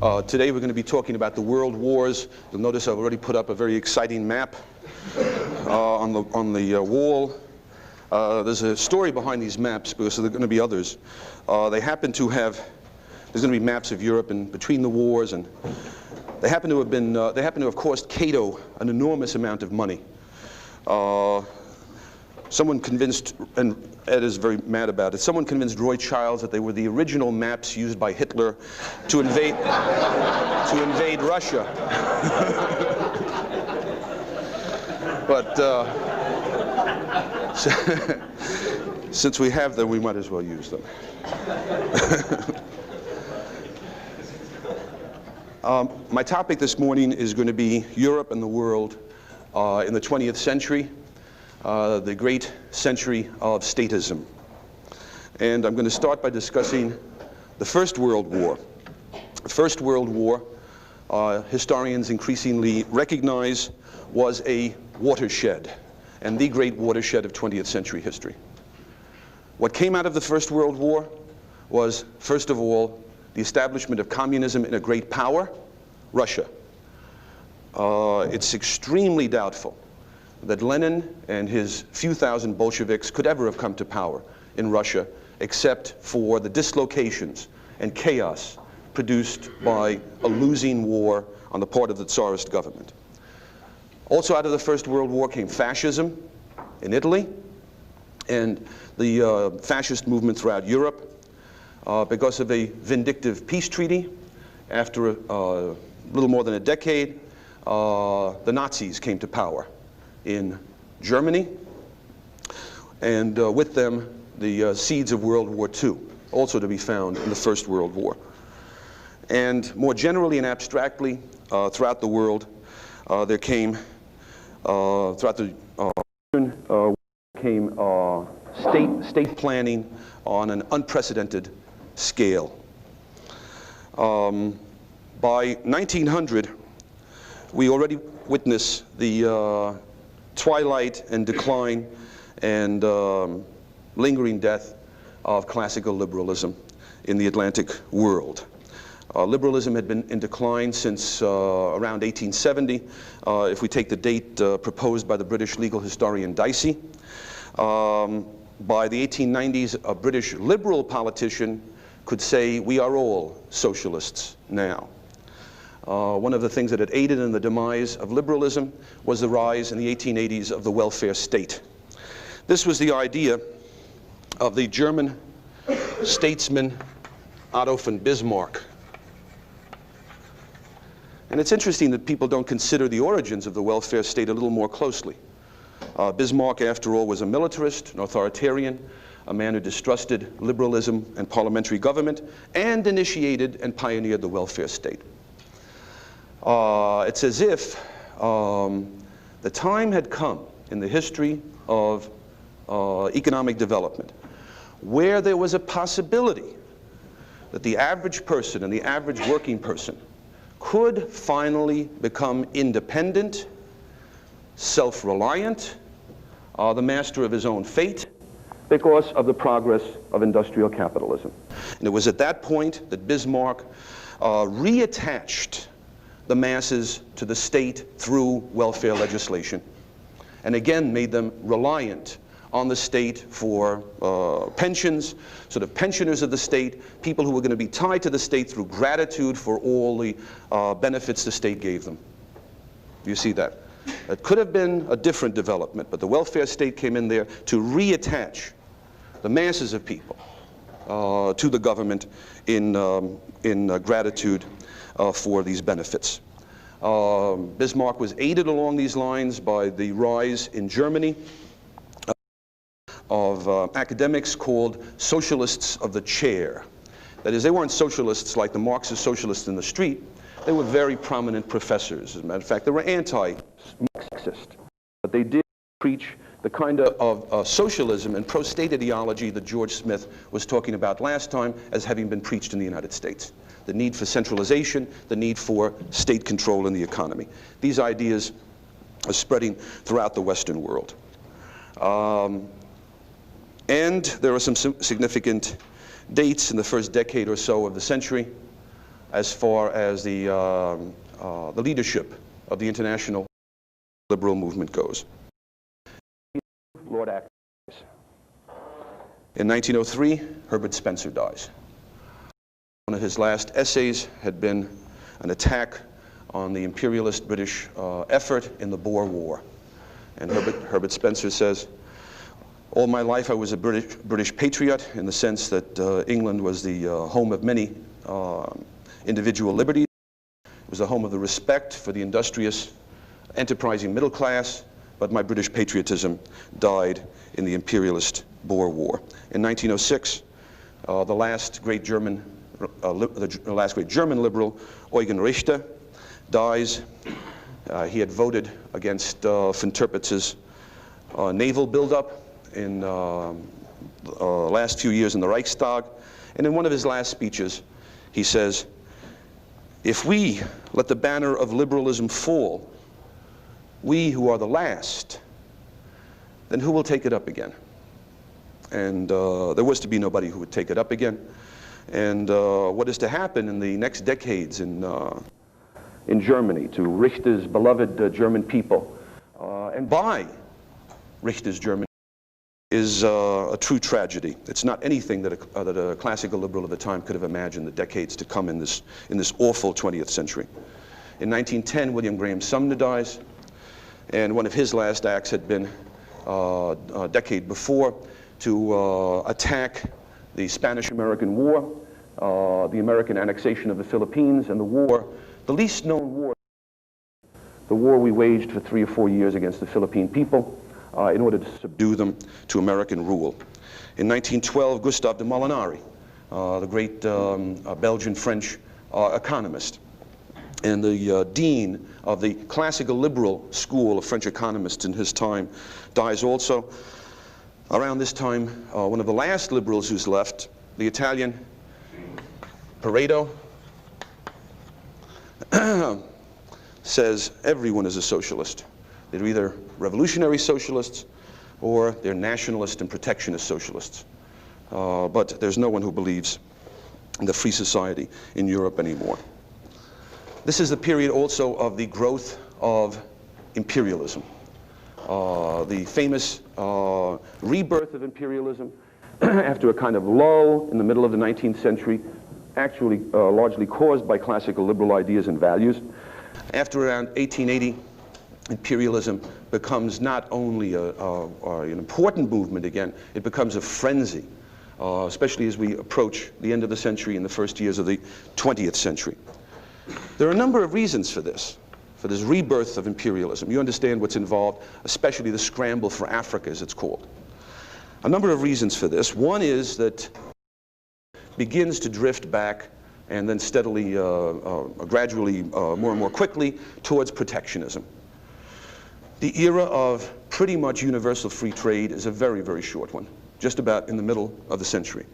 Today we're going to be talking about the world wars. You'll notice I've already put up a very exciting map on the wall. There's a story behind these maps because there are going to be others. They happen to have, there's going to be maps of Europe and between the wars, and they happen to have cost Cato an enormous amount of money. Someone convinced, and Ed is very mad about it, someone convinced Roy Childs that they were the original maps used by Hitler to invade Russia. But since we have them, we might as well use them. My topic this morning is going to be Europe and the world in the 20th century. The great century of statism. And I'm going to start by discussing the First World War. The First World War, historians increasingly recognize, was a watershed, and the great watershed of 20th century history. What came out of the First World War was, first of all, the establishment of communism in a great power, Russia. It's extremely doubtful that Lenin and his few thousand Bolsheviks could ever have come to power in Russia except for the dislocations and chaos produced by a losing war on the part of the Tsarist government. Also out of the First World War came fascism in Italy and the fascist movement throughout Europe because of a vindictive peace treaty. After a little more than a decade, the Nazis came to power in Germany, and with them the seeds of World War II, also to be found in the First World War. And more generally and abstractly, throughout the world, there came, throughout the state planning on an unprecedented scale. By 1900, we already witnessed the twilight and decline and lingering death of classical liberalism in the Atlantic world. Liberalism had been in decline since around 1870, if we take the date proposed by the British legal historian Dicey. By the 1890s, a British liberal politician could say, "We are all socialists now." One of the things that had aided in the demise of liberalism was the rise in the 1880s of the welfare state. This was the idea of the German statesman Otto von Bismarck. And it's interesting that people don't consider the origins of the welfare state a little more closely. Bismarck, after all, was a militarist, an authoritarian, a man who distrusted liberalism and parliamentary government, and initiated and pioneered the welfare state. It's as if the time had come in the history of economic development where there was a possibility that the average person and the average working person could finally become independent, self-reliant, the master of his own fate, because of the progress of industrial capitalism. And it was at that point that Bismarck reattached the masses to the state through welfare legislation, and again made them reliant on the state for pensions, sort of pensioners of the state, people who were going to be tied to the state through gratitude for all the benefits the state gave them. You see that? It could have been a different development, but the welfare state came in there to reattach the masses of people to the government in gratitude for these benefits. Bismarck was aided along these lines by the rise in Germany of academics called socialists of the chair. That is, they weren't socialists like the Marxist socialists in the street. They were very prominent professors. As a matter of fact, they were anti-Marxist. But they did preach the kind of socialism and pro-state ideology that George Smith was talking about last time as having been preached in the United States. The need for centralization, the need for state control in the economy. These ideas are spreading throughout the Western world. And there are some significant dates in the first decade or so of the century. as far as the leadership of the international liberal movement goes. Lord Acton dies. In 1903, Herbert Spencer dies. One of his last essays had been an attack on the imperialist British effort in the Boer War. And Herbert Spencer says, all my life I was a British patriot in the sense that England was the home of many individual liberties. It was the home of the respect for the industrious, enterprising middle class, but my British patriotism died in the imperialist Boer War. In 1906, the last great German liberal, Eugen Richter, dies. He had voted against von Tirpitz's naval buildup in the last few years in the Reichstag. And in one of his last speeches, he says, if we let the banner of liberalism fall, we who are the last, then who will take it up again? And there was to be nobody who would take it up again. And what is to happen in the next decades in Germany to Richter's beloved German people and by Richter's German is a true tragedy. It's not anything that a classical liberal of the time could have imagined the decades to come in this awful 20th century. In 1910, William Graham Sumner dies, and one of his last acts had been a decade before to attack the Spanish-American War, the American annexation of the Philippines, and the war, the least known war, the war we waged for 3 or 4 years against the Philippine people in order to subdue them to American rule. In 1912, Gustave de Molinari, the great Belgian-French economist, and the dean of the classical liberal school of French economists in his time, dies also. Around this time, one of the last liberals who's left, the Italian Pareto, says everyone is a socialist. They're either revolutionary socialists or they're nationalist and protectionist socialists. But there's no one who believes in the free society in Europe anymore. This is the period also of the growth of imperialism. The famous rebirth of imperialism after a kind of lull in the middle of the 19th century, actually largely caused by classical liberal ideas and values. After around 1880, imperialism becomes not only an important movement again, it becomes a frenzy, especially as we approach the end of the century and the first years of the 20th century. There are a number of reasons for this rebirth of imperialism. You understand what's involved, especially the scramble for Africa, as it's called. A number of reasons for this. One is that it begins to drift back and then steadily, gradually, more and more quickly towards protectionism. The era of pretty much universal free trade is a very, very short one, just about in the middle of the century.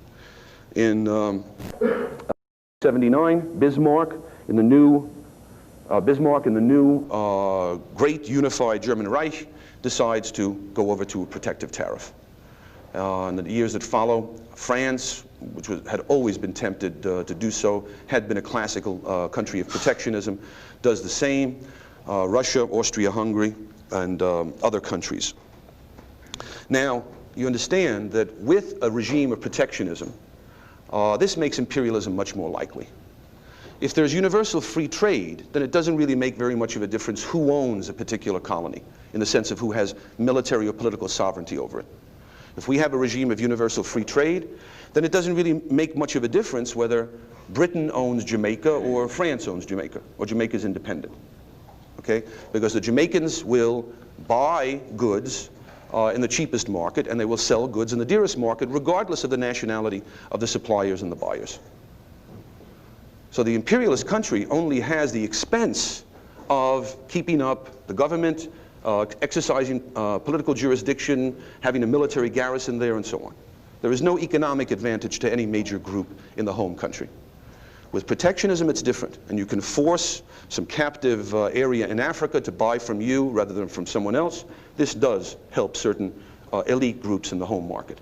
In 79, Bismarck in the new great unified German Reich decides to go over to a protective tariff. In the years that follow, France, which had always been tempted to do so, had been a classical country of protectionism, does the same. Russia, Austria-Hungary, and other countries. Now, you understand that with a regime of protectionism, this makes imperialism much more likely. If there's universal free trade, then it doesn't really make very much of a difference who owns a particular colony, in the sense of who has military or political sovereignty over it. If we have a regime of universal free trade, then it doesn't really make much of a difference whether Britain owns Jamaica or France owns Jamaica, or Jamaica is independent. Okay? Because the Jamaicans will buy goods in the cheapest market, and they will sell goods in the dearest market, regardless of the nationality of the suppliers and the buyers. So the imperialist country only has the expense of keeping up the government, exercising political jurisdiction, having a military garrison there, and so on. There is no economic advantage to any major group in the home country. With protectionism, it's different, and you can force some captive area in Africa to buy from you rather than from someone else. This does help certain elite groups in the home market.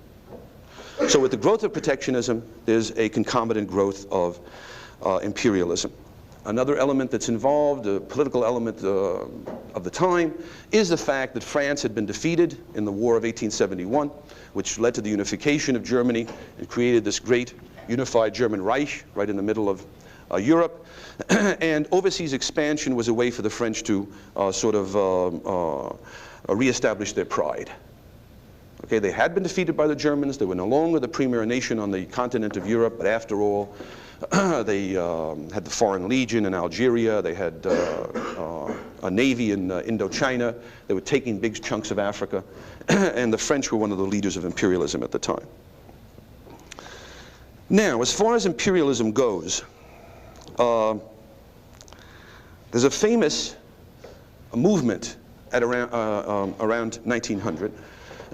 So with the growth of protectionism, there's a concomitant growth of imperialism. Another element that's involved, a political element of the time, is the fact that France had been defeated in the War of 1871, which led to the unification of Germany and created this great unified German Reich right in the middle of Europe. And overseas expansion was a way for the French to reestablish their pride. Okay, they had been defeated by the Germans. They were no longer the premier nation on the continent of Europe, but after all, they had the Foreign Legion in Algeria. They had a navy in Indochina. They were taking big chunks of Africa. And the French were one of the leaders of imperialism at the time. Now, as far as imperialism goes, there's a famous movement at around 1900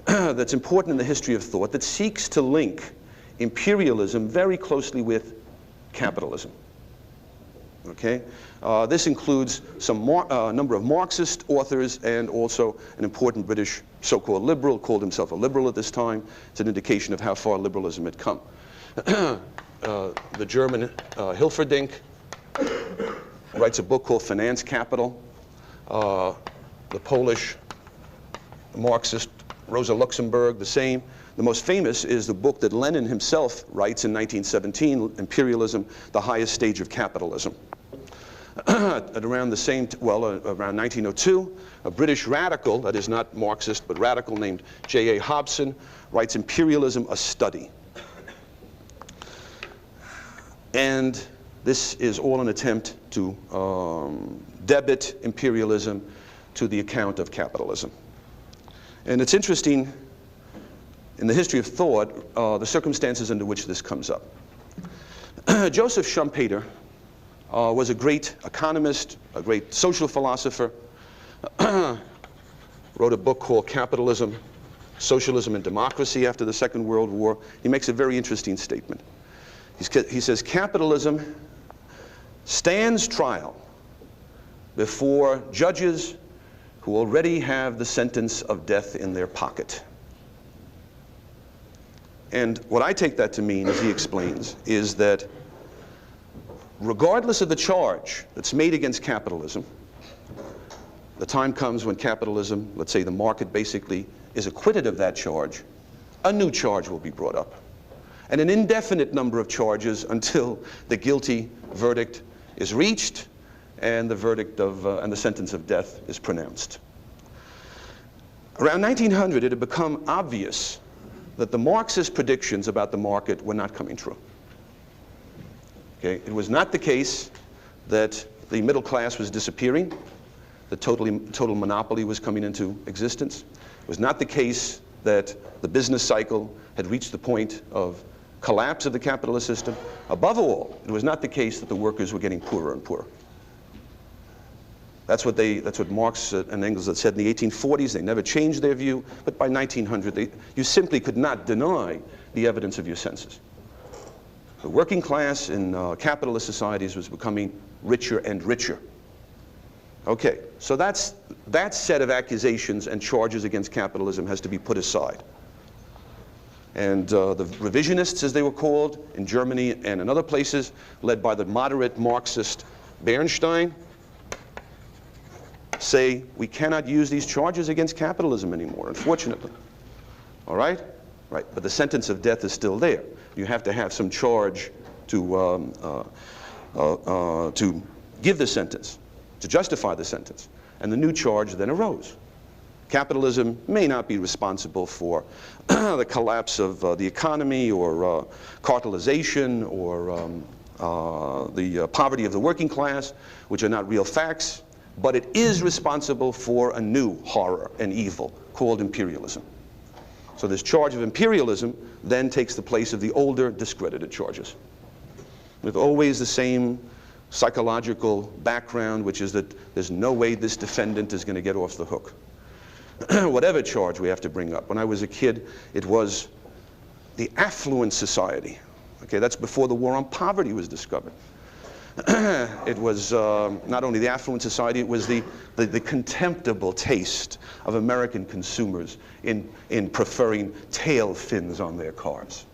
that's important in the history of thought that seeks to link imperialism very closely with capitalism. Okay? This includes some number of Marxist authors and also an important British so-called liberal, called himself a liberal at this time. It's an indication of how far liberalism had come. The German Hilferdink writes a book called Finance Capital. The Polish Marxist Rosa Luxemburg, the same. The most famous is the book that Lenin himself writes in 1917, Imperialism, the Highest Stage of Capitalism. At around the same, around 1902, a British radical, that is not Marxist, but radical, named J.A. Hobson, writes Imperialism, a Study. And this is all an attempt to debit imperialism to the account of capitalism. And it's interesting, in the history of thought, the circumstances under which this comes up. Joseph Schumpeter was a great economist, a great social philosopher, wrote a book called Capitalism, Socialism and Democracy after the Second World War. He makes a very interesting statement. He says, capitalism stands trial before judges who already have the sentence of death in their pocket. And what I take that to mean, as he explains, is that regardless of the charge that's made against capitalism, the time comes when capitalism, let's say the market basically, is acquitted of that charge, a new charge will be brought up. And an indefinite number of charges until the guilty verdict is reached and the verdict of, and the sentence of death is pronounced. Around 1900, it had become obvious that the Marxist predictions about the market were not coming true. Okay? It was not the case that the middle class was disappearing, the total monopoly was coming into existence. It was not the case that the business cycle had reached the point of collapse of the capitalist system. Above all, it was not the case that the workers were getting poorer and poorer. That's what Marx and Engels had said in the 1840s. They never changed their view, but by 1900, you simply could not deny the evidence of your senses. The working class in capitalist societies was becoming richer and richer. Okay, so that set of accusations and charges against capitalism has to be put aside. And the revisionists, as they were called, in Germany and in other places, led by the moderate Marxist Bernstein, say we cannot use these charges against capitalism anymore, unfortunately. All right? Right, but the sentence of death is still there. You have to have some charge to give the sentence, to justify the sentence. And the new charge then arose. Capitalism may not be responsible for the collapse of the economy or cartelization or the poverty of the working class, which are not real facts, but it is responsible for a new horror and evil called imperialism. So this charge of imperialism then takes the place of the older discredited charges, with always the same psychological background, which is that there's no way this defendant is going to get off the hook. Whatever charge we have to bring up. When I was a kid, it was the affluent society. Okay, that's before the war on poverty was discovered. It was not only the affluent society, it was the contemptible taste of American consumers in preferring tail fins on their cars.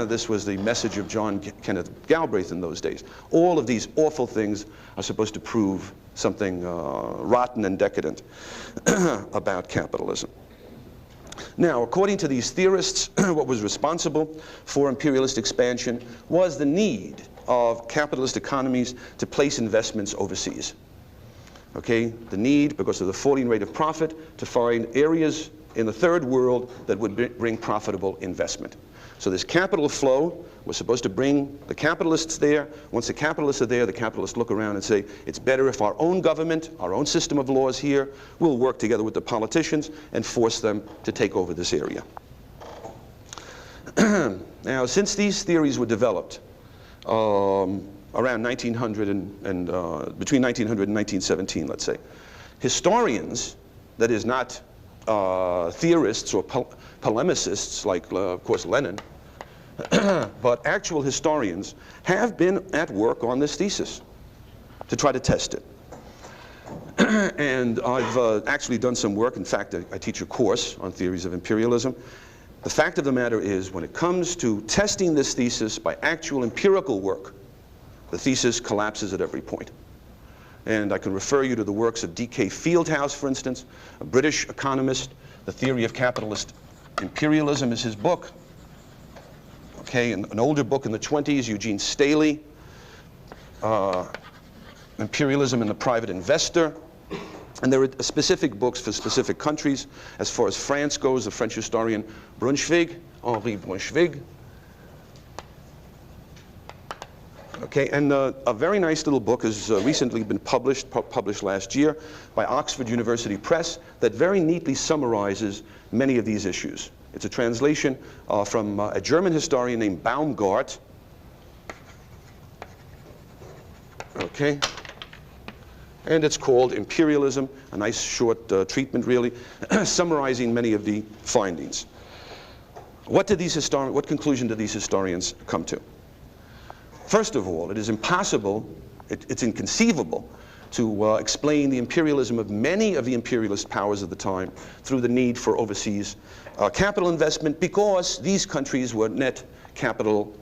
This was the message of John Kenneth Galbraith in those days. All of these awful things are supposed to prove something rotten and decadent about capitalism. Now, according to these theorists, what was responsible for imperialist expansion was the need of capitalist economies to place investments overseas. Okay, the need, because of the falling rate of profit, to find areas in the third world that would bring profitable investment. So this capital flow was supposed to bring the capitalists there. Once the capitalists are there, the capitalists look around and say, it's better if our own government, our own system of laws here, will work together with the politicians and force them to take over this area. Now, since these theories were developed around 1900 and between 1900 and 1917, let's say, historians, that is not theorists or polemicists like, of course, Lenin, but actual historians have been at work on this thesis to try to test it. And I've actually done some work. In fact, I teach a course on theories of imperialism. The fact of the matter is, when it comes to testing this thesis by actual empirical work, the thesis collapses at every point. And I can refer you to the works of D.K. Fieldhouse, for instance, a British economist. The Theory of Capitalist Imperialism is his book. Okay, an older book in the 20s, Eugene Staley, Imperialism and the Private Investor. And there are specific books for specific countries. As far as France goes, the French historian Brunswick, Henri Brunswick. Okay, and a very nice little book has recently been published last year by Oxford University Press that very neatly summarizes many of these issues. It's a translation from a German historian named Baumgart. Okay, and it's called Imperialism, a nice short treatment really, summarizing many of the findings. What conclusion did these historians come to? First of all, it is impossible, it's inconceivable to explain the imperialism of many of the imperialist powers of the time through the need for overseas capital investment, because these countries were net capital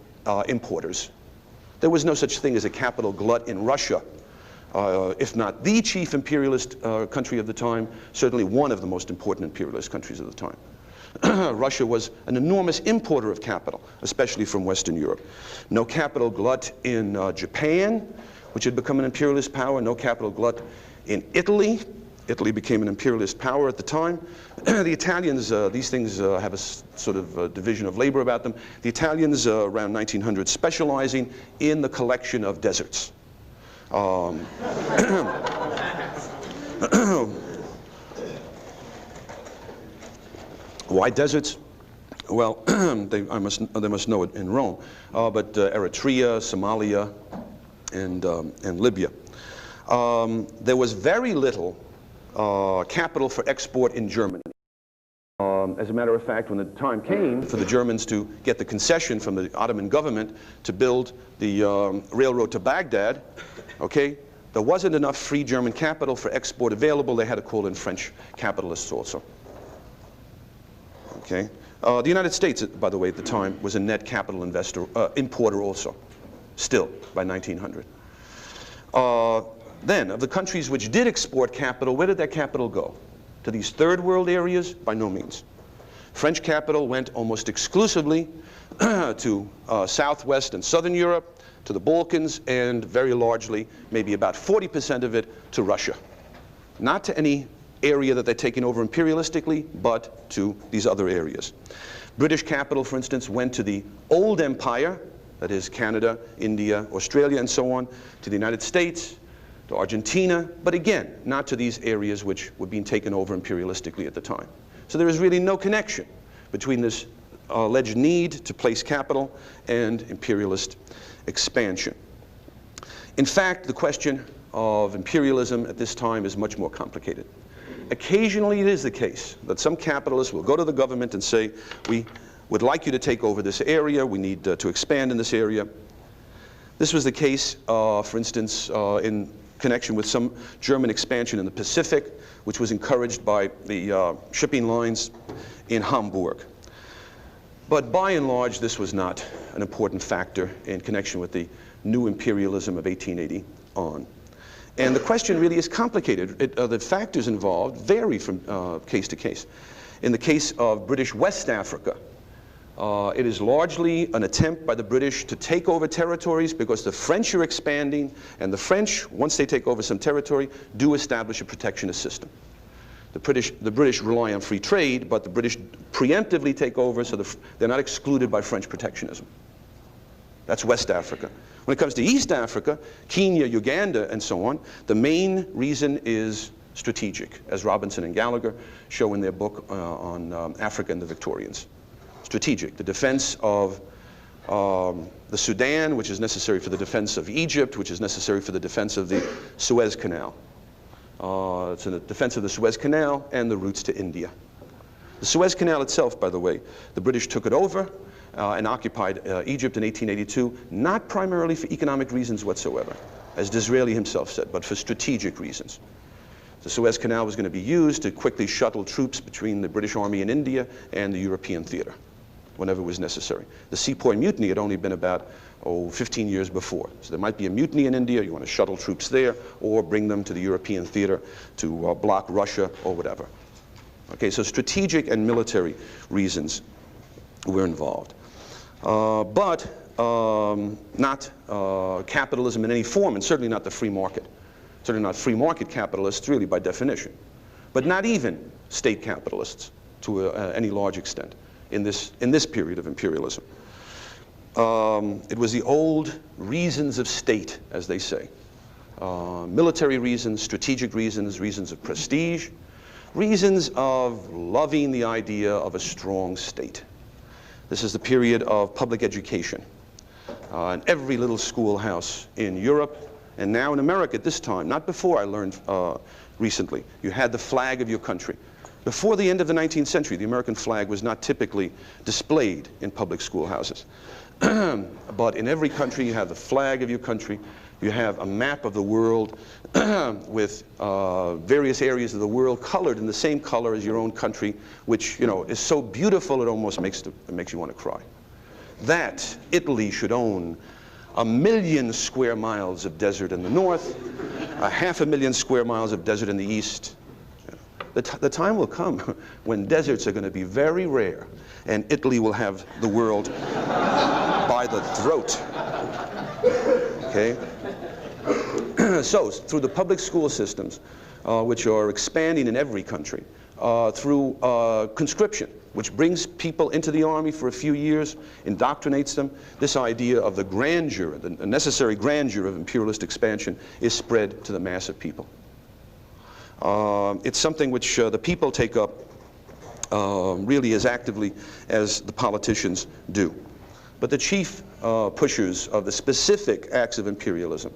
importers. There was no such thing as a capital glut in Russia, if not the chief imperialist country of the time, certainly one of the most important imperialist countries of the time. Russia was an enormous importer of capital, especially from Western Europe. No capital glut in Japan, which had become an imperialist power. No capital glut in Italy. Italy became an imperialist power at the time. The Italians, these things have a sort of division of labor about them. The Italians, around 1900, specializing in the collection of deserts. Why deserts? Well, they must know it in Rome, but Eritrea, Somalia, and Libya. There was very little capital for export in Germany. As a matter of fact, when the time came for the Germans to get the concession from the Ottoman government to build the railroad to Baghdad, okay, there wasn't enough free German capital for export available. They had to call in French capitalists also. Okay. The United States, by the way, at the time, was a net capital importer also, still, by 1900. Then, of the countries which did export capital, where did that capital go? To these third world areas? By no means. French capital went almost exclusively to Southwest and Southern Europe, to the Balkans, and very largely, maybe about 40% of it, to Russia. Not to any area that they're taking over imperialistically, but to these other areas. British capital, for instance, went to the old empire, that is Canada, India, Australia, and so on, to the United States, to Argentina, but again, not to these areas which were being taken over imperialistically at the time. So there is really no connection between this alleged need to place capital and imperialist expansion. In fact, the question of imperialism at this time is much more complicated. Occasionally it is the case that some capitalists will go to the government and say, we would like you to take over this area, we need to expand in this area. This was the case, for instance, in connection with some German expansion in the Pacific, which was encouraged by the shipping lines in Hamburg. But by and large, this was not an important factor in connection with the new imperialism of 1880 on. And the question really is complicated. The factors involved vary from case to case. In the case of British West Africa, it is largely an attempt by the British to take over territories because the French are expanding, and the French, once they take over some territory, do establish a protectionist system. The British rely on free trade, but the British preemptively take over, so they're not excluded by French protectionism. That's West Africa. When it comes to East Africa, Kenya, Uganda, and so on, the main reason is strategic, as Robinson and Gallagher show in their book on Africa and the Victorians. Strategic, the defense of the Sudan, which is necessary for the defense of Egypt, which is necessary for the defense of the Suez Canal. It's in the defense of the Suez Canal and the routes to India. The Suez Canal itself, by the way, the British took it over and occupied Egypt in 1882, not primarily for economic reasons whatsoever, as Disraeli himself said, but for strategic reasons. The Suez Canal was going to be used to quickly shuttle troops between the British Army in India and the European theater, whenever it was necessary. The Sepoy Mutiny had only been about 15 years before. So there might be a mutiny in India, you want to shuttle troops there, or bring them to the European theater to block Russia or whatever. Okay, so strategic and military reasons were involved. But not capitalism in any form, and certainly not the free market. Certainly not free market capitalists, really, by definition. But not even state capitalists to any large extent in this period of imperialism. It was the old reasons of state, as they say. Military reasons, strategic reasons, reasons of prestige, reasons of loving the idea of a strong state. This is the period of public education. In every little schoolhouse in Europe, and now in America at this time, not before, I learned recently, you had the flag of your country. Before the end of the 19th century, the American flag was not typically displayed in public schoolhouses. But in every country, you have the flag of your country. You have a map of the world with various areas of the world colored in the same color as your own country, which, you know, is so beautiful it almost makes you want to cry. That Italy should own 1 million square miles of desert in the north, 500,000 square miles of desert in the east. The time will come when deserts are going to be very rare, and Italy will have the world by the throat. Okay? So, through the public school systems, which are expanding in every country, through conscription, which brings people into the army for a few years, indoctrinates them, this idea of the grandeur, the necessary grandeur of imperialist expansion is spread to the mass of people. It's something which the people take up really as actively as the politicians do. But the chief pushers of the specific acts of imperialism,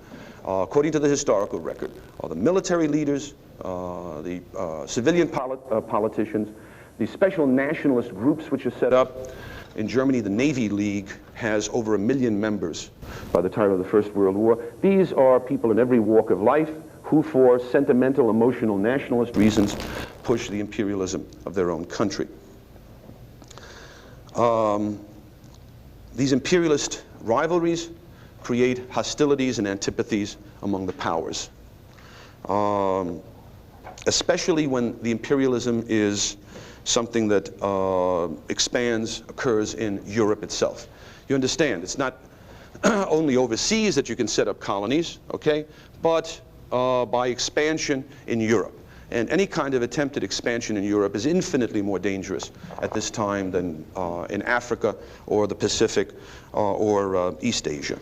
according to the historical record, are the military leaders, the civilian politicians, the special nationalist groups which are set up. In Germany, the Navy League has over 1 million members by the time of the First World War. These are people in every walk of life who, for sentimental, emotional, nationalist reasons, push the imperialism of their own country. These imperialist rivalries create hostilities and antipathies among the powers, especially when the imperialism is something that occurs in Europe itself. You understand, it's not only overseas that you can set up colonies, okay, but by expansion in Europe. And any kind of attempted expansion in Europe is infinitely more dangerous at this time than in Africa or the Pacific or East Asia.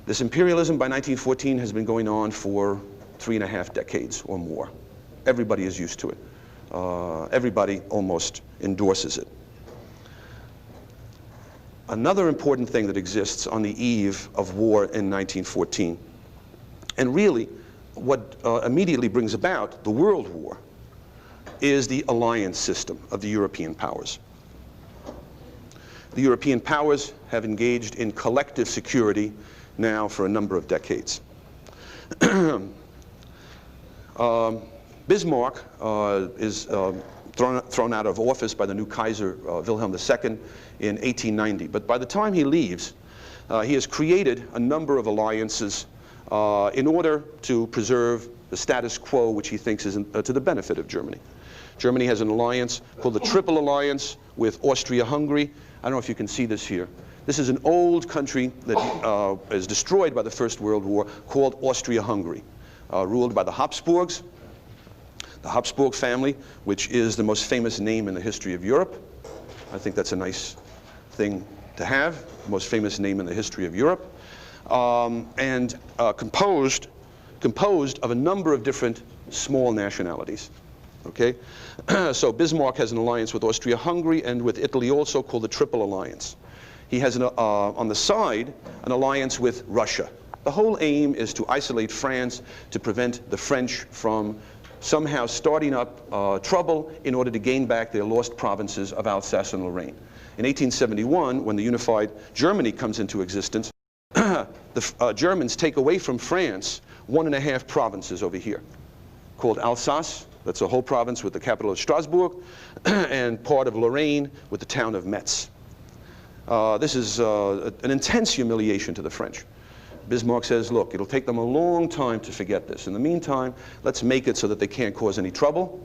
This imperialism by 1914 has been going on for 3.5 decades or more. Everybody is used to it. Everybody almost endorses it. Another important thing that exists on the eve of war in 1914, and really what immediately brings about the World War, is the alliance system of the European powers. The European powers have engaged in collective security now for a number of decades. Bismarck is thrown out of office by the new Kaiser Wilhelm II in 1890. But by the time he leaves, he has created a number of alliances in order to preserve the status quo, which he thinks is to the benefit of Germany. Germany has an alliance called the Triple Alliance with Austria-Hungary. I don't know if you can see this here. This is an old country that is destroyed by the First World War called Austria-Hungary, ruled by the Habsburgs. The Habsburg family, which is the most famous name in the history of Europe. I think that's a nice thing to have, the most famous name in the history of Europe. And composed of a number of different small nationalities. Okay? So Bismarck has an alliance with Austria-Hungary and with Italy also, called the Triple Alliance. He has on the side an alliance with Russia. The whole aim is to isolate France, to prevent the French from somehow starting up trouble in order to gain back their lost provinces of Alsace and Lorraine. In 1871, when the unified Germany comes into existence, the Germans take away from France 1.5 provinces over here, called Alsace. That's a whole province with the capital of Strasbourg, and part of Lorraine with the town of Metz. This is an intense humiliation to the French. Bismarck says, look, it'll take them a long time to forget this. In the meantime, let's make it so that they can't cause any trouble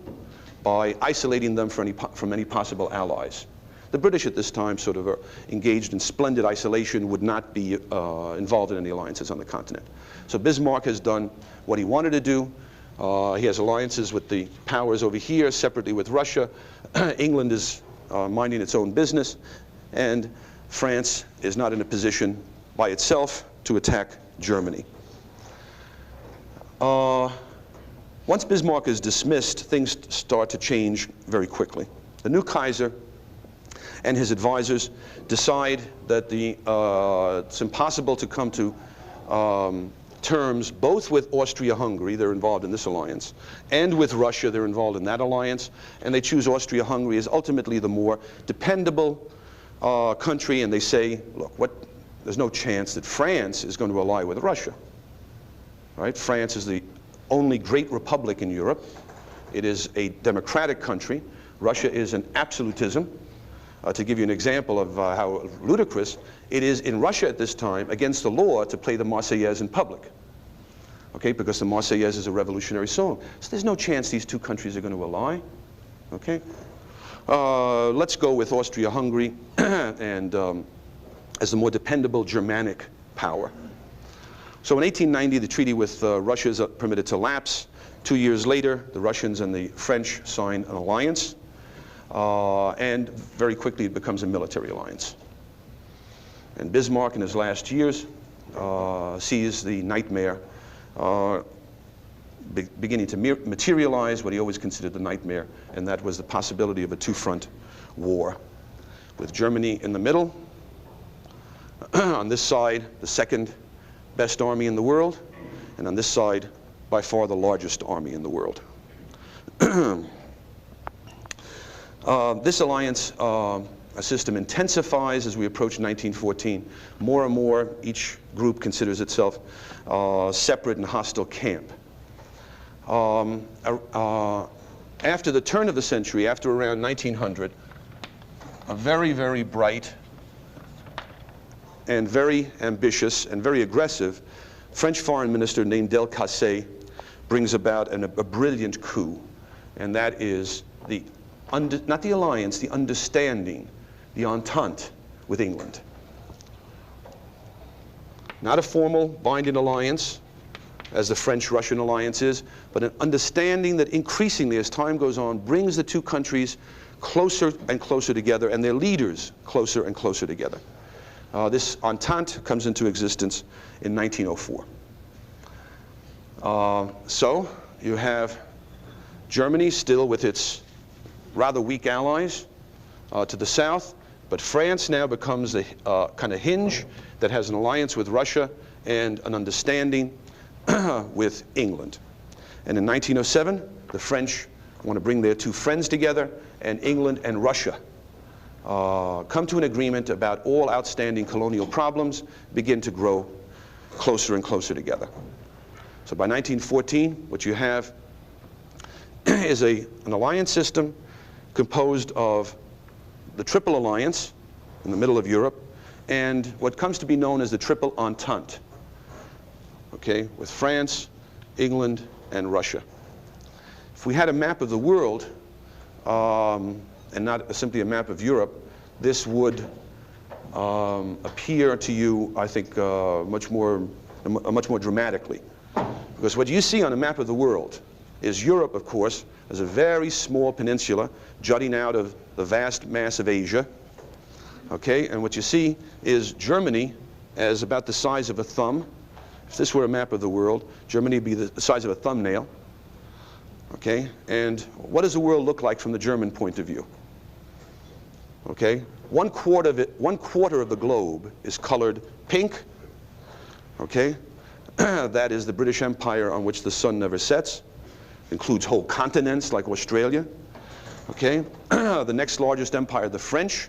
by isolating them from any possible allies. The British at this time sort of are engaged in splendid isolation, would not be involved in any alliances on the continent. So Bismarck has done what he wanted to do. He has alliances with the powers over here, separately with Russia. England is minding its own business, and France is not in a position by itself to attack Germany. Once Bismarck is dismissed, things start to change very quickly. The new Kaiser and his advisors decide that it's impossible to come to terms both with Austria-Hungary, they're involved in this alliance, and with Russia, they're involved in that alliance, and they choose Austria-Hungary as ultimately the more dependable country, and they say, look, there's no chance that France is going to ally with Russia. Right? France is the only great republic in Europe. It is a democratic country. Russia is an absolutism. To give you an example of how ludicrous, it is in Russia at this time against the law to play the Marseillaise in public. Okay, because the Marseillaise is a revolutionary song. So there's no chance these two countries are going to ally. Okay? Let's go with Austria-Hungary and as the more dependable Germanic power. So in 1890, the treaty with Russia is permitted to lapse. 2 years later, the Russians and the French sign an alliance. And very quickly it becomes a military alliance. And Bismarck in his last years sees the nightmare beginning to materialize, what he always considered the nightmare, and that was the possibility of a two-front war, with Germany in the middle. On this side, the second best army in the world, and on this side, by far the largest army in the world. This alliance system intensifies as we approach 1914. More and more, each group considers itself separate and hostile camp. After the turn of the century, after around 1900, a very, very bright and very ambitious and very aggressive French foreign minister named Delcasse brings about a brilliant coup, and that is not the alliance, the understanding, the entente with England. Not a formal binding alliance, as the French-Russian alliance is, but an understanding that increasingly, as time goes on, brings the two countries closer and closer together, and their leaders closer and closer together. This entente comes into existence in 1904. So you have Germany still with its rather weak allies to the south, but France now becomes the kind of hinge that has an alliance with Russia and an understanding with England. And in 1907, the French want to bring their two friends together, and England and Russia come to an agreement about all outstanding colonial problems, begin to grow closer and closer together. So by 1914, what you have is an alliance system composed of the Triple Alliance in the middle of Europe and what comes to be known as the Triple Entente, okay, with France, England, and Russia. If we had a map of the world, and not simply a map of Europe, this would appear to you, I think, much more dramatically. Because what you see on a map of the world is Europe, of course, as a very small peninsula jutting out of the vast mass of Asia. Okay, and what you see is Germany as about the size of a thumb. If this were a map of the world, Germany would be the size of a thumbnail. Okay, and what does the world look like from the German point of view? Okay, one quarter of the globe is colored pink. Okay, that is the British Empire on which the sun never sets. Includes whole continents like Australia. Okay, the next largest empire, the French.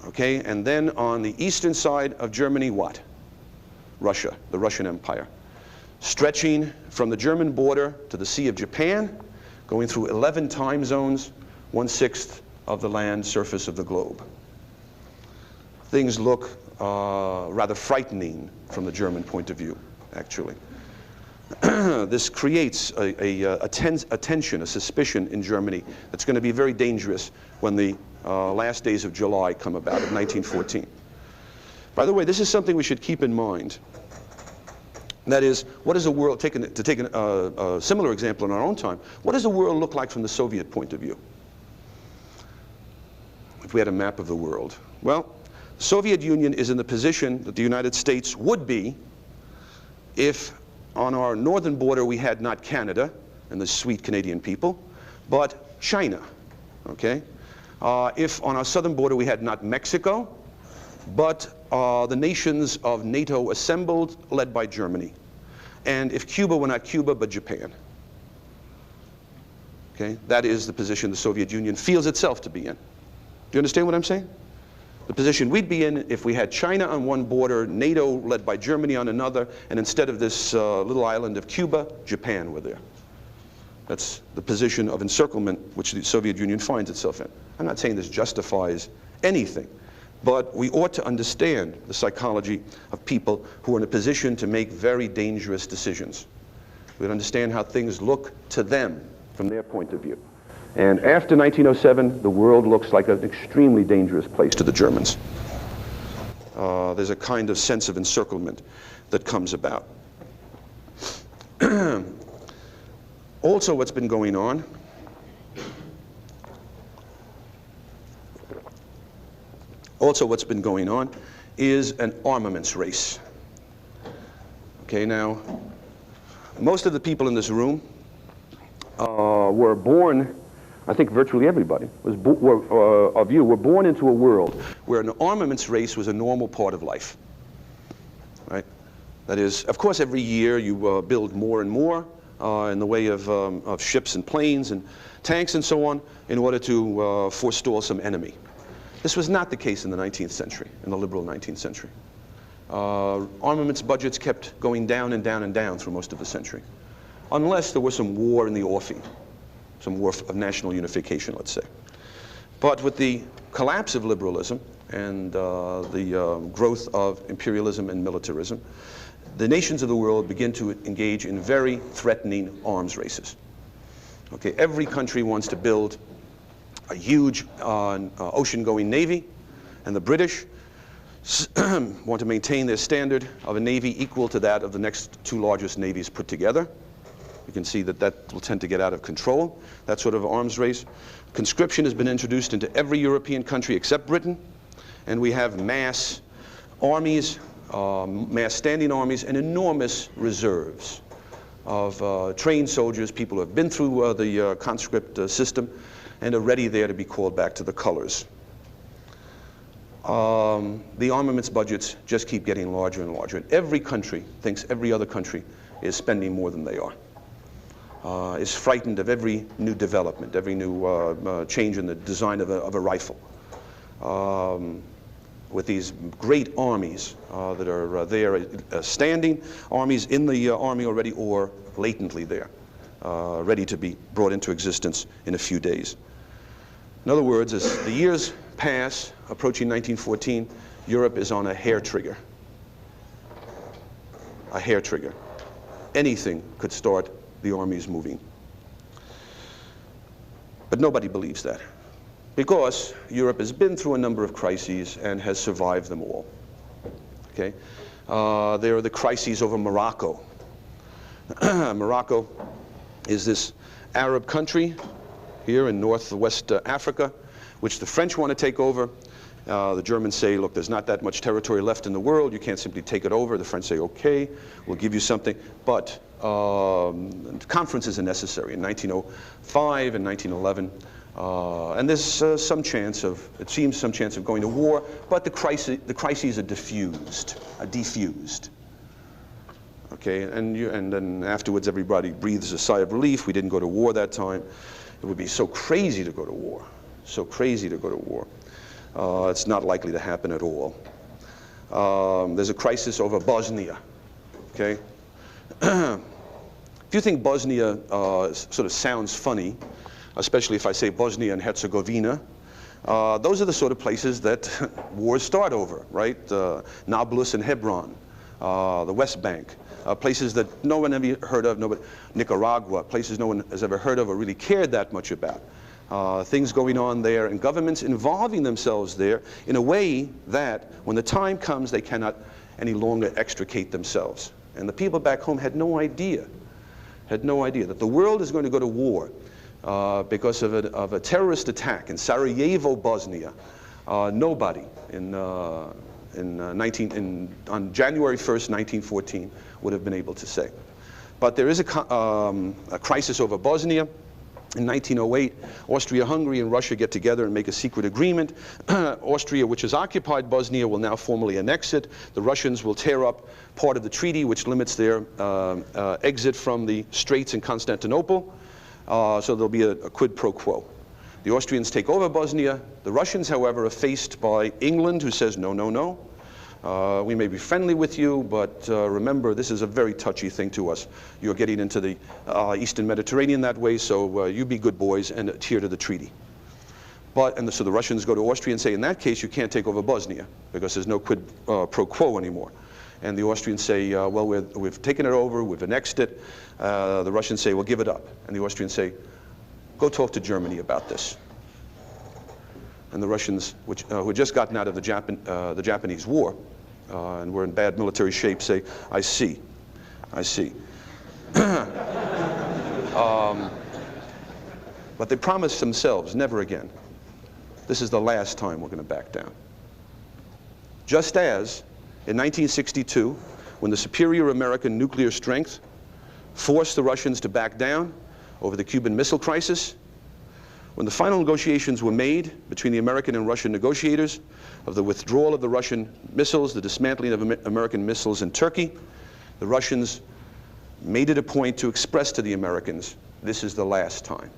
Okay, and then on the eastern side of Germany, what? Russia, the Russian Empire. Stretching from the German border to the Sea of Japan, going through 11 time zones, 1/6 of the land surface of the globe. Things look rather frightening from the German point of view, actually. This creates a tension, a suspicion in Germany that's going to be very dangerous when the last days of July come about of 1914. By the way, this is something we should keep in mind. That is, what does the world, to take a similar example in our own time, what does the world look like from the Soviet point of view? If we had a map of the world. Well, the Soviet Union is in the position that the United States would be if on our northern border we had not Canada and the sweet Canadian people, but China, okay? If on our southern border we had not Mexico, but the nations of NATO assembled, led by Germany. And if Cuba were not Cuba, but Japan. Okay? That is the position the Soviet Union feels itself to be in. Do you understand what I'm saying? The position we'd be in if we had China on one border, NATO led by Germany on another, and instead of this little island of Cuba, Japan were there. That's the position of encirclement which the Soviet Union finds itself in. I'm not saying this justifies anything, but we ought to understand the psychology of people who are in a position to make very dangerous decisions. We would understand how things look to them from their point of view. And after 1907, the world looks like an extremely dangerous place to the Germans. There's a kind of sense of encirclement that comes about. Also, what's been going on is an armaments race. Okay, now, most of the people in this room were born, I think virtually everybody of you were born into a world where an armaments race was a normal part of life. Right? That is, of course, every year you build more and more in the way of ships and planes and tanks and so on in order to forestall some enemy. This was not the case in the 19th century, in the liberal 19th century. Armaments budgets kept going down and down and down through most of the century, unless there was some war in the offing, some war of national unification, let's say. But with the collapse of liberalism and the growth of imperialism and militarism, the nations of the world begin to engage in very threatening arms races. Okay, every country wants to build a huge ocean-going navy, and the British want to maintain their standard of a navy equal to that of the next two largest navies put together. You can see that that will tend to get out of control, that sort of arms race. Conscription has been introduced into every European country except Britain, and we have mass armies, mass standing armies, and enormous reserves of trained soldiers, people who have been through the conscript system and are ready there to be called back to the colors. The armaments budgets just keep getting larger and larger, and every country thinks every other country is spending more than they are. Is frightened of every new development, every new change in the design of a rifle. With these great armies that are there, standing armies in the army already or latently there. ready to be brought into existence in a few days. In other words, as the years pass, approaching 1914, Europe is on a hair trigger. A hair trigger. Anything could start the armies moving. But nobody believes that, because Europe has been through a number of crises and has survived them all. Okay? There are the crises over Morocco. Morocco is this Arab country here in northwest Africa, which the French want to take over. The Germans say, look, there's not that much territory left in the world. You can't simply take it over. The French say, okay, we'll give you something. But conferences are necessary in 1905 and 1911. And there's some chance of, it seems, some chance of going to war. But the crises are diffused. Okay, and then afterwards everybody breathes a sigh of relief. We didn't go to war that time. It would be so crazy to go to war. So crazy to go to war. It's not likely to happen at all. There's a crisis over Bosnia. Okay? If you think Bosnia sort of sounds funny, especially if I say Bosnia and Herzegovina, those are the sort of places that wars start over, right? Nablus and Hebron, the West Bank, places that no one ever heard of, Nicaragua, places no one has ever heard of or really cared that much about. Things going on there, and governments involving themselves there in a way that when the time comes they cannot any longer extricate themselves. And the people back home had no idea that the world is going to go to war because of a terrorist attack in Sarajevo, Bosnia. Nobody on January 1st, 1914 would have been able to say. But there is a crisis over Bosnia. In 1908, Austria-Hungary and Russia get together and make a secret agreement. Austria, which has occupied Bosnia, will now formally annex it. The Russians will tear up part of the treaty which limits their exit from the straits in Constantinople. So there'll be a quid pro quo. The Austrians take over Bosnia. The Russians, however, are faced by England, who says, no, no, no. We may be friendly with you, but remember, this is a very touchy thing to us. You're getting into the Eastern Mediterranean that way, so you be good boys and adhere to the treaty. So the Russians go to Austria and say, in that case, you can't take over Bosnia, because there's no quid pro quo anymore. And the Austrians say, well, we've taken it over, we've annexed it. The Russians say, well, give it up. And the Austrians say, go talk to Germany about this. And the Russians, who had just gotten out of the Japanese war, and were in bad military shape, say, I see. But they promised themselves, never again. This is the last time we're going to back down. Just as in 1962, when the superior American nuclear strength forced the Russians to back down over the Cuban Missile Crisis, when the final negotiations were made between the American and Russian negotiators of the withdrawal of the Russian missiles, the dismantling of American missiles in Turkey, the Russians made it a point to express to the Americans, this is the last time.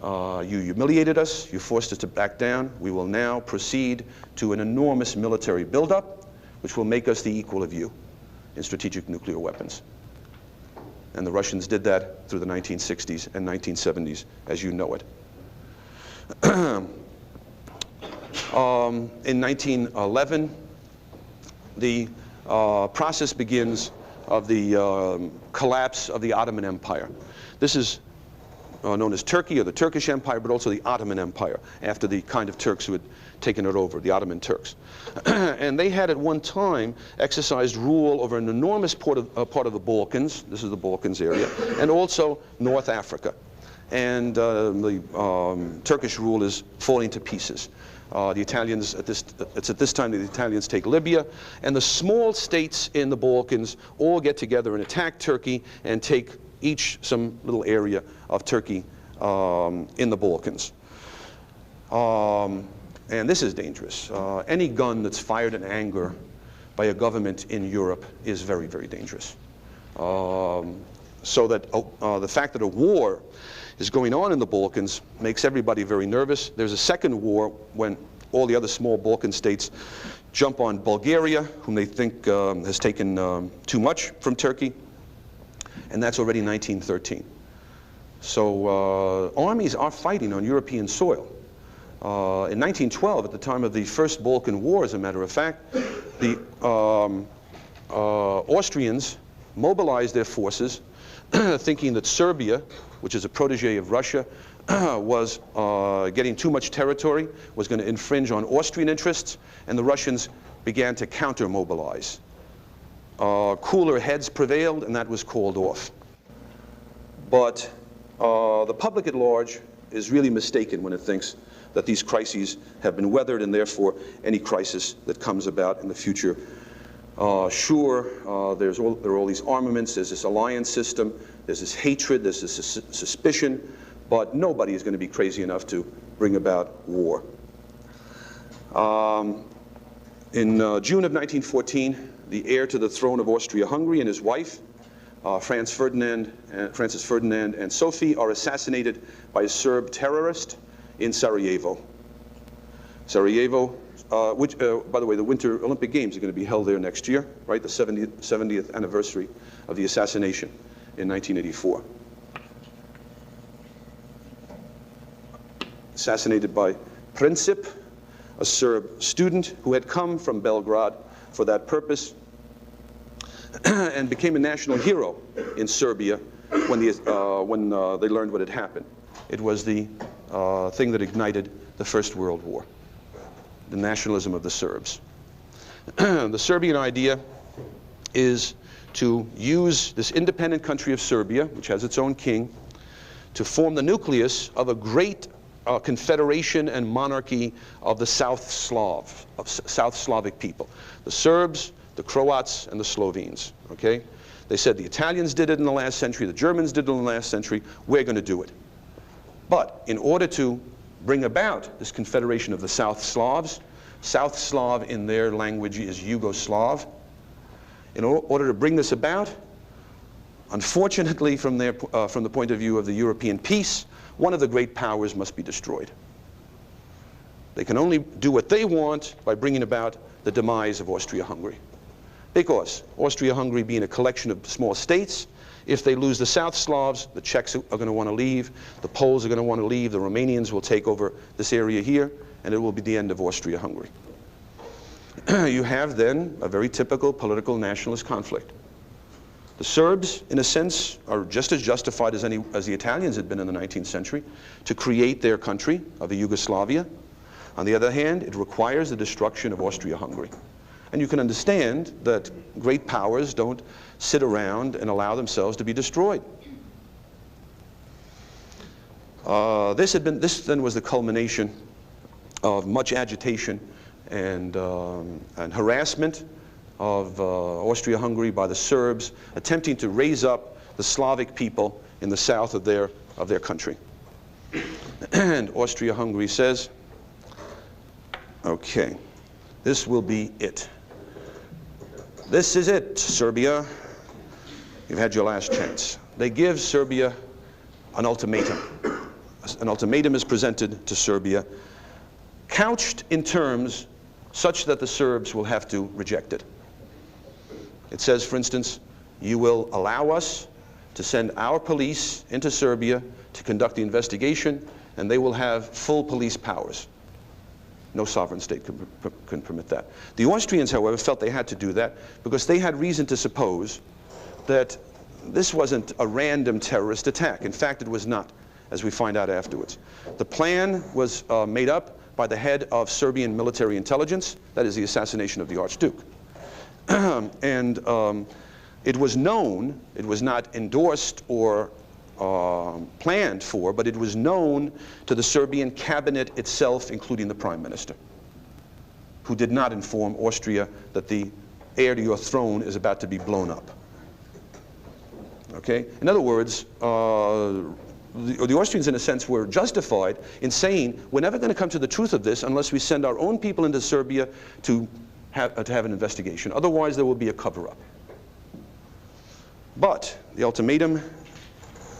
You humiliated us, you forced us to back down. We will now proceed to an enormous military buildup, which will make us the equal of you in strategic nuclear weapons. And the Russians did that through the 1960s and 1970s, as you know it. In 1911, the process begins of the collapse of the Ottoman Empire. This is known as Turkey, or the Turkish Empire, but also the Ottoman Empire, after the kind of Turks who had taken it over, the Ottoman Turks. And they had at one time exercised rule over an enormous part of the Balkans, this is the Balkans area, and also North Africa. And the Turkish rule is falling to pieces. The Italians, it's at this time that the Italians take Libya, and the small states in the Balkans all get together and attack Turkey and take each some little area of Turkey in the Balkans. And this is dangerous. Any gun that's fired in anger by a government in Europe is very, very dangerous. So that the fact that a war is going on in the Balkans makes everybody very nervous. There's a second war when all the other small Balkan states jump on Bulgaria, whom they think has taken too much from Turkey. and that's already 1913. So armies are fighting on European soil. In 1912, at the time of the First Balkan War, as a matter of fact, the Austrians mobilized their forces thinking that Serbia, which is a protege of Russia, was getting too much territory, was going to infringe on Austrian interests, and the Russians began to counter-mobilize. Cooler heads prevailed, and that was called off. But the public at large is really mistaken when it thinks that these crises have been weathered, and therefore any crisis that comes about in the future. Sure, there are all these armaments, there's this alliance system, there's this hatred, there's this suspicion, but nobody is going to be crazy enough to bring about war. In June of 1914, the heir to the throne of Austria-Hungary and his wife, Francis Ferdinand and Sophie, are assassinated by a Serb terrorist in Sarajevo. Sarajevo, which, by the way, the Winter Olympic Games are going to be held there next year, right? The 70th anniversary of the assassination in 1984. Assassinated by Princip, a Serb student who had come from Belgrade for that purpose and became a national hero in Serbia when they learned what had happened. It was the thing that ignited the First World War, the nationalism of the Serbs. The Serbian idea is to use this independent country of Serbia, which has its own king, to form the nucleus of a great confederation and monarchy of the South Slavic people. The Serbs, the Croats, and the Slovenes, okay? They said the Italians did it in the last century, the Germans did it in the last century, we're going to do it. But in order to bring about this confederation of the South Slavs, South Slav in their language is Yugoslav, in order to bring this about, unfortunately from the point of view of the European peace, one of the great powers must be destroyed. They can only do what they want by bringing about the demise of Austria-Hungary. Because Austria-Hungary being a collection of small states, if they lose the South Slavs, the Czechs are going to want to leave, the Poles are going to want to leave, the Romanians will take over this area here, and it will be the end of Austria-Hungary. You have then a very typical political nationalist conflict. The Serbs, in a sense, are just as justified as the Italians had been in the 19th century to create their country of a Yugoslavia. On the other hand, it requires the destruction of Austria-Hungary. And you can understand that great powers don't sit around and allow themselves to be destroyed. This then was the culmination of much agitation and harassment of Austria-Hungary by the Serbs, attempting to raise up the Slavic people in the south of their country. And Austria-Hungary says, okay, this will be it. This is it, Serbia. You've had your last chance. They give Serbia an ultimatum. An ultimatum is presented to Serbia, couched in terms such that the Serbs will have to reject it. It says, for instance, you will allow us to send our police into Serbia to conduct the investigation, and they will have full police powers. No sovereign state can permit that. The Austrians, however, felt they had to do that because they had reason to suppose that this wasn't a random terrorist attack. In fact, it was not, as we find out afterwards. The plan was made up by the head of Serbian military intelligence, that is the assassination of the Archduke. And it was known, it was not endorsed or planned for, but it was known to the Serbian cabinet itself, including the prime minister, who did not inform Austria that the heir to your throne is about to be blown up. Okay? In other words, the Austrians, in a sense, were justified in saying, we're never going to come to the truth of this unless we send our own people into Serbia to have an investigation. Otherwise, there will be a cover-up. But the ultimatum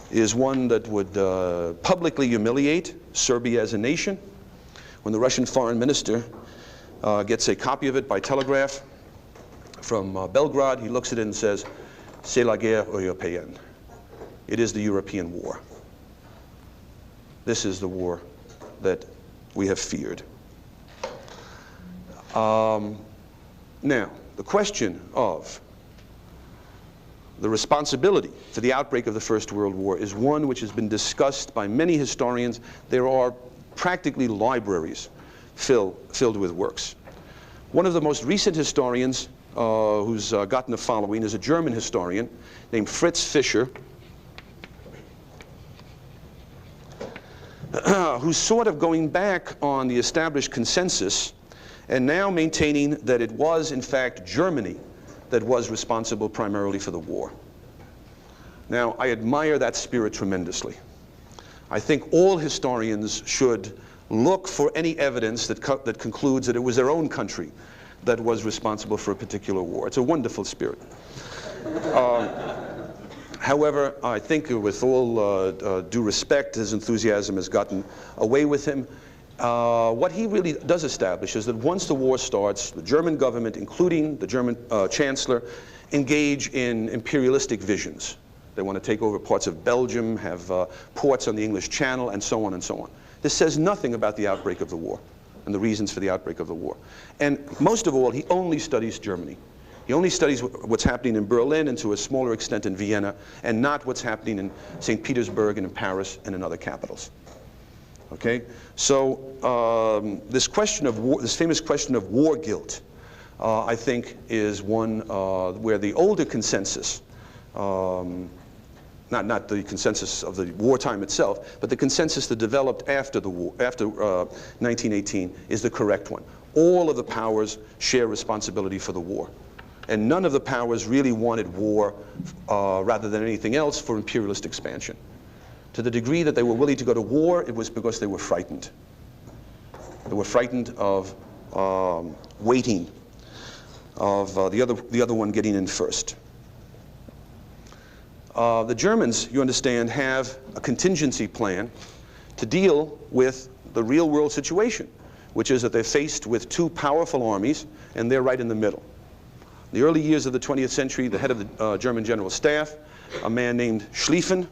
is one that would publicly humiliate Serbia as a nation. When the Russian foreign minister gets a copy of it by telegraph from Belgrade, he looks at it and says, c'est la guerre européenne. It is the European war. This is the war that we have feared. Now, the question of the responsibility for the outbreak of the First World War is one which has been discussed by many historians. There are practically libraries filled with works. One of the most recent historians who's gotten a following is a German historian named Fritz Fischer, who's sort of going back on the established consensus and now maintaining that it was, in fact, Germany that was responsible primarily for the war. Now, I admire that spirit tremendously. I think all historians should look for any evidence that concludes that it was their own country that was responsible for a particular war. It's a wonderful spirit. However, I think with all due respect, his enthusiasm has gotten away with him. What he really does establish is that once the war starts, the German government, including the German chancellor, engage in imperialistic visions. They want to take over parts of Belgium, have ports on the English Channel, and so on and so on. This says nothing about the outbreak of the war and the reasons for the outbreak of the war. And most of all, he only studies Germany. He only studies what's happening in Berlin and to a smaller extent in Vienna, and not what's happening in St. Petersburg and in Paris and in other capitals. Okay, so this question of war, this famous question of war guilt, I think, is one where the older consensus, not the consensus of the wartime itself, but the consensus that developed after the war, after 1918, is the correct one. All of the powers share responsibility for the war, and none of the powers really wanted war rather than anything else for imperialist expansion. To the degree that they were willing to go to war, it was because they were frightened. They were frightened of waiting, of the other one getting in first. The Germans, you understand, have a contingency plan to deal with the real world situation, which is that they're faced with two powerful armies, and they're right in the middle. In the early years of the 20th century, the head of the German General Staff, a man named Schlieffen,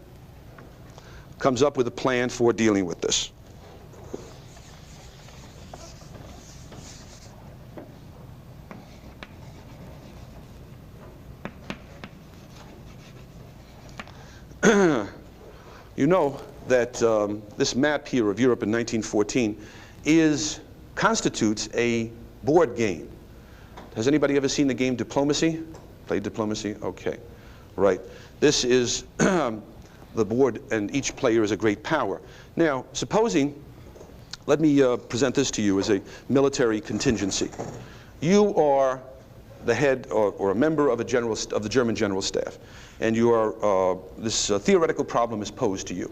comes up with a plan for dealing with this. You know that this map here of Europe in 1914 constitutes a board game. Has anybody ever seen the game Diplomacy? Played Diplomacy? Okay, right. This is the board, and each player is a great power. Now, supposing, let me present this to you as a military contingency. You are the head or a member of the German General Staff, and you are, this theoretical problem is posed to you.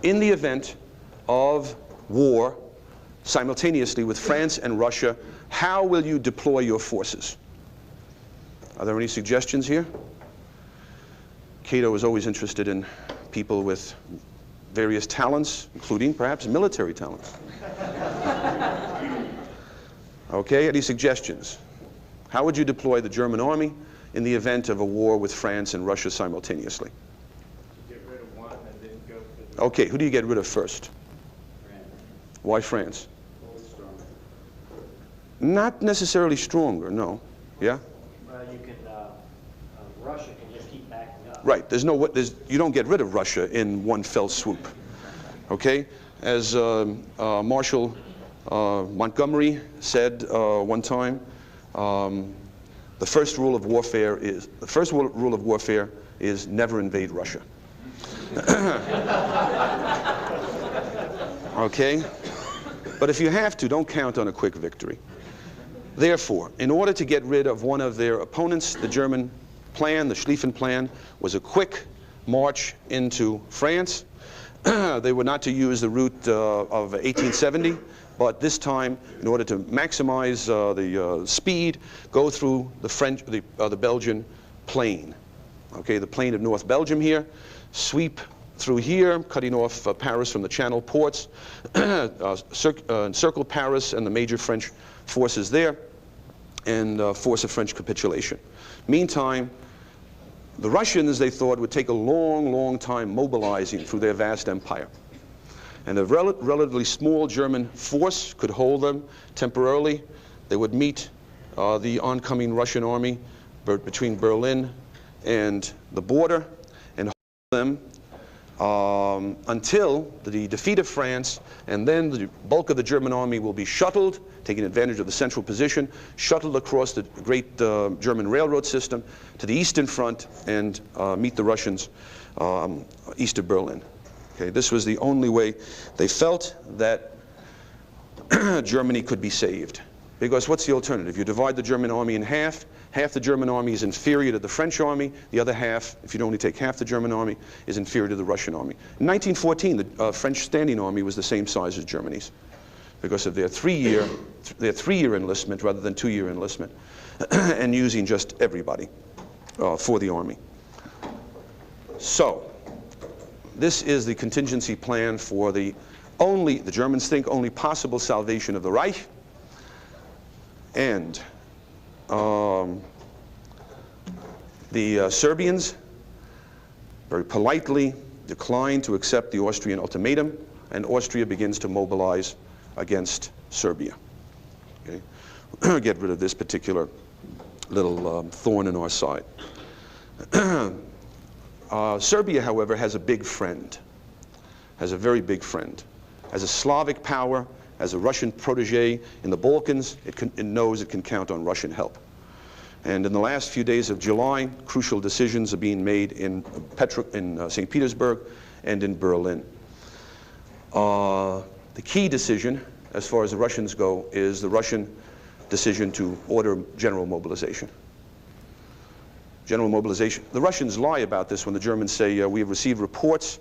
In the event of war simultaneously with France and Russia, how will you deploy your forces? Are there any suggestions here? Cato is always interested in people with various talents, including perhaps military talents. Okay, any suggestions? How would you deploy the German army in the event of a war with France and Russia simultaneously? Get rid of one and then go for the... Okay, who do you get rid of first? France. Why France? Stronger. Not necessarily stronger, no. Yeah? Well, you can, Russia can just keep backing up. Right, you don't get rid of Russia in one fell swoop. Okay? As Marshal Montgomery said one time, the first rule of warfare is never invade Russia. Okay? But if you have to, don't count on a quick victory. Therefore, in order to get rid of one of their opponents, the German plan, the Schlieffen plan, was a quick march into France. They were not to use the route of 1870, but this time, in order to maximize the speed, go through the Belgian plain. Okay, the plain of North Belgium here, sweep through here, cutting off Paris from the Channel ports, encircle Paris and the major French forces there, and force a French capitulation. Meantime, The Russians, they thought, would take a long, long time mobilizing through their vast empire. And a relatively small German force could hold them temporarily. They would meet the oncoming Russian army between Berlin and the border and hold them until the defeat of France, and then the bulk of the German army will be shuttled, taking advantage of the central position, shuttled across the great German railroad system to the Eastern Front and meet the Russians east of Berlin. Okay, this was the only way they felt that Germany could be saved. Because what's the alternative? You divide the German army in half. Half the German army is inferior to the French army. The other half, if you only take half the German army, is inferior to the Russian army. In 1914, the French standing army was the same size as Germany's because of their three-year enlistment rather than two-year enlistment and using just everybody for the army. So this is the contingency plan for the Germans think, only possible salvation of the Reich. And the Serbians very politely declined to accept the Austrian ultimatum, and Austria begins to mobilize against Serbia. Okay? Get rid of this particular little thorn in our side. Serbia, however, has a big friend, has a very big friend. As a Slavic power, as a Russian protege in the Balkans, it knows it can count on Russian help. And in the last few days of July, crucial decisions are being made in St. Petersburg and in Berlin. The key decision, as far as the Russians go, is the Russian decision to order general mobilization. General mobilization. The Russians lie about this when the Germans say, we have received reports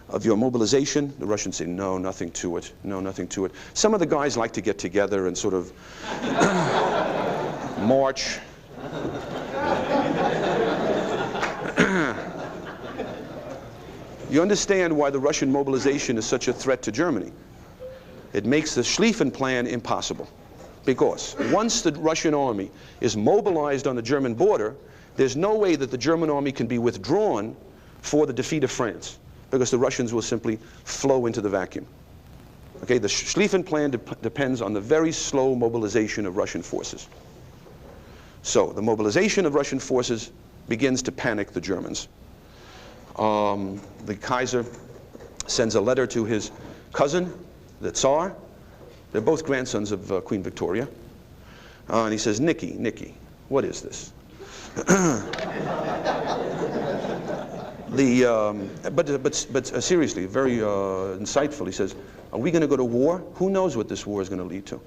of your mobilization. The Russians say, no, nothing to it. No, nothing to it. Some of the guys like to get together and sort of march. You understand why the Russian mobilization is such a threat to Germany. It makes the Schlieffen Plan impossible. Because once the Russian army is mobilized on the German border, there's no way that the German army can be withdrawn for the defeat of France, because the Russians will simply flow into the vacuum. Okay, the Schlieffen Plan depends on the very slow mobilization of Russian forces. So the mobilization of Russian forces begins to panic the Germans. The Kaiser sends a letter to his cousin, the Tsar. They're both grandsons of Queen Victoria. And he says, Nicky, what is this? But seriously, very insightful, he says, are we going to go to war? Who knows what this war is going to lead to?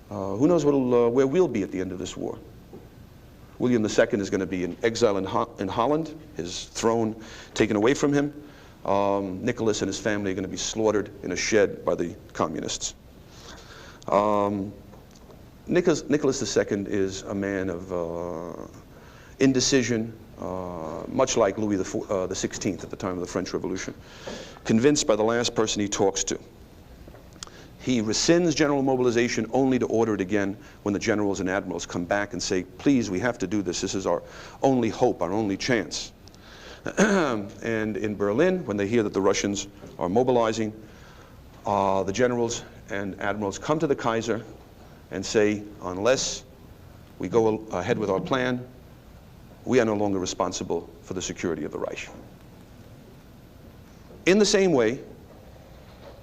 Who knows where we'll be at the end of this war? William II is going to be in exile in Holland, his throne taken away from him. Nicholas and his family are going to be slaughtered in a shed by the communists. Nicholas II is a man of indecision, much like Louis XVI at the time of the French Revolution, convinced by the last person he talks to. He rescinds general mobilization only to order it again when the generals and admirals come back and say, please, we have to do this. This is our only hope, our only chance. And in Berlin, when they hear that the Russians are mobilizing, the generals and admirals come to the Kaiser and say, unless we go ahead with our plan, we are no longer responsible for the security of the Reich. In the same way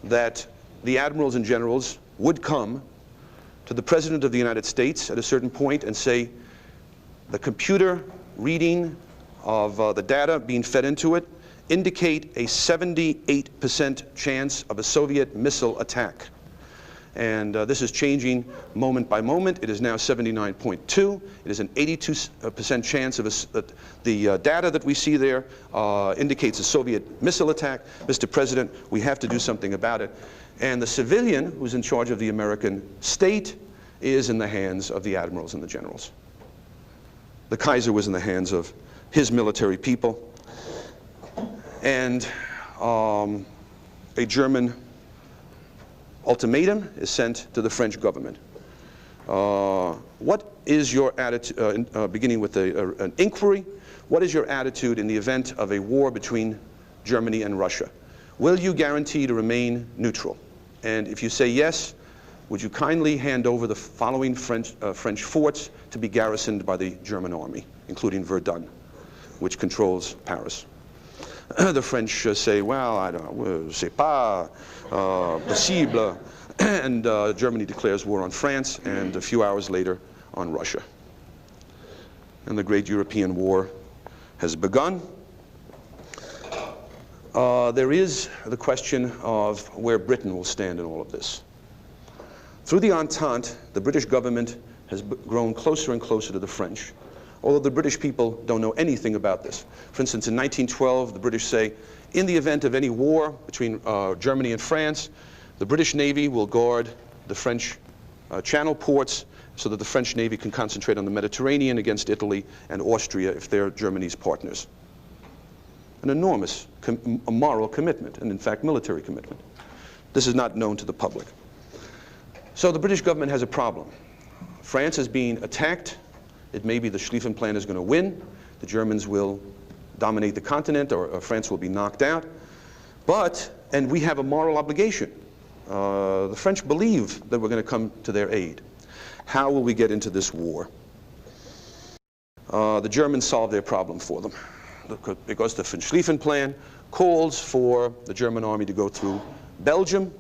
that the admirals and generals would come to the President of the United States at a certain point and say, the computer reading of the data being fed into it indicate a 78% chance of a Soviet missile attack. And this is changing moment by moment. It is now 79.2. It is an 82% chance of the data that we see there indicates a Soviet missile attack. Mr. President, we have to do something about it. And the civilian who's in charge of the American state is in the hands of the admirals and the generals. The Kaiser was in the hands of his military people. And a German ultimatum is sent to the French government. What is your attitude, beginning with an inquiry, what is your attitude in the event of a war between Germany and Russia? Will you guarantee to remain neutral? And if you say yes, would you kindly hand over the following French forts to be garrisoned by the German army, including Verdun, which controls Paris? The French say, well, I don't know, c'est pas possible. And Germany declares war on France, and a few hours later on Russia. And the great European war has begun. There is the question of where Britain will stand in all of this. Through the Entente, the British government has grown closer and closer to the French, although the British people don't know anything about this. For instance, in 1912, the British say, in the event of any war between Germany and France, the British Navy will guard the French channel ports so that the French Navy can concentrate on the Mediterranean against Italy and Austria if they're Germany's partners. An enormous moral commitment, and in fact military commitment. This is not known to the public. So the British government has a problem. France is being attacked. It may be the Schlieffen Plan is going to win. The Germans will dominate the continent, or France will be knocked out. And we have a moral obligation. The French believe that we're going to come to their aid. How will we get into this war? The Germans solve their problem for them, because the Schlieffen Plan calls for the German army to go through Belgium,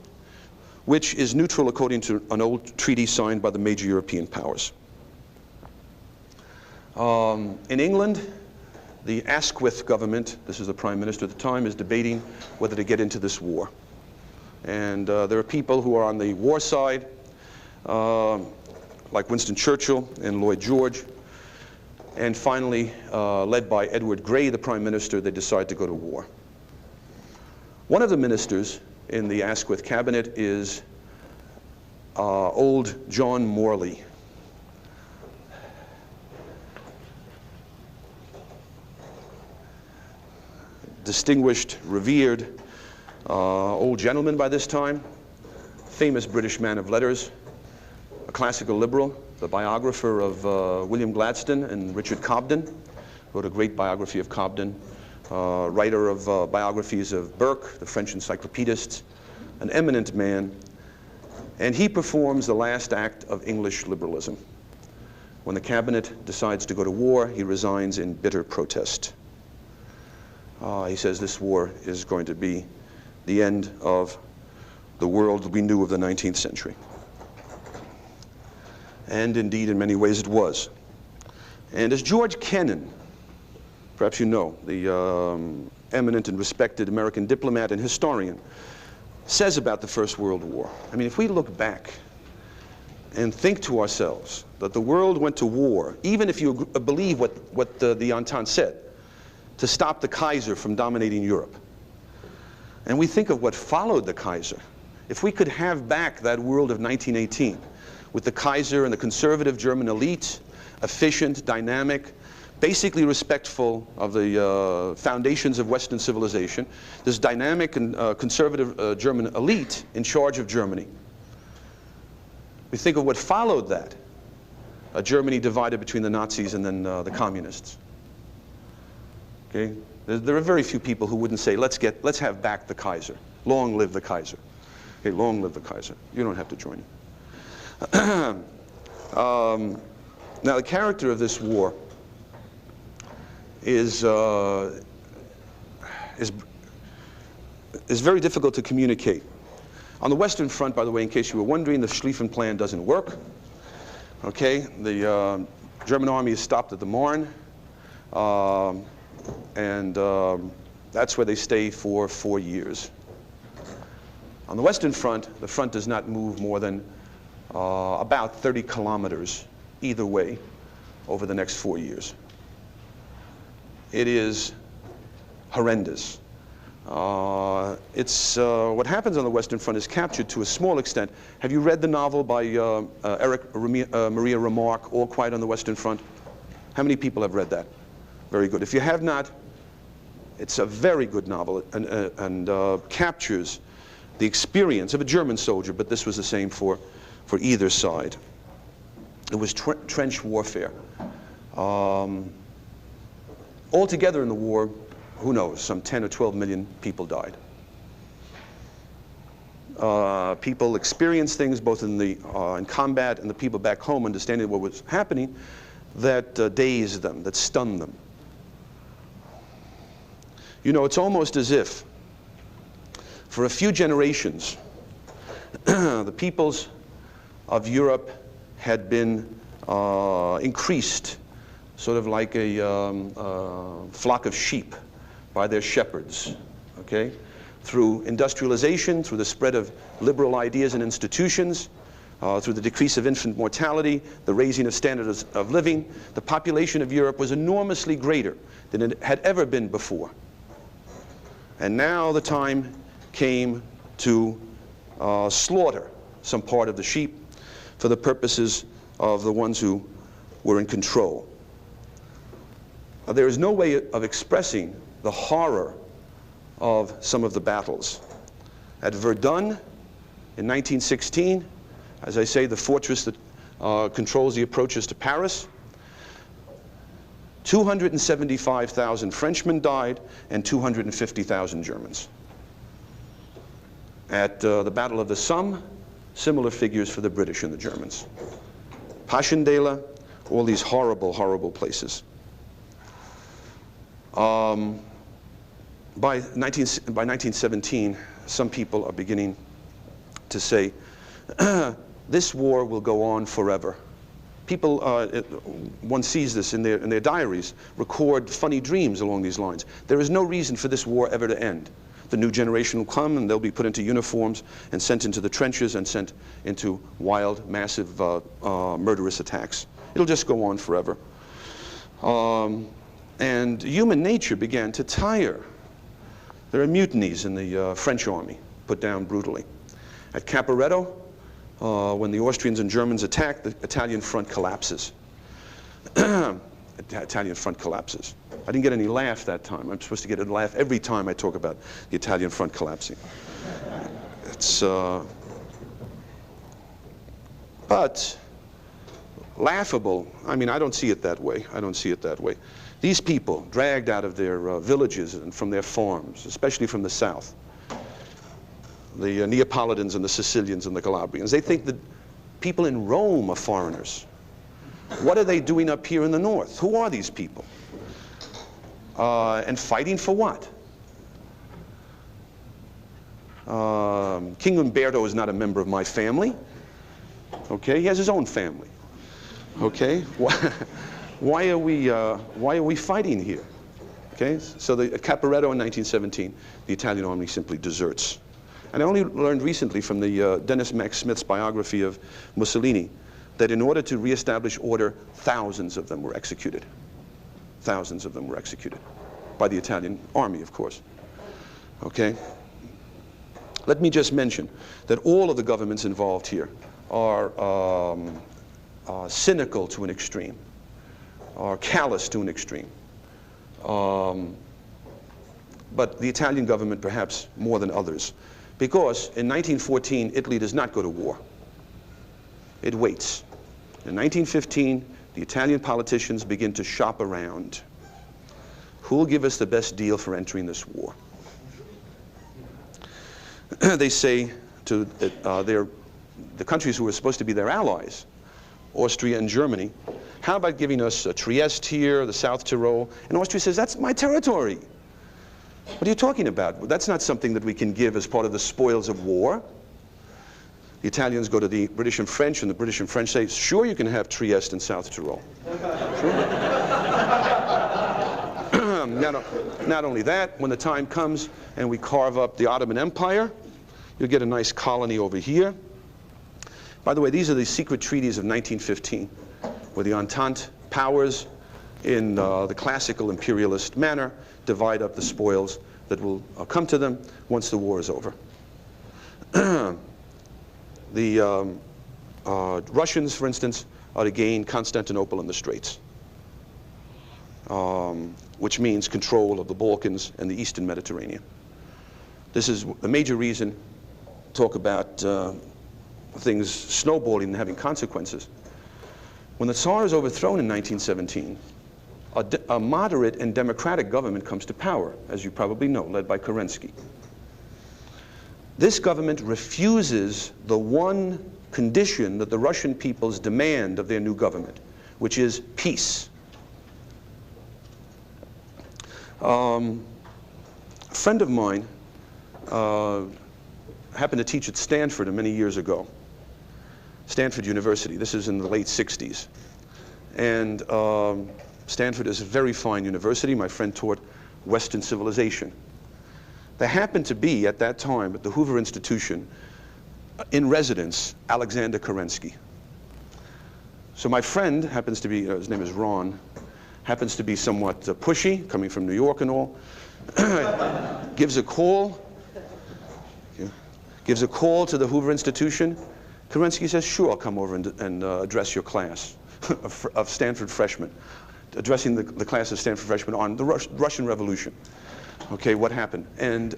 which is neutral according to an old treaty signed by the major European powers. In England, the Asquith government, this is the prime minister at the time, is debating whether to get into this war. And there are people who are on the war side, like Winston Churchill and Lloyd George. And finally, led by Edward Grey, the prime minister, they decide to go to war. One of the ministers in the Asquith cabinet is old John Morley. Distinguished, revered old gentleman by this time, famous British man of letters, a classical liberal, the biographer of William Gladstone and Richard Cobden, wrote a great biography of Cobden, writer of biographies of Burke, the French encyclopedist, an eminent man, and he performs the last act of English liberalism. When the cabinet decides to go to war, he resigns in bitter protest. He says this war is going to be the end of the world we knew of the 19th century. And indeed, in many ways, it was. And as George Kennan, perhaps you know, the eminent and respected American diplomat and historian, says about the First World War. I mean, if we look back and think to ourselves that the world went to war, even if you believe what the Entente said, to stop the Kaiser from dominating Europe, and we think of what followed the Kaiser, if we could have back that world of 1918 with the Kaiser and the conservative German elite, efficient, dynamic, basically respectful of the foundations of Western civilization, this dynamic and conservative German elite in charge of Germany. We think of what followed that, a Germany divided between the Nazis and then the communists. Okay? There are very few people who wouldn't say, let's have back the Kaiser. Long live the Kaiser. Okay, long live the Kaiser. You don't have to join him. Now, the character of this war is very difficult to communicate. On the Western Front, by the way, in case you were wondering, the Schlieffen Plan doesn't work. Okay, the German army is stopped at the Marne, and that's where they stay for 4 years. On the Western Front, the front does not move more than about 30 kilometers either way over the next 4 years. It is horrendous. What happens on the Western Front is captured to a small extent. Have you read the novel by Maria Remarque, All Quiet on the Western Front? How many people have read that? Very good. If you have not, it's a very good novel and captures the experience of a German soldier, but this was the same for either side. It was trench warfare. Altogether in the war, who knows, some 10 or 12 million people died. People experienced things both in combat and the people back home understanding what was happening that dazed them, that stunned them. You know, it's almost as if for a few generations the peoples of Europe had been increased, sort of like a flock of sheep by their shepherds, okay? Through industrialization, through the spread of liberal ideas and institutions, through the decrease of infant mortality, the raising of standards of living, the population of Europe was enormously greater than it had ever been before. And now the time came to slaughter some part of the sheep for the purposes of the ones who were in control. There is no way of expressing the horror of some of the battles. At Verdun in 1916, as I say, the fortress that controls the approaches to Paris, 275,000 Frenchmen died and 250,000 Germans. At the Battle of the Somme, similar figures for the British and the Germans. Passchendaele, all these horrible, horrible places. By 1917, some people are beginning to say, this war will go on forever. People, one sees this in their diaries, record funny dreams along these lines. There is no reason for this war ever to end. The new generation will come and they'll be put into uniforms and sent into the trenches and sent into wild, massive, murderous attacks. It'll just go on forever. And human nature began to tire. There are mutinies in the French army, put down brutally. At Caporetto, when the Austrians and Germans attack, the Italian front collapses. Italian front collapses. I didn't get any laugh that time. I'm supposed to get a laugh every time I talk about the Italian front collapsing. It's, but laughable, I mean, I don't see it that way. I don't see it that way. These people, dragged out of their villages and from their farms, especially from the south, the Neapolitans and the Sicilians and the Calabrians, they think that people in Rome are foreigners. What are they doing up here in the north? Who are these people? And fighting for what? King Umberto is not a member of my family. Okay, he has his own family. Okay, why are we fighting here? Okay, so at Caporetto in 1917, the Italian army simply deserts. And I only learned recently from the Dennis Mack Smith's biography of Mussolini that in order to reestablish order, thousands of them were executed. Thousands of them were executed by the Italian army, of course. Okay? Let me just mention that all of the governments involved here are cynical to an extreme, are callous to an extreme. But the Italian government perhaps more than others, because in 1914, Italy does not go to war. It waits. In 1915, the Italian politicians begin to shop around. Who will give us the best deal for entering this war? They say to the countries who are supposed to be their allies, Austria and Germany, how about giving us Trieste here, the South Tyrol? And Austria says, that's my territory. What are you talking about? That's not something that we can give as part of the spoils of war. The Italians go to the British and French, and the British and French say, sure, you can have Trieste and South Tyrol. Sure. Not only that, when the time comes and we carve up the Ottoman Empire, you'll get a nice colony over here. By the way, these are the secret treaties of 1915, where the Entente powers, in the classical imperialist manner, divide up the spoils that will come to them once the war is over. The Russians, for instance, are to gain Constantinople and the Straits, which means control of the Balkans and the Eastern Mediterranean. This is the major reason, talk about things snowballing and having consequences. When the Tsar is overthrown in 1917, a moderate and democratic government comes to power, as you probably know, led by Kerensky. This government refuses the one condition that the Russian peoples demand of their new government, which is peace. A friend of mine happened to teach at Stanford many years ago, Stanford University. This is in the late 60s. And Stanford is a very fine university. My friend taught Western civilization. There happened to be, at that time, at the Hoover Institution, in residence, Alexander Kerensky. So my friend happens to be, his name is Ron, happens to be somewhat pushy, coming from New York and all, gives a call to the Hoover Institution. Kerensky says, sure, I'll come over and address your class of Stanford freshmen, addressing the class of Stanford freshmen on the Russian Revolution. Okay, what happened? And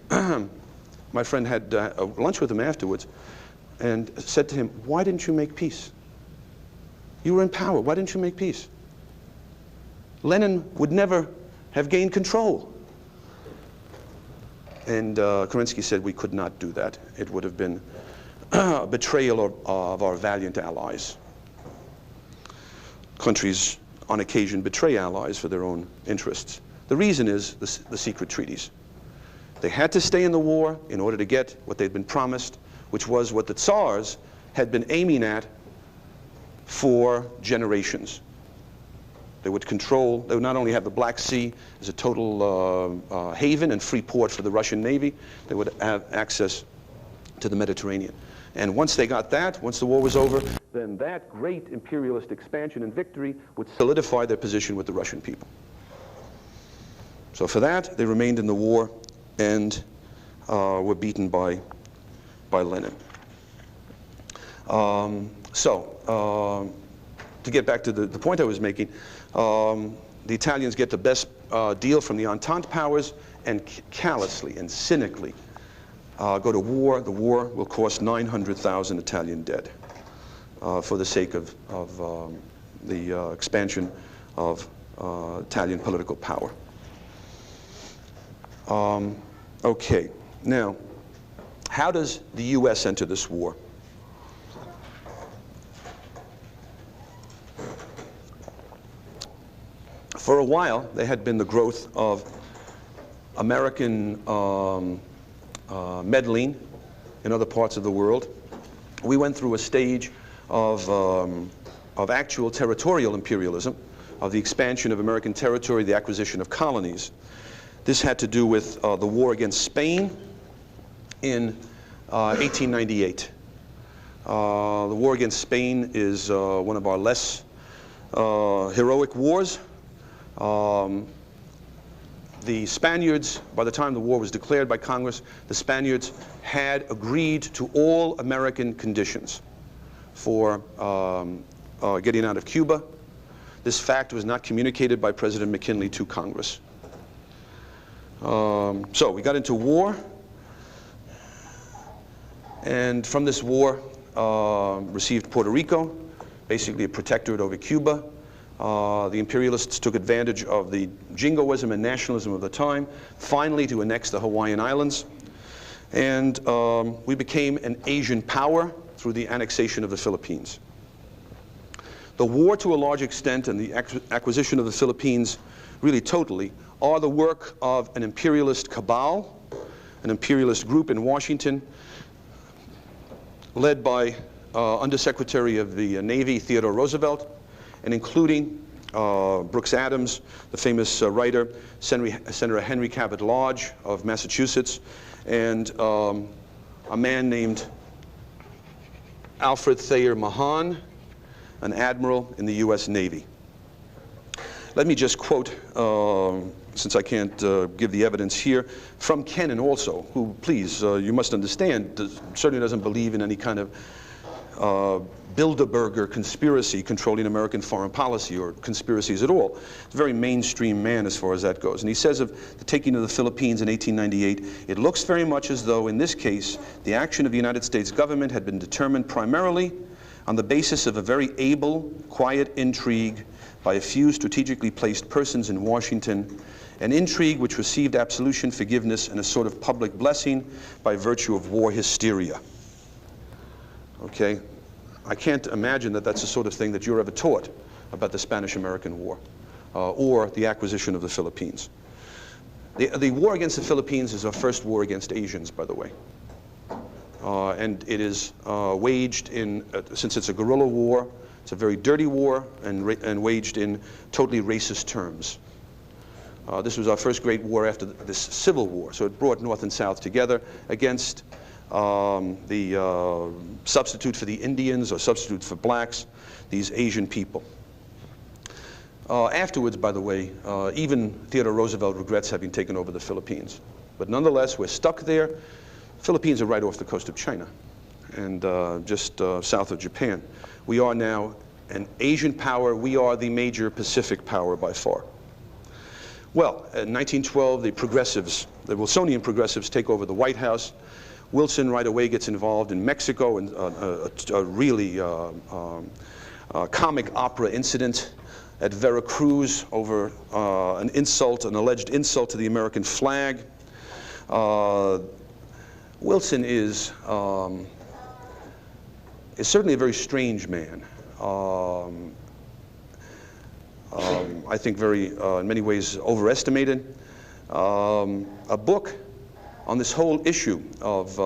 my friend had lunch with him afterwards and said to him, why didn't you make peace? You were in power. Why didn't you make peace? Lenin would never have gained control. And Kerensky said we could not do that. It would have been a betrayal of our valiant allies. Countries, on occasion, betray allies for their own interests. The reason is the secret treaties. They had to stay in the war in order to get what they'd been promised, which was what the Tsars had been aiming at for generations. They would control, they would not only have the Black Sea as a total haven and free port for the Russian Navy, they would have access to the Mediterranean. And once they got that, once the war was over, then that great imperialist expansion and victory would solidify their position with the Russian people. So for that, they remained in the war and were beaten by Lenin. To get back to the point I was making, the Italians get the best deal from the Entente powers and callously and cynically go to war. The war will cost 900,000 Italian dead for the sake of the expansion of Italian political power. Okay, now, how does the U.S. enter this war? For a while, there had been the growth of American meddling in other parts of the world. We went through a stage of actual territorial imperialism, of the expansion of American territory, the acquisition of colonies. This had to do with the war against Spain in 1898. The war against Spain is one of our less heroic wars. The Spaniards, by the time the war was declared by Congress, the Spaniards had agreed to all American conditions for getting out of Cuba. This fact was not communicated by President McKinley to Congress. So we got into war, and from this war received Puerto Rico, basically a protectorate over Cuba. The imperialists took advantage of the jingoism and nationalism of the time, finally to annex the Hawaiian Islands. And we became an Asian power through the annexation of the Philippines. The war, to a large extent, and the acquisition of the Philippines, really totally, are the work of an imperialist cabal, an imperialist group in Washington, led by Undersecretary of the Navy Theodore Roosevelt, and including Brooks Adams, the famous writer, Senator Henry Cabot Lodge of Massachusetts, and a man named Alfred Thayer Mahan, an admiral in the U.S. Navy. Let me just quote, since I can't give the evidence here, from Kennan also, who, please, you must understand, certainly doesn't believe in any kind of Bilderberger conspiracy controlling American foreign policy or conspiracies at all. He's a very mainstream man as far as that goes. And he says of the taking of the Philippines in 1898, it looks very much as though in this case the action of the United States government had been determined primarily on the basis of a very able, quiet intrigue by a few strategically placed persons in Washington, an intrigue which received absolution, forgiveness, and a sort of public blessing by virtue of war hysteria. Okay? I can't imagine that that's the sort of thing that you're ever taught about the Spanish-American War or the acquisition of the Philippines. The war against the Philippines is our first war against Asians, by the way. And it is waged in, since it's a guerrilla war, it's a very dirty war and waged in totally racist terms. This was our first great war after this Civil War, so it brought North and South together against the substitute for the Indians or substitute for blacks, these Asian people. Afterwards, by the way, even Theodore Roosevelt regrets having taken over the Philippines. But nonetheless, we're stuck there. Philippines are right off the coast of China and just south of Japan. We are now an Asian power. We are the major Pacific power by far. Well, in 1912, the progressives, the Wilsonian progressives, take over the White House. Wilson right away gets involved in Mexico and a really comic opera incident at Veracruz over an alleged insult to the American flag. Wilson is certainly a very strange man. I think very, in many ways, overestimated. A book on this whole issue of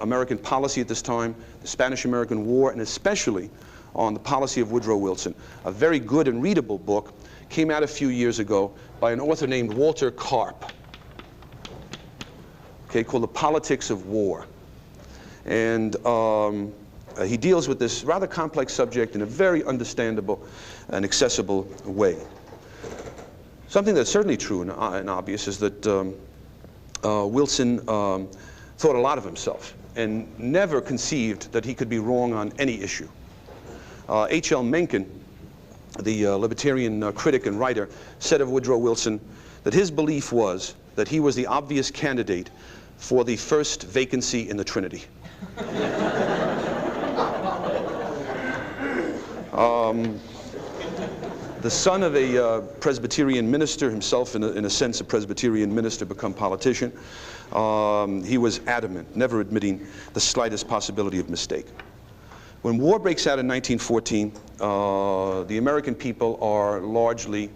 American policy at this time, the Spanish-American War, and especially on the policy of Woodrow Wilson. A very good and readable book came out a few years ago by an author named Walter Karp, okay, called The Politics of War. And he deals with this rather complex subject in a very understandable and accessible way. Something that's certainly true and obvious is that Wilson thought a lot of himself and never conceived that he could be wrong on any issue. H.L. Mencken, the libertarian critic and writer, said of Woodrow Wilson that his belief was that he was the obvious candidate for the first vacancy in the Trinity. The son of a Presbyterian minister, himself in a sense a Presbyterian minister become politician, he was adamant, never admitting the slightest possibility of mistake. When war breaks out in 1914, the American people are largely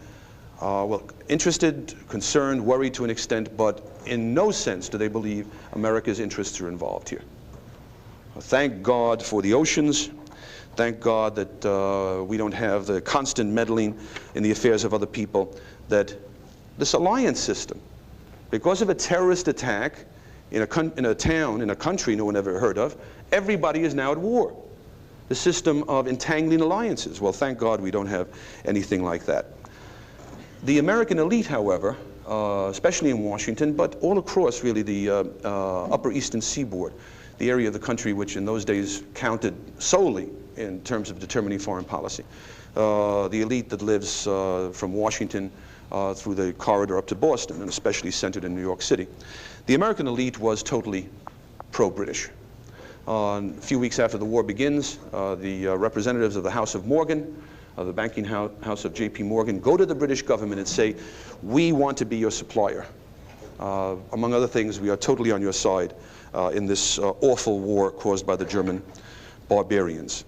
well, interested, concerned, worried to an extent, but in no sense do they believe America's interests are involved here. Thank God for the oceans. Thank God that we don't have the constant meddling in the affairs of other people, that this alliance system, because of a terrorist attack in a town, in a country no one ever heard of, everybody is now at war. The system of entangling alliances. Well, thank God we don't have anything like that. The American elite, however, especially in Washington, but all across really the upper eastern seaboard, the area of the country which in those days counted solely in terms of determining foreign policy. The elite that lives from Washington through the corridor up to Boston, and especially centered in New York City. The American elite was totally pro-British. A few weeks after the war begins, the representatives of the House of Morgan, the banking house of J.P. Morgan, go to the British government and say, we want to be your supplier. Among other things, we are totally on your side in this awful war caused by the German barbarians.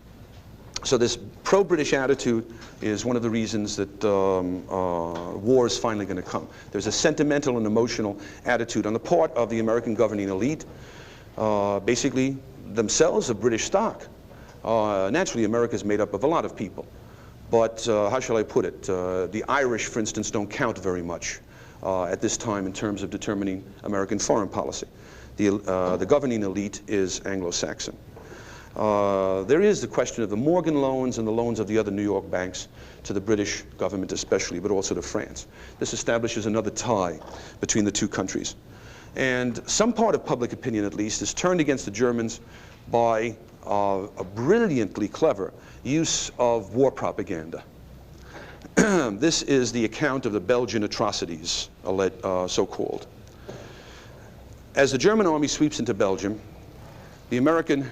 So this pro-British attitude is one of the reasons that war is finally going to come. There's a sentimental and emotional attitude on the part of the American governing elite, basically themselves of British stock. Naturally, America is made up of a lot of people. But how shall I put it? The Irish, for instance, don't count very much at this time in terms of determining American foreign policy. The governing elite is Anglo-Saxon. There is the question of the Morgan loans and the loans of the other New York banks to the British government especially, but also to France. This establishes another tie between the two countries. And some part of public opinion, at least, is turned against the Germans by a brilliantly clever use of war propaganda. This is the account of the Belgian atrocities, so-called. As the German army sweeps into Belgium, the American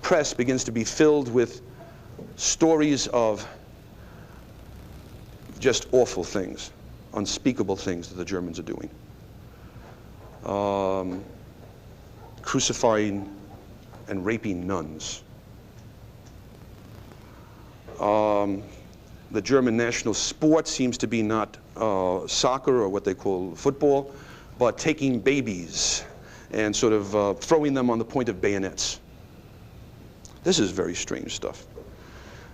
press begins to be filled with stories of just awful things, unspeakable things that the Germans are doing. Crucifying and raping nuns. The German national sport seems to be not soccer or what they call football, but taking babies and sort of throwing them on the point of bayonets. This is very strange stuff.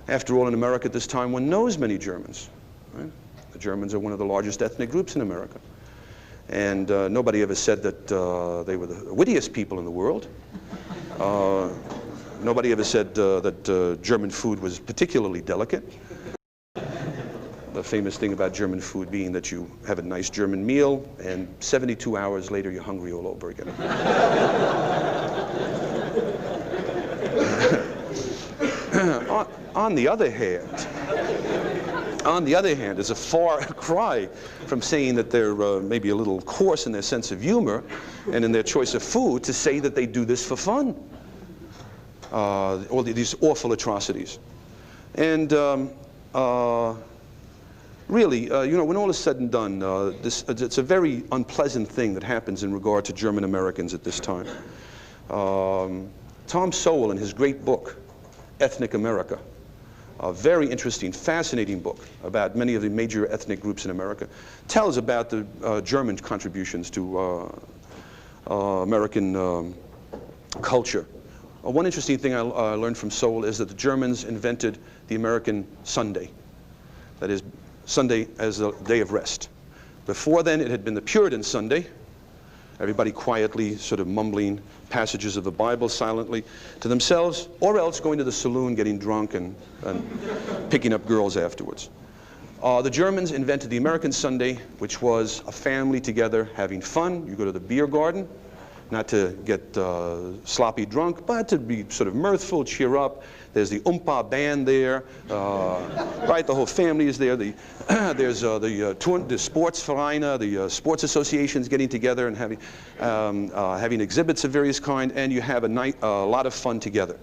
After all, in America at this time, one knows many Germans. Right? The Germans are one of the largest ethnic groups in America. And nobody ever said that they were the wittiest people in the world. Nobody ever said that German food was particularly delicate. The famous thing about German food being that you have a nice German meal, and 72 hours later you're hungry all over again. On the other hand, it's a far cry from saying that they're maybe a little coarse in their sense of humor and in their choice of food to say that they do this for fun. All these awful atrocities. And really, you know, when all is said and done, it's a very unpleasant thing that happens in regard to German Americans at this time. Tom Sowell, in his great book, Ethnic America, a very interesting, fascinating book about many of the major ethnic groups in America, tells about the German contributions to American culture. One interesting thing I learned from Sowell is that the Germans invented the American Sunday. That is, Sunday as a day of rest. Before then, it had been the Puritan Sunday, everybody quietly sort of mumbling passages of the Bible silently to themselves, or else going to the saloon, getting drunk, and picking up girls afterwards. The Germans invented the American Sunday, which was a family together having fun. You go to the beer garden, not to get sloppy drunk, but to be sort of mirthful, cheer up. There's the Oompa band there, right? The whole family is there. There's the Sportsvereine, the sports associations getting together and having exhibits of various kind, and you have a lot of fun together.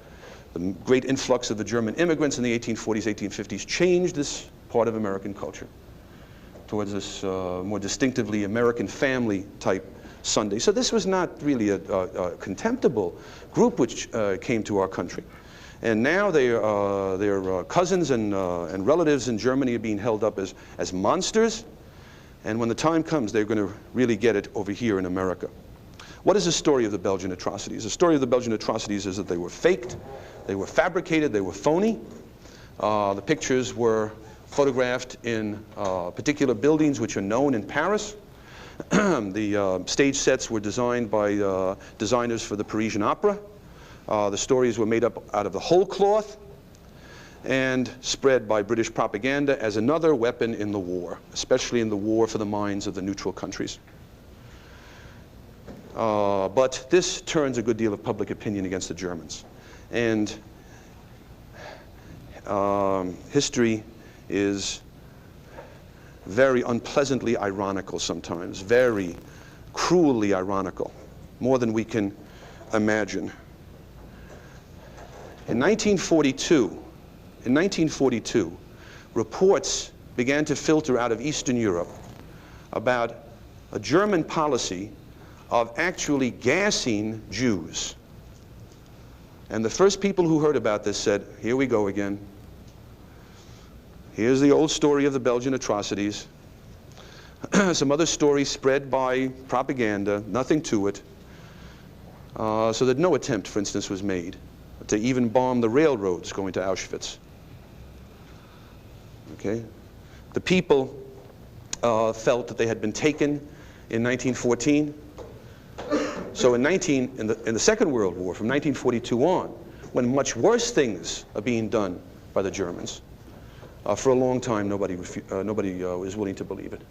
The great influx of the German immigrants in the 1840s, 1850s changed this part of American culture towards this more distinctively American family type Sunday. So this was not really a contemptible group which came to our country. And now their cousins and relatives in Germany are being held up as monsters. And when the time comes, they're going to really get it over here in America. What is the story of the Belgian atrocities? The story of the Belgian atrocities is that they were faked, they were fabricated, they were phony. The pictures were photographed in particular buildings which are known in Paris. The stage sets were designed by designers for the Parisian Opera. The stories were made up out of the whole cloth and spread by British propaganda as another weapon in the war, especially in the war for the minds of the neutral countries. But this turns a good deal of public opinion against the Germans. And history is very unpleasantly ironical sometimes, very cruelly ironical, more than we can imagine. In 1942, reports began to filter out of Eastern Europe about a German policy of actually gassing Jews. And the first people who heard about this said, here we go again. Here's the old story of the Belgian atrocities. Some other stories spread by propaganda, nothing to it. So that no attempt, for instance, was made to even bomb the railroads going to Auschwitz. Okay? The people felt that they had been taken in 1914. So in the Second World War, from 1942 on, when much worse things are being done by the Germans, for a long time nobody was willing to believe it.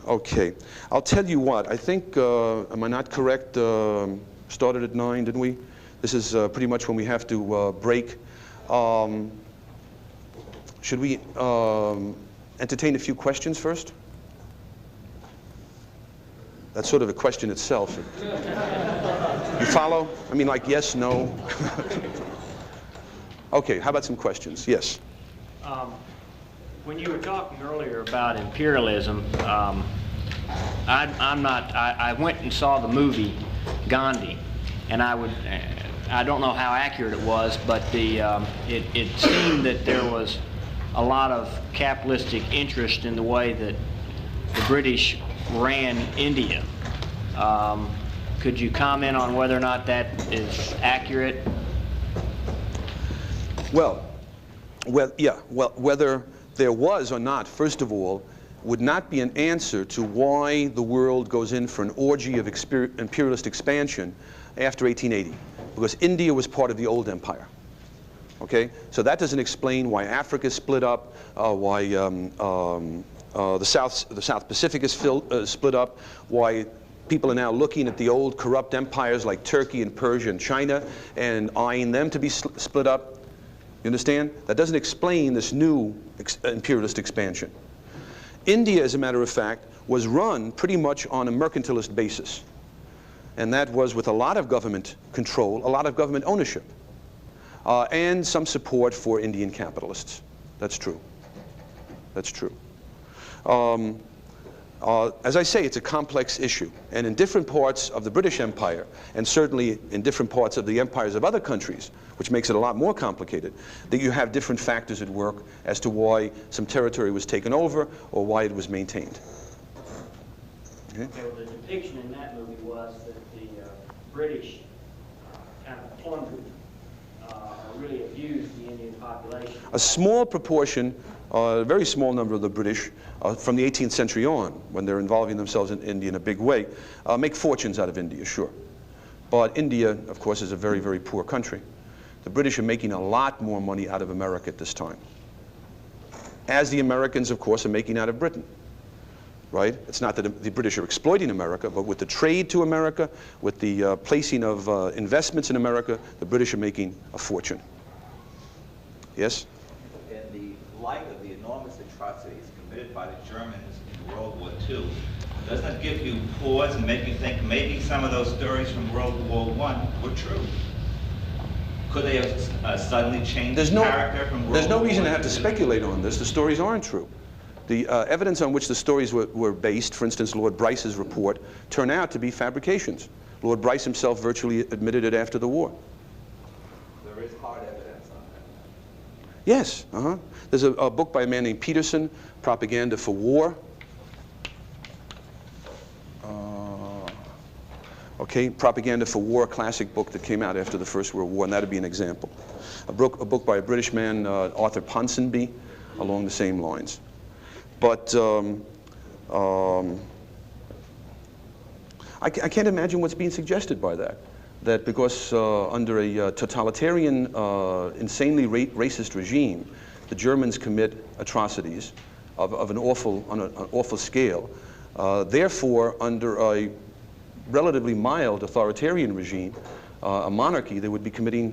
Okay, I'll tell you what, I think, am I not correct, started at 9, didn't we? This is pretty much when we have to break. Should we entertain a few questions first? That's sort of a question itself. You follow? I mean, like yes, no. Okay, how about some questions? Yes. When you were talking earlier about imperialism, I went and saw the movie Gandhi, and I don't know how accurate it was, but it seemed that there was a lot of capitalistic interest in the way that the British ran India. Could you comment on whether or not that is accurate? Well, whether there was or not, first of all, would not be an answer to why the world goes in for an orgy of imperialist expansion after 1880, because India was part of the old empire. Okay, so that doesn't explain why Africa split up, why the South Pacific is split up, why people are now looking at the old corrupt empires like Turkey and Persia and China and eyeing them to be split up. You understand? That doesn't explain this new imperialist expansion. India, as a matter of fact, was run pretty much on a mercantilist basis. And that was with a lot of government control, a lot of government ownership, and some support for Indian capitalists. That's true. That's true. As I say, it's a complex issue. And in different parts of the British Empire, and certainly in different parts of the empires of other countries, which makes it a lot more complicated, that you have different factors at work as to why some territory was taken over or why it was maintained. Okay? So the depiction in that movie was that the British kind of plundered or really abused the Indian population. A small proportion, a very small number of the British, from the 18th century on, when they're involving themselves in India in a big way, make fortunes out of India, sure. But India, of course, is a very, very poor country. The British are making a lot more money out of America at this time, as the Americans, of course, are making out of Britain. Right? It's not that the British are exploiting America, but with the trade to America, with the placing of investments in America, the British are making a fortune. Yes? In the light of the enormous atrocities committed by the Germans in World War II, doesn't it give you pause and make you think maybe some of those stories from World War I were true? Could they have suddenly changed character from World War I? There's no reason to have to speculate on this. The stories aren't true. The evidence on which the stories were based, for instance, Lord Bryce's report, turned out to be fabrications. Lord Bryce himself virtually admitted it after the war. There is hard evidence on that. Yes. There's a book by a man named Peterson, Propaganda for War. Okay, Propaganda for War, classic book that came out after the First World War, and that would be an example. A book by a British man, Arthur Ponsonby, along the same lines. But I can't imagine what's being suggested by that. That because under a totalitarian, insanely racist regime, the Germans commit atrocities of an awful scale. Therefore, under a relatively mild authoritarian regime, a monarchy, they would be committing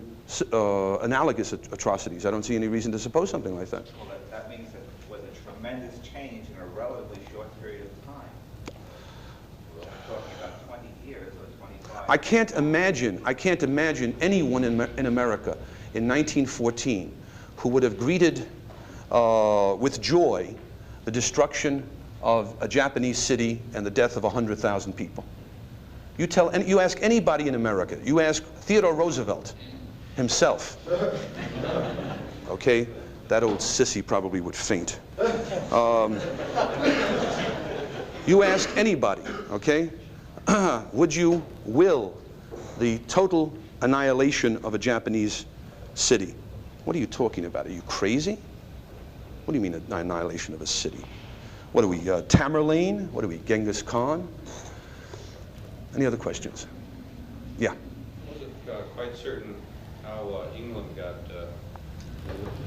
analogous atrocities. I don't see any reason to suppose something like that. Well, that means that it was a tremendous change in a relatively short period of time. We're talking about 20 years or 25. I can't imagine anyone in America in 1914 who would have greeted with joy the destruction of a Japanese city and the death of 100,000 people. You ask anybody in America, you ask Theodore Roosevelt himself, okay, that old sissy probably would faint. You ask anybody, okay, would you will the total annihilation of a Japanese city? What are you talking about? Are you crazy? What do you mean an annihilation of a city? What are we, Tamerlane? What are we, Genghis Khan? Any other questions? Yeah. Was it quite certain how England got,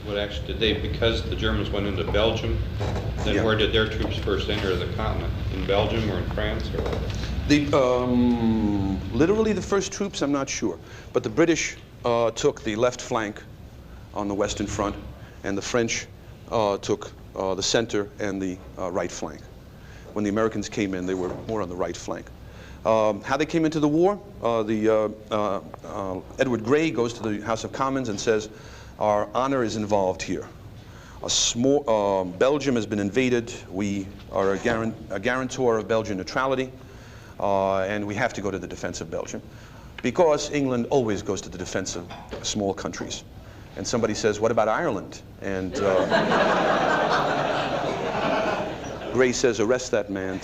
what actually did they, because the Germans went into Belgium, then where did their troops first enter the continent? In Belgium or in France or what? Literally the first troops, I'm not sure. But the British took the left flank on the Western Front, and the French took the center and the right flank. When the Americans came in, they were more on the right flank. How they came into the war, Edward Grey goes to the House of Commons and says, our honor is involved here. Belgium has been invaded. We are a guarantor of Belgian neutrality, and we have to go to the defense of Belgium, because England always goes to the defense of small countries. And somebody says, what about Ireland? And Grey says, arrest that man.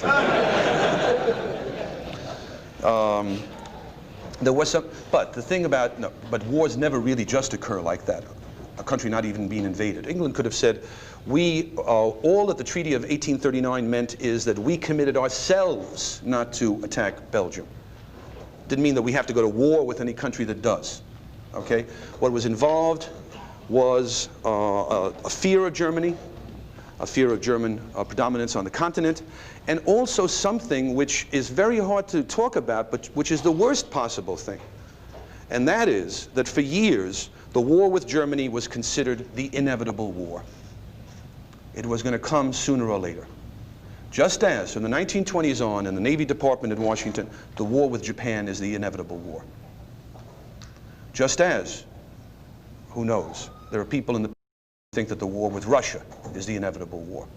There was some, but the thing about, no, but wars never really just occur like that. A country not even being invaded. England could have said, all that the Treaty of 1839 meant is that we committed ourselves not to attack Belgium. Didn't mean that we have to go to war with any country that does. Okay? What was involved was a fear of Germany, a fear of German predominance on the continent, and also something which is very hard to talk about, but which is the worst possible thing. And that is that for years, the war with Germany was considered the inevitable war. It was going to come sooner or later. Just as from the 1920s on in the Navy Department in Washington, the war with Japan is the inevitable war. Just as, who knows, there are people in the think that the war with Russia is the inevitable war.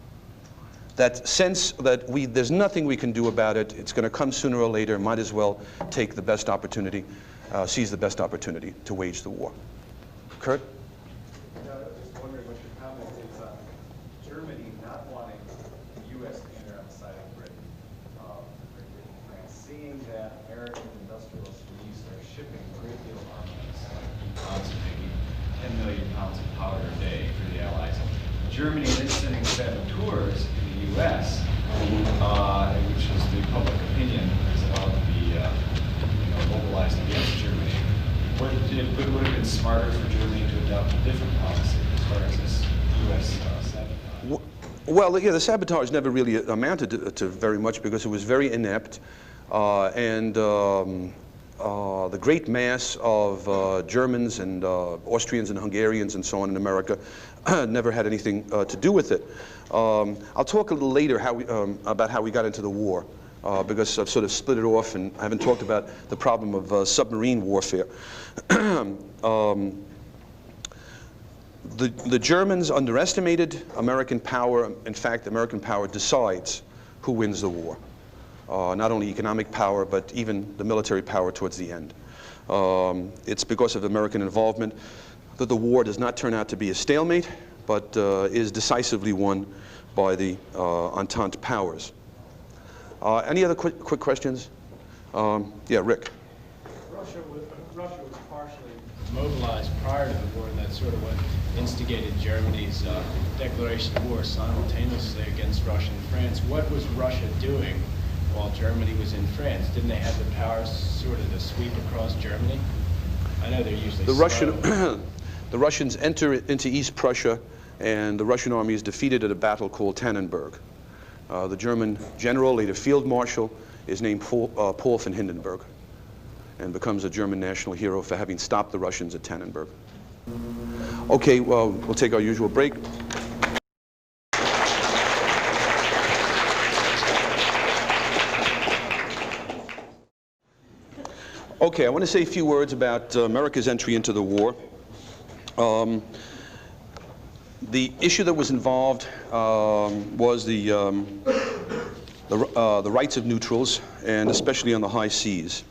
That sense that there's nothing we can do about it, it's going to come sooner or later, might as well take the best opportunity, seize the best opportunity to wage the war. Kurt? I was just wondering what your comment is on Germany not wanting the U.S. to enter on the side of Britain, France, seeing that American industrial cities are shipping a great deal of armaments, like pounds, maybe 10 million pounds of powder a day for the Allies. Germany is sending saboteurs in the U.S., which is the public opinion is allowed to be mobilized against Germany. Would it have been smarter for Germany to adopt a different policy as far as this U.S. sabotage? Well, yeah, the sabotage never really amounted to very much because it was very inept, and the great mass of Germans and Austrians and Hungarians and so on in America never had anything to do with it. I'll talk a little later about how we got into the war. Because I've sort of split it off and I haven't talked about the problem of submarine warfare. The Germans underestimated American power. In fact, American power decides who wins the war. Not only economic power, but even the military power towards the end. It's because of American involvement that the war does not turn out to be a stalemate, but is decisively won by the Entente powers. Any other quick questions? Yeah, Rick. Russia was partially mobilized prior to the war, and that's sort of what instigated Germany's declaration of war simultaneously against Russia and France. What was Russia doing while Germany was in France? Didn't they have the power sort of to sweep across Germany? I know they're usually the Russians enter into East Prussia, and the Russian army is defeated at a battle called Tannenberg. The German general, later field marshal, is named Paul von Hindenburg and becomes a German national hero for having stopped the Russians at Tannenberg. Okay, well, we'll take our usual break. Okay, I want to say a few words about America's entry into the war. The issue that was involved was the rights of neutrals, and especially on the high seas.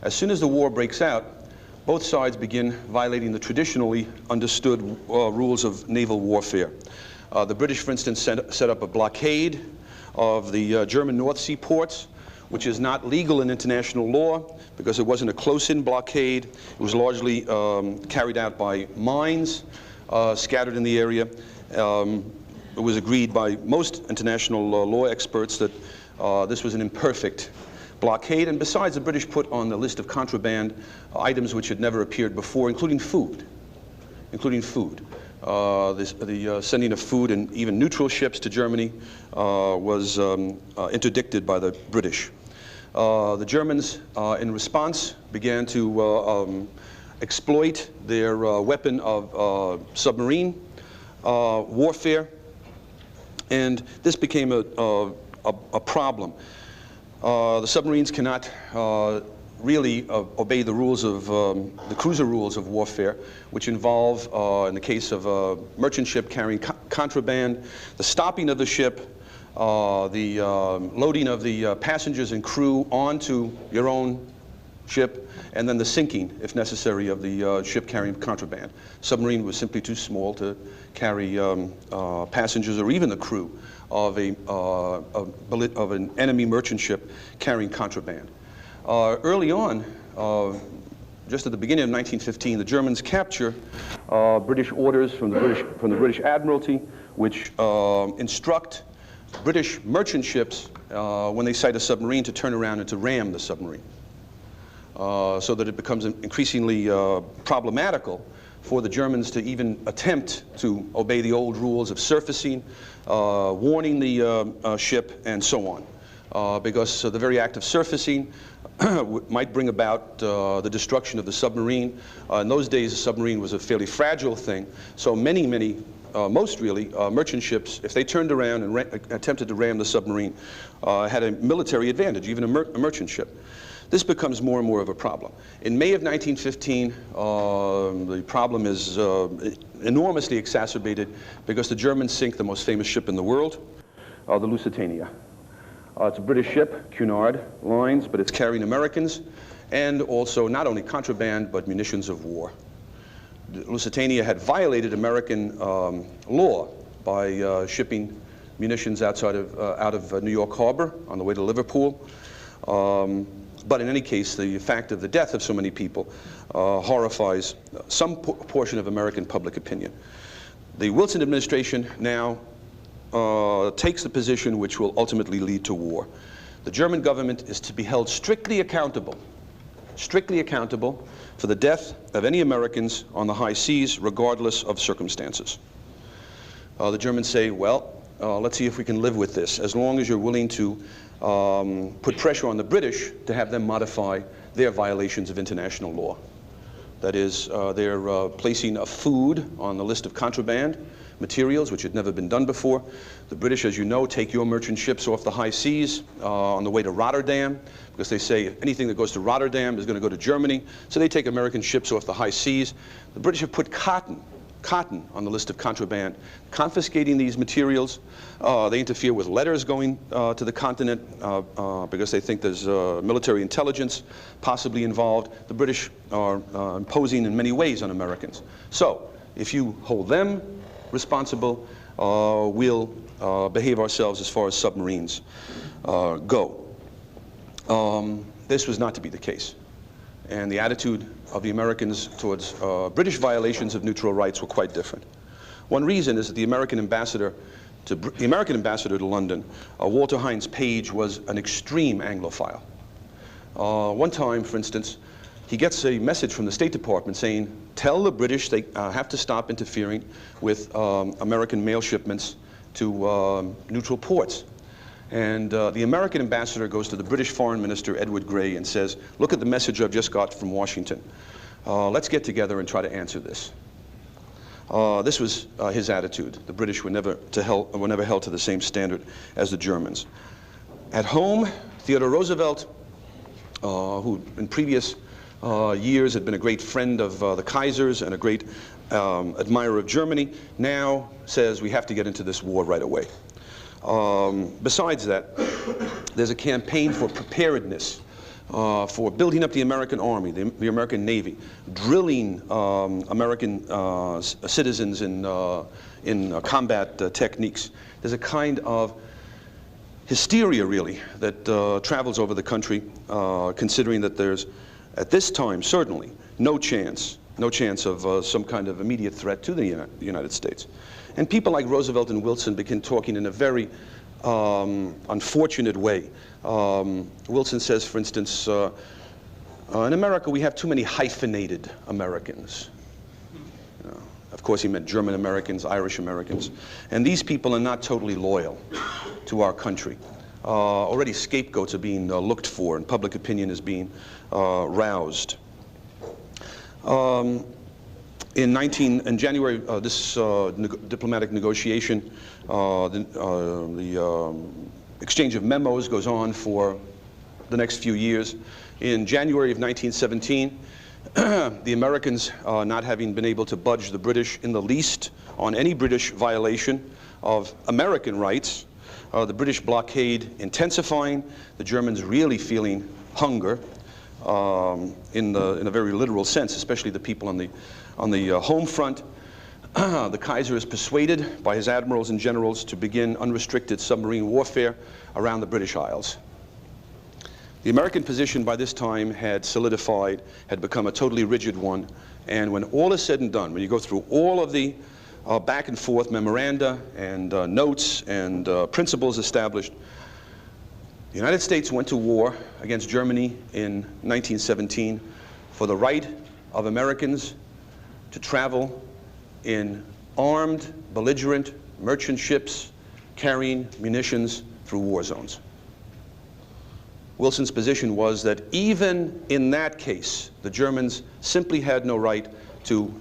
As soon as the war breaks out, both sides begin violating the traditionally understood rules of naval warfare. The British, for instance, set up a blockade of the German North Sea ports, which is not legal in international law because it wasn't a close-in blockade. It was largely carried out by mines scattered in the area. It was agreed by most international law experts that this was an imperfect blockade, and besides, the British put on the list of contraband items which had never appeared before, including food. The sending of food and even neutral ships to Germany was interdicted by the British. The Germans, in response, began to exploit their weapon of submarine warfare, and this became a problem. The submarines cannot really obey the rules of the cruiser rules of warfare, which involve, in the case of a merchant ship carrying contraband, the stopping of the ship, the loading of the passengers and crew onto your own ship, and then the sinking, if necessary, of the ship carrying contraband. Submarine was simply too small to carry passengers or even the crew of an enemy merchant ship carrying contraband. Early on, just at the beginning of 1915, the Germans capture British orders from the British Admiralty, which instruct British merchant ships, when they sight a submarine, to turn around and to ram the submarine, so that it becomes increasingly problematical for the Germans to even attempt to obey the old rules of surfacing, warning the ship, and so on, because the very act of surfacing might bring about the destruction of the submarine. In those days, a submarine was a fairly fragile thing, so most merchant ships, if they turned around and attempted to ram the submarine, had a military advantage, even a merchant ship. This becomes more and more of a problem. In May of 1915, the problem is enormously exacerbated because the Germans sink the most famous ship in the world, the Lusitania. It's a British ship, Cunard Lines, but it's carrying Americans and also not only contraband, but munitions of war. The Lusitania had violated American law by shipping munitions out of New York Harbor on the way to Liverpool. But in any case, the fact of the death of so many people horrifies some portion of American public opinion. The Wilson administration now takes the position which will ultimately lead to war. The German government is to be held strictly accountable for the death of any Americans on the high seas, regardless of circumstances. The Germans say, well, let's see if we can live with this, as long as you're willing to put pressure on the British to have them modify their violations of international law. That is, they're placing a food on the list of contraband materials, which had never been done before. The British, as you know, take your merchant ships off the high seas on the way to Rotterdam, because they say anything that goes to Rotterdam is going to go to Germany. So they take American ships off the high seas. The British have put cotton on the list of contraband, confiscating these materials. They interfere with letters going to the continent because they think there's military intelligence possibly involved. The British are imposing in many ways on Americans. So if you hold them responsible, we'll behave ourselves as far as submarines go. This was not to be the case. And the attitude of the Americans towards British violations of neutral rights were quite different. One reason is that the American ambassador to London, Walter Hines Page, was an extreme Anglophile. One time, for instance, he gets a message from the State Department saying, tell the British they have to stop interfering with American mail shipments to neutral ports. And the American ambassador goes to the British Foreign Minister, Edward Grey, and says, look at the message I've just got from Washington. Let's get together and try to answer this. This was his attitude. The British were never held to the same standard as the Germans. At home, Theodore Roosevelt, who in previous years had been a great friend of the Kaisers and a great admirer of Germany, now says we have to get into this war right away. Besides that, there's a campaign for preparedness, for building up the American Army, the American Navy, drilling American citizens in combat techniques. There's a kind of hysteria, really, that travels over the country, considering that there's, at this time, certainly, no chance of some kind of immediate threat to the United States. And people like Roosevelt and Wilson begin talking in a very unfortunate way. Wilson says, for instance, in America we have too many hyphenated Americans. Of course he meant German Americans, Irish Americans. And these people are not totally loyal to our country. Already scapegoats are being looked for, and public opinion is being roused. In January, this diplomatic negotiation, the exchange of memos goes on for the next few years. In January of 1917, the Americans, not having been able to budge the British in the least on any British violation of American rights, the British blockade intensifying, the Germans really feeling hunger in a very literal sense, especially the people on the home front. The Kaiser is persuaded by his admirals and generals to begin unrestricted submarine warfare around the British Isles. The American position by this time had solidified, had become a totally rigid one, and when all is said and done, when you go through all of the back and forth memoranda and notes and principles established, the United States went to war against Germany in 1917 for the right of Americans to travel in armed, belligerent merchant ships carrying munitions through war zones. Wilson's position was that even in that case, the Germans simply had no right to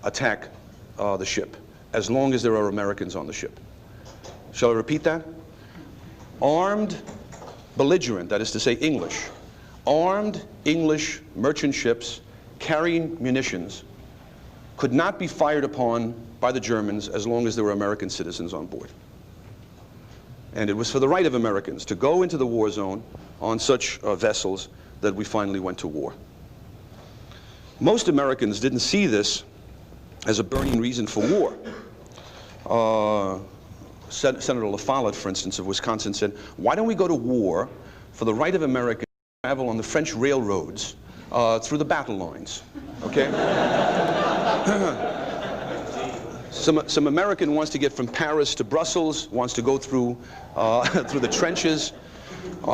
attack the ship, as long as there are Americans on the ship. Shall I repeat that? Armed, belligerent, that is to say English, armed English merchant ships carrying munitions could not be fired upon by the Germans as long as there were American citizens on board. And it was for the right of Americans to go into the war zone on such vessels that we finally went to war. Most Americans didn't see this as a burning reason for war. Senator La Follette, for instance, of Wisconsin said, why don't we go to war for the right of Americans to travel on the French railroads through the battle lines, okay? Some American wants to get from Paris to Brussels, wants to go through through the trenches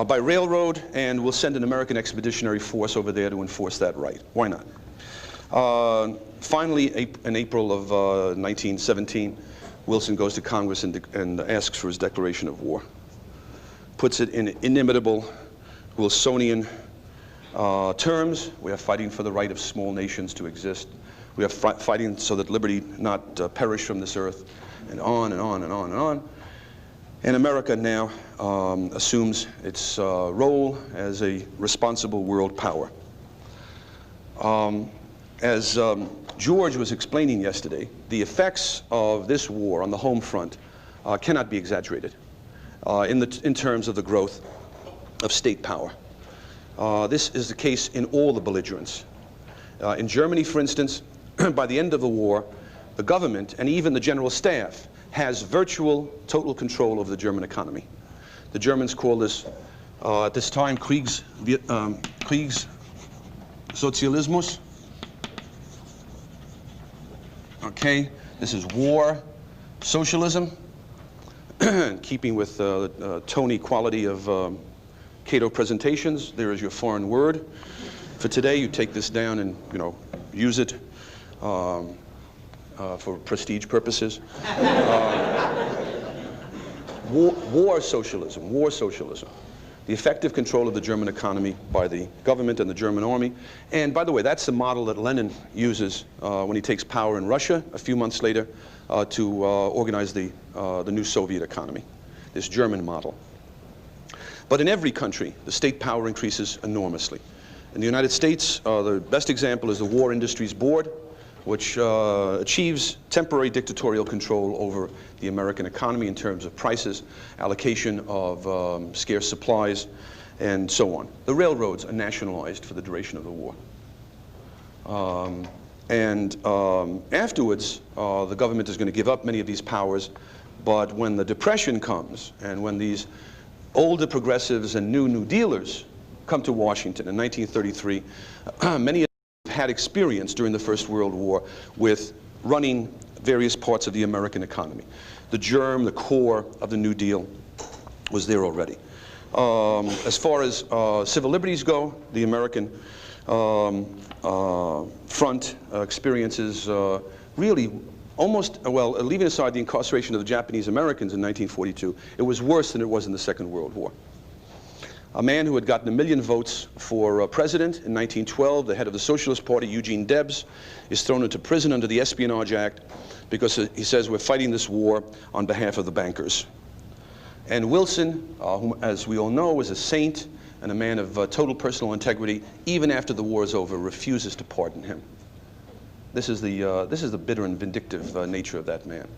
by railroad, and we'll send an American expeditionary force over there to enforce that right. Why not? Finally, in April of 1917, Wilson goes to Congress and asks for his declaration of war. Puts it in inimitable Wilsonian terms. We are fighting for the right of small nations to exist. We are fighting so that liberty not perish from this earth, and on and on and on and on. And America now assumes its role as a responsible world power. As George was explaining yesterday, the effects of this war on the home front cannot be exaggerated in terms of the growth of state power. This is the case in all the belligerents. In Germany, for instance, by the end of the war, the government and even the general staff has virtual total control of the German economy. The Germans call this, at this time, Kriegssozialismus. Okay, this is war socialism, keeping with the tony quality of Cato presentations. There is your foreign word. For today, you take this down and, use it for prestige purposes. War socialism. The effective control of the German economy by the government and the German army. And by the way, that's the model that Lenin uses when he takes power in Russia a few months later to organize the new Soviet economy, this German model. But in every country, the state power increases enormously. In the United States, the best example is the War Industries Board, which achieves temporary dictatorial control over the American economy in terms of prices, allocation of scarce supplies, and so on. The railroads are nationalized for the duration of the war. Afterwards, the government is going to give up many of these powers, but when the Depression comes, and when these older progressives and New Dealers come to Washington in 1933, many of them had experience during the First World War with running various parts of the American economy. The germ, the core of the New Deal was there already. As far as civil liberties go, the American front experiences really almost, well, leaving aside the incarceration of the Japanese Americans in 1942, it was worse than it was in the Second World War. A man who had gotten 1 million votes for president in 1912, the head of the Socialist Party, Eugene Debs, is thrown into prison under the Espionage Act because he says we're fighting this war on behalf of the bankers. And Wilson, whom, as we all know, was a saint and a man of total personal integrity, even after the war is over, refuses to pardon him. This is the bitter and vindictive nature of that man.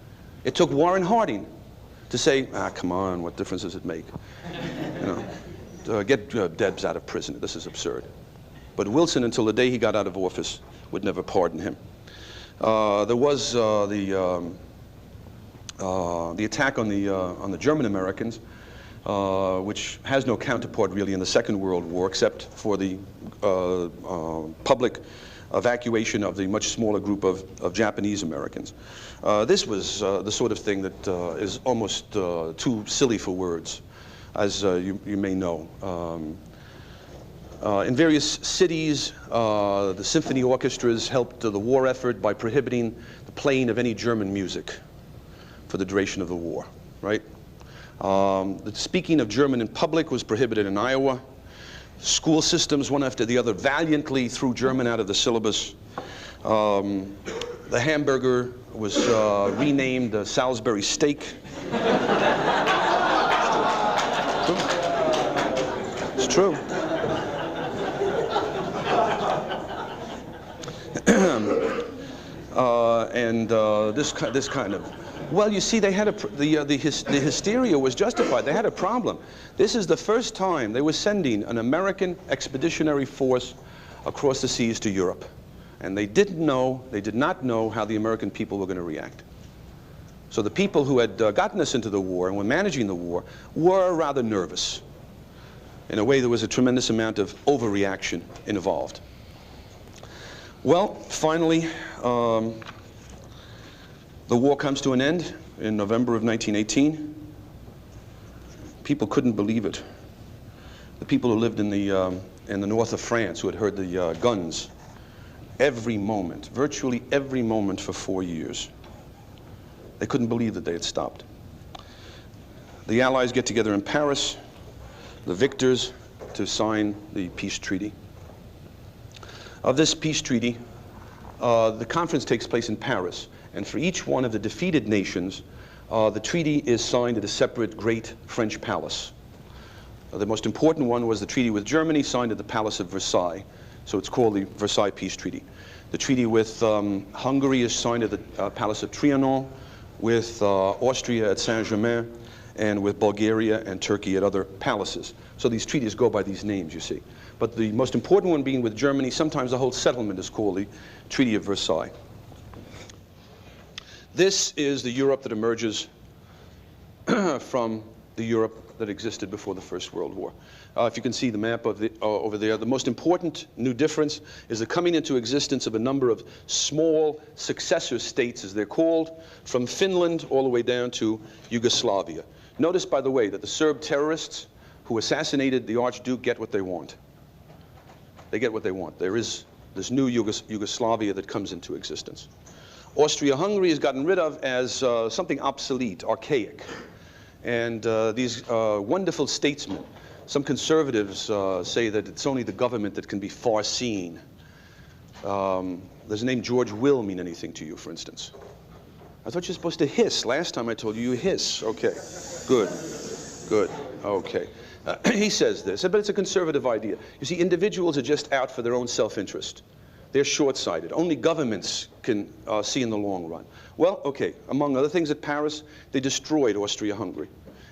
It took Warren Harding to say, come on, what difference does it make? You know, get Debs out of prison. This is absurd. But Wilson, until the day he got out of office, would never pardon him. There was the attack on the German Americans, which has no counterpart really in the Second World War, except for the public evacuation of the much smaller group of Japanese Americans. This was the sort of thing that is almost too silly for words, as you may know. In various cities, the symphony orchestras helped the war effort by prohibiting the playing of any German music for the duration of the war, right? The speaking of German in public was prohibited in Iowa. School systems, one after the other, valiantly threw German out of the syllabus. The hamburger was renamed Salisbury steak. It's true. This kind of, well, you see, they had the hysteria was justified. They had a problem. This is the first time they were sending an American expeditionary force across the seas to Europe, and they did not know how the American people were going to react. So the people who had gotten us into the war and were managing the war were rather nervous. In a way, there was a tremendous amount of overreaction involved. Well, finally, the war comes to an end in November of 1918. People couldn't believe it. The people who lived in the north of France, who had heard the guns every moment, virtually every moment for 4 years, they couldn't believe that they had stopped. The Allies get together in Paris, the victors, to sign the peace treaty. Of this peace treaty, the conference takes place in Paris, and for each one of the defeated nations, the treaty is signed at a separate great French palace. The most important one was the treaty with Germany, signed at the Palace of Versailles, so it's called the Versailles Peace Treaty. The treaty with Hungary is signed at the Palace of Trianon, with Austria at Saint-Germain, and with Bulgaria and Turkey at other palaces. So these treaties go by these names, you see. But the most important one being with Germany, sometimes the whole settlement is called the Treaty of Versailles. This is the Europe that emerges from the Europe that existed before the First World War. If you can see the map of over there, the most important new difference is the coming into existence of a number of small successor states, as they're called, from Finland all the way down to Yugoslavia. Notice, by the way, that the Serb terrorists who assassinated the Archduke get what they want. They get what they want. There is this new Yugoslavia that comes into existence. Austria-Hungary is gotten rid of as something obsolete, archaic. And these wonderful statesmen, some conservatives say that it's only the government that can be far-seeing. Does the name George Will mean anything to you, for instance? I thought you were supposed to hiss. Last time I told you, you hiss. Okay, good, good, okay. He says this, but it's a conservative idea. You see, individuals are just out for their own self-interest. They're short-sighted. Only governments can see in the long run. Well, okay, among other things at Paris, they destroyed Austria-Hungary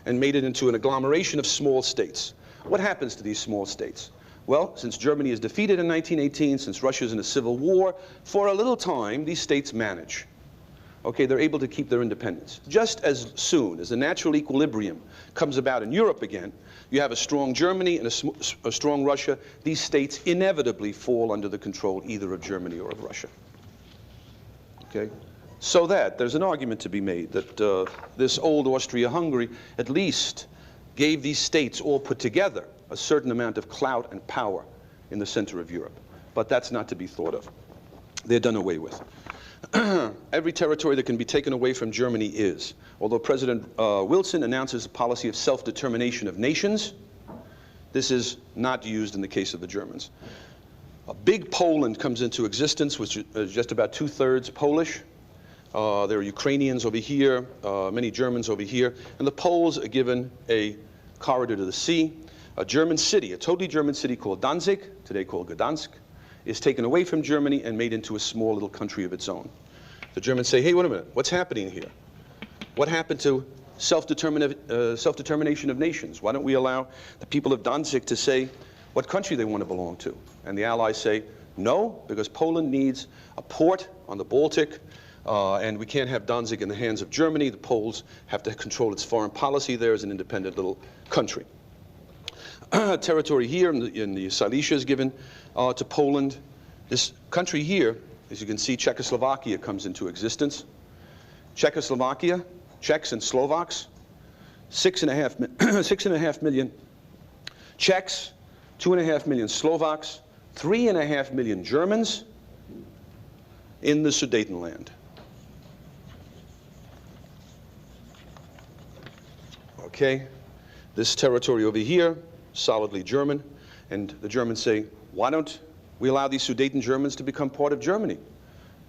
and made it into an agglomeration of small states. What happens to these small states? Well, since Germany is defeated in 1918, since Russia's in a civil war, for a little time, these states manage. Okay, they're able to keep their independence. Just as soon as the natural equilibrium comes about in Europe again, you have a strong Germany and a strong Russia. These states inevitably fall under the control either of Germany or of Russia. Okay? So that there's an argument to be made that this old Austria-Hungary at least gave these states all put together a certain amount of clout and power in the center of Europe. But that's not to be thought of. They're done away with. Every territory that can be taken away from Germany is. Although President Wilson announces a policy of self-determination of nations, this is not used in the case of the Germans. A big Poland comes into existence, which is just about 2/3 Polish. There are Ukrainians over here, many Germans over here, and the Poles are given a corridor to the sea. A German city, a totally German city called Danzig, today called Gdansk, is taken away from Germany and made into a small little country of its own. The Germans say, hey, wait a minute, what's happening here? What happened to self-determination of nations? Why don't we allow the people of Danzig to say what country they want to belong to? And the Allies say, no, because Poland needs a port on the Baltic, and we can't have Danzig in the hands of Germany. The Poles have to control its foreign policy there as an independent little country. Territory here in the Silesia is given to Poland. This country here, as you can see, Czechoslovakia comes into existence. Czechoslovakia, Czechs and Slovaks, 6.5 million Czechs, 2.5 million Slovaks, 3.5 million Germans in the Sudetenland. Okay, this territory over here, solidly German, and the Germans say, why don't we allow these Sudeten Germans to become part of Germany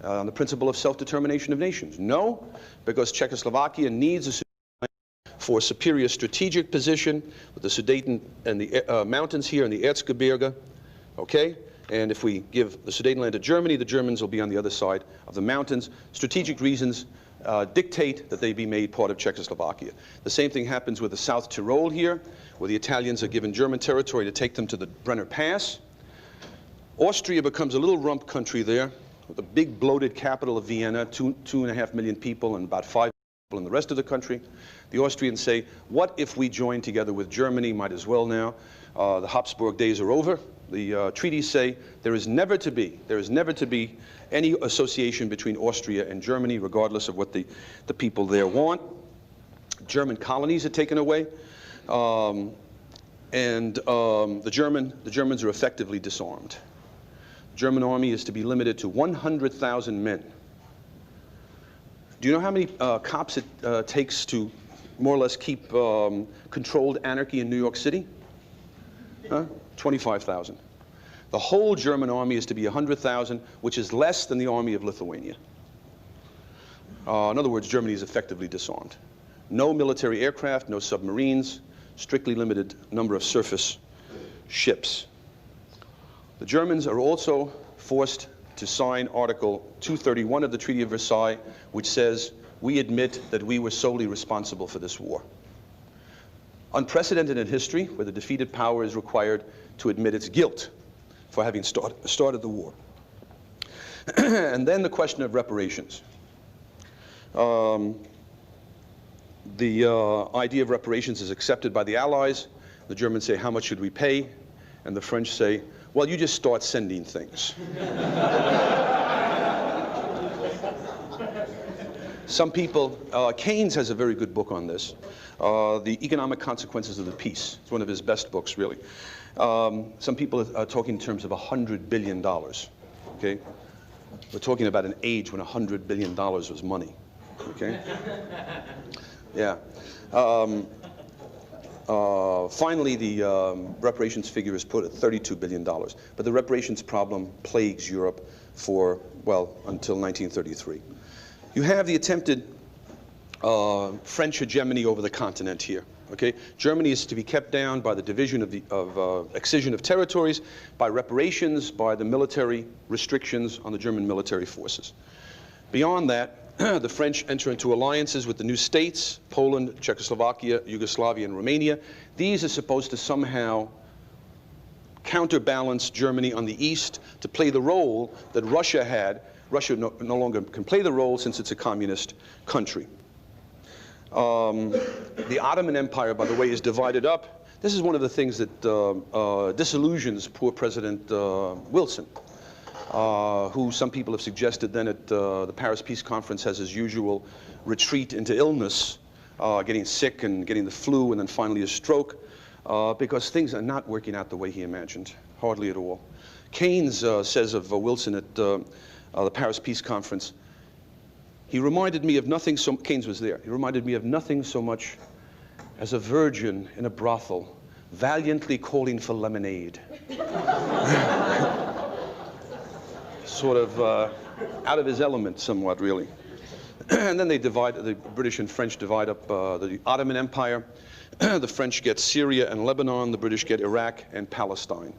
on the principle of self-determination of nations? No, because Czechoslovakia needs a for a superior strategic position with the Sudeten and the mountains here in the Erzgebirge, okay? And if we give the Sudetenland to Germany, the Germans will be on the other side of the mountains. Strategic reasons dictate that they be made part of Czechoslovakia. The same thing happens with the South Tyrol here, where the Italians are given German territory to take them to the Brenner Pass. Austria becomes a little rump country there, with a big bloated capital of Vienna, 2.5 million people and about 5 people in the rest of the country. The Austrians say, what if we join together with Germany? Might as well now. The Habsburg days are over. The treaties say there is never to be any association between Austria and Germany, regardless of what the people there want. German colonies are taken away, and the Germans are effectively disarmed. The German army is to be limited to 100,000 men. Do you know how many cops it takes to more or less keep controlled anarchy in New York City? 25,000. The whole German army is to be 100,000, which is less than the army of Lithuania. In other words, Germany is effectively disarmed. No military aircraft, no submarines, strictly limited number of surface ships. The Germans are also forced to sign Article 231 of the Treaty of Versailles, which says, we admit that we were solely responsible for this war. Unprecedented in history, where the defeated power is required to admit its guilt for having started the war. And then the question of reparations. The idea of reparations is accepted by the Allies. The Germans say, how much should we pay? And the French say, well, you just start sending things. Some people, Keynes has a very good book on this, The Economic Consequences of the Peace. It's one of his best books, really. Some people are talking in terms of $100 billion, okay? We're talking about an age when $100 billion was money, okay? Yeah. Finally, the reparations figure is put at $32 billion. But the reparations problem plagues Europe for, well, until 1933. You have the attempted French hegemony over the continent here. Okay? Germany is to be kept down by the division of excision of territories, by reparations, by the military restrictions on the German military forces. Beyond that, the French enter into alliances with the new states, Poland, Czechoslovakia, Yugoslavia, and Romania. These are supposed to somehow counterbalance Germany on the east to play the role that Russia had. Russia no longer can play the role since it's a communist country. The Ottoman Empire, by the way, is divided up. This is one of the things that disillusions poor President Wilson, who some people have suggested then at the Paris Peace Conference has his usual retreat into illness, getting sick and getting the flu and then finally a stroke, because things are not working out the way he imagined, hardly at all. Keynes says of Wilson at the Paris Peace Conference, he reminded me of nothing so, Keynes was there, he reminded me of nothing so much as a virgin in a brothel, valiantly calling for lemonade. Sort of out of his element somewhat, really. And then they divide, the British and French divide up the Ottoman Empire. The French get Syria and Lebanon. The British get Iraq and Palestine.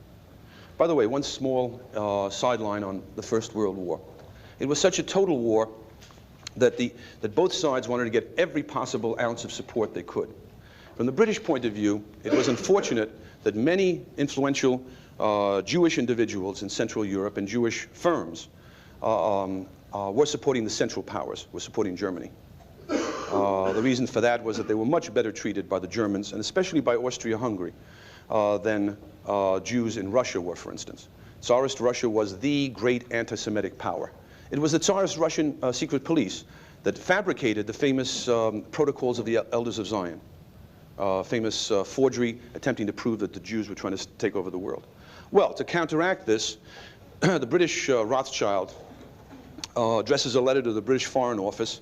By the way, one small sideline on the First World War. It was such a total war that both sides wanted to get every possible ounce of support they could. From the British point of view, it was unfortunate that many influential Jewish individuals in Central Europe and Jewish firms were supporting the Central Powers, were supporting Germany. The reason for that was that they were much better treated by the Germans, and especially by Austria-Hungary, than Jews in Russia were, for instance. Tsarist Russia was the great anti-Semitic power. It was the Tsarist Russian secret police that fabricated the famous protocols of the Elders of Zion, famous forgery attempting to prove that the Jews were trying to take over the world. Well, to counteract this, the British Rothschild addresses a letter to the British Foreign Office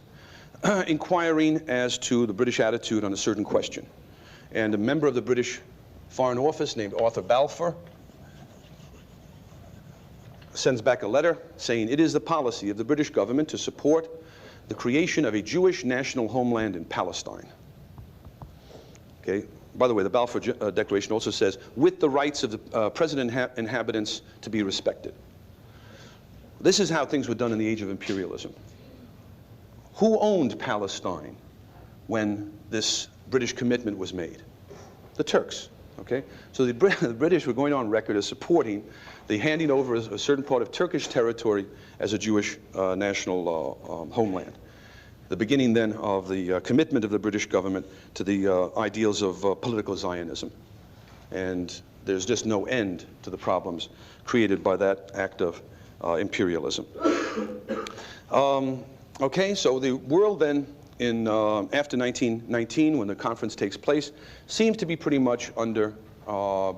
inquiring as to the British attitude on a certain question. And a member of the British Foreign Office named Arthur Balfour sends back a letter saying it is the policy of the British government to support the creation of a Jewish national homeland in Palestine. Okay. By the way, the Balfour Declaration also says, with the rights of the present inhabitants to be respected. This is how things were done in the age of imperialism. Who owned Palestine when this British commitment was made? The Turks. Okay? So the British were going on record as supporting the handing over a certain part of Turkish territory as a Jewish national homeland. The beginning then of the commitment of the British government to the ideals of political Zionism. And there's just no end to the problems created by that act of imperialism. Okay, so the world then, after 1919, when the conference takes place, seems to be pretty much under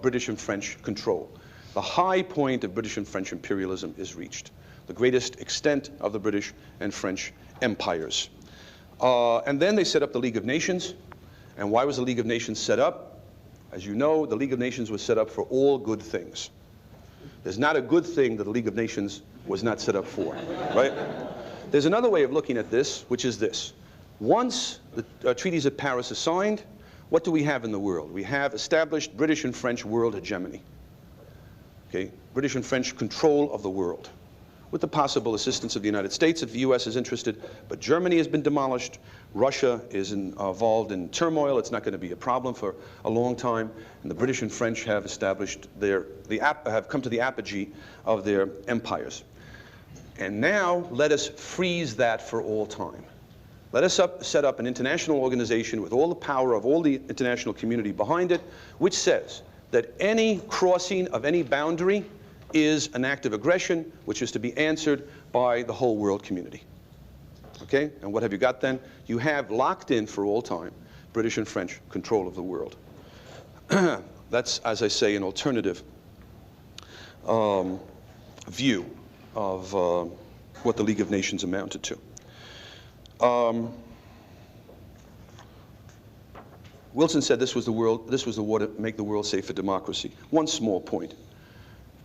British and French control. The high point of British and French imperialism is reached, the greatest extent of the British and French empires. And then they set up the League of Nations. And why was the League of Nations set up? As you know, the League of Nations was set up for all good things. There's not a good thing that the League of Nations was not set up for, right? There's another way of looking at this, which is this. Once the treaties of Paris are signed, what do we have in the world? We have established British and French world hegemony. Okay? British and French control of the world, with the possible assistance of the United States if the US is interested. But Germany has been demolished. Russia is involved in turmoil. It's not going to be a problem for a long time. And the British and French have established have come to the apogee of their empires. And now let us freeze that for all time. Let us set up an international organization with all the power of all the international community behind it, which says that any crossing of any boundary is an act of aggression, which is to be answered by the whole world community. Okay? And what have you got then? You have locked in for all time British and French control of the world. That's, as I say, an alternative view of what the League of Nations amounted to. Wilson said this was the war to make the world safe for democracy. One small point.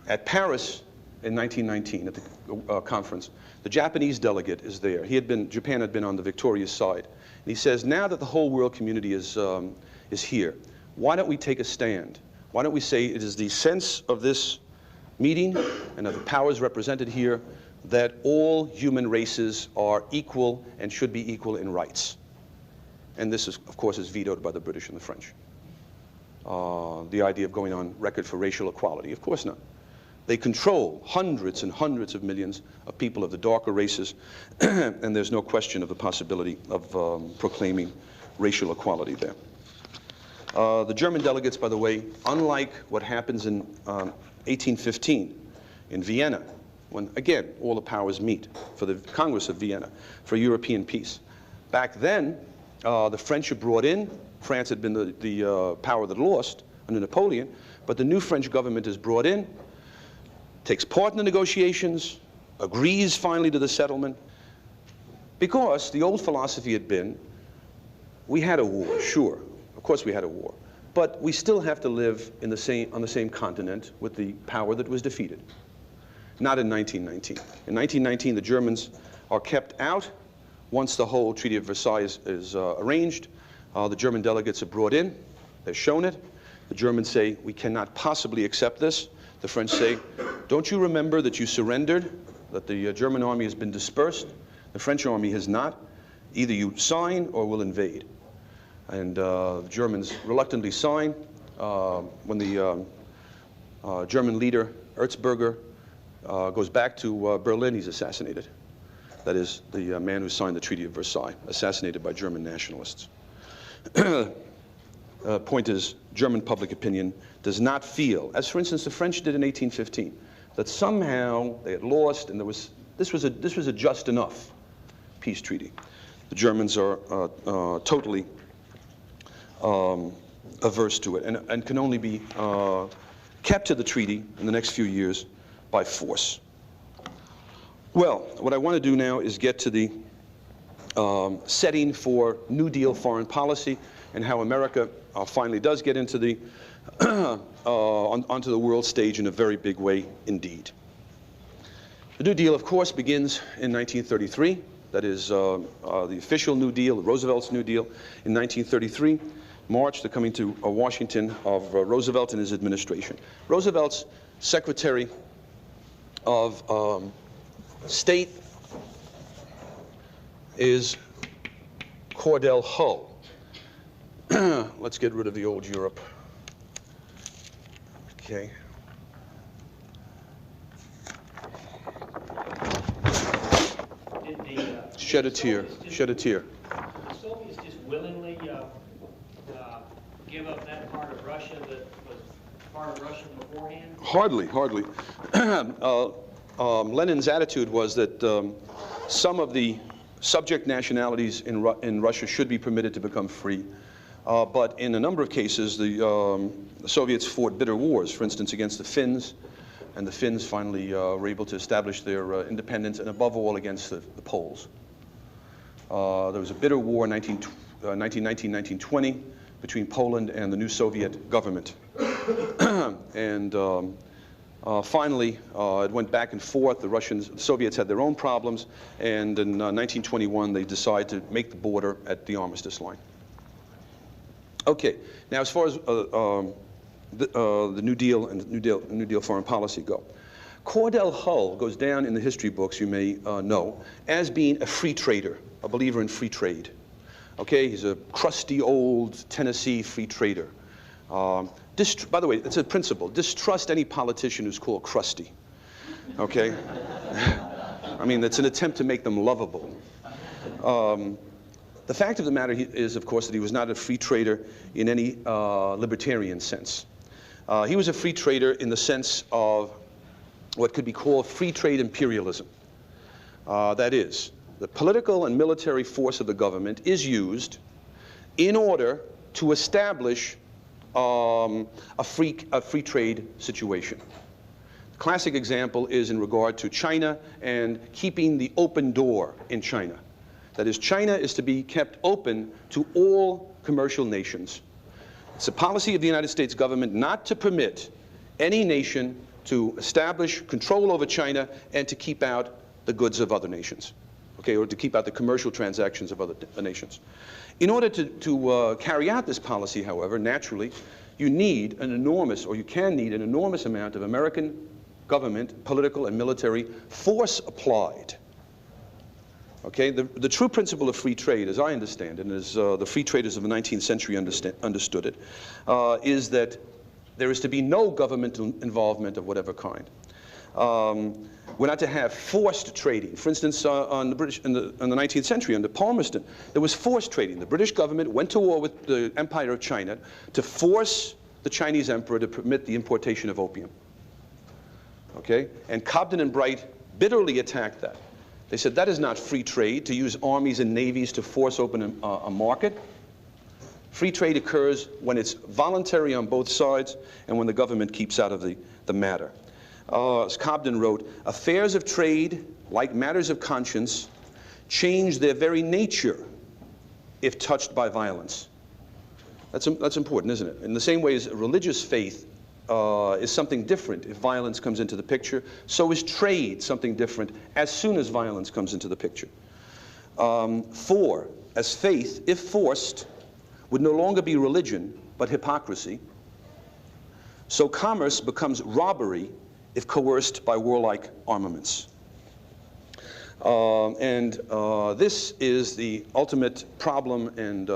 At Paris in 1919, at the conference, the Japanese delegate is there. Japan had been on the victorious side. And he says, now that the whole world community is here, why don't we take a stand? Why don't we say it is the sense of this meeting and of the powers represented here that all human races are equal and should be equal in rights. And this, of course, is vetoed by the British and the French. The idea of going on record for racial equality, of course not. They control hundreds and hundreds of millions of people of the darker races, and there's no question of the possibility of proclaiming racial equality there. The German delegates, by the way, unlike what happens in 1815 in Vienna, when, again, all the powers meet for the Congress of Vienna for European peace. Back then, the French were brought in. France had been the power that lost under Napoleon, but the new French government is brought in, takes part in the negotiations, agrees finally to the settlement, because the old philosophy had been, we had a war, sure, of course we had a war, but we still have to live on the same continent with the power that was defeated. Not in 1919. In 1919, the Germans are kept out. Once the whole Treaty of Versailles is arranged, the German delegates are brought in. They've shown it. The Germans say, we cannot possibly accept this. The French say, don't you remember that you surrendered, that the German army has been dispersed? The French army has not. Either you sign or we'll invade. And the Germans reluctantly sign. When the German leader, Erzberger, goes back to Berlin, he's assassinated. That is, the man who signed the Treaty of Versailles, assassinated by German nationalists. Point is, German public opinion does not feel, as for instance the French did in 1815, that somehow they had lost and this was a just enough peace treaty. The Germans are totally averse to it and can only be kept to the treaty in the next few years by force. Well, what I want to do now is get to the setting for New Deal foreign policy and how America finally does get into the onto the world stage in a very big way indeed. The New Deal, of course, begins in 1933. That is the official New Deal, Roosevelt's New Deal in 1933. March, the coming to Washington of Roosevelt and his administration. Roosevelt's Secretary of State is Cordell Hull. Let's get rid of the old Europe. Okay. Shed a tear. Shed a tear. The Soviets just willingly give up that part of Russia that was part of Russia beforehand? Hardly, hardly. Lenin's attitude was that some of the subject nationalities in Russia should be permitted to become free. But in a number of cases, the Soviets fought bitter wars, for instance, against the Finns. And the Finns finally were able to establish their independence, and above all, against the Poles. There was a bitter war in 1919-1920 between Poland and the new Soviet government. And finally, it went back and forth. The Soviets had their own problems, and in 1921, they decided to make the border at the armistice line. Okay, now as far as the New Deal and New Deal foreign policy go, Cordell Hull goes down in the history books, you may know, as being a free trader, a believer in free trade. Okay, he's a crusty old Tennessee free trader. By the way, it's a principle. Distrust any politician who's called crusty. Okay? I mean, it's an attempt to make them lovable. The fact of the matter is, of course, that he was not a free trader in any libertarian sense. He was a free trader in the sense of what could be called free trade imperialism. That is, the political and military force of the government is used in order to establish a free trade situation. The classic example is in regard to China and keeping the open door in China. That is, China is to be kept open to all commercial nations. It's a policy of the United States government not to permit any nation to establish control over China and to keep out the goods of other nations, okay, or to keep out the commercial transactions of other nations. In order to carry out this policy, however, naturally, you need an enormous, or you can need an enormous amount of American government, political and military force applied. Okay, the true principle of free trade, as I understand it, and as the free traders of the 19th century understood it, is that there is to be no governmental involvement of whatever kind. We're not to have forced trading. For instance, in the 19th century, under Palmerston, there was forced trading. The British government went to war with the Empire of China to force the Chinese emperor to permit the importation of opium. Okay, and Cobden and Bright bitterly attacked that. They said that is not free trade, to use armies and navies to force open a market. Free trade occurs when it's voluntary on both sides and when the government keeps out of the matter. As Cobden wrote, affairs of trade, like matters of conscience, change their very nature if touched by violence. That's important, isn't it? In the same way as religious faith is something different if violence comes into the picture, so is trade something different as soon as violence comes into the picture. As faith, if forced, would no longer be religion, but hypocrisy, so commerce becomes robbery if coerced by warlike armaments. This is the ultimate problem and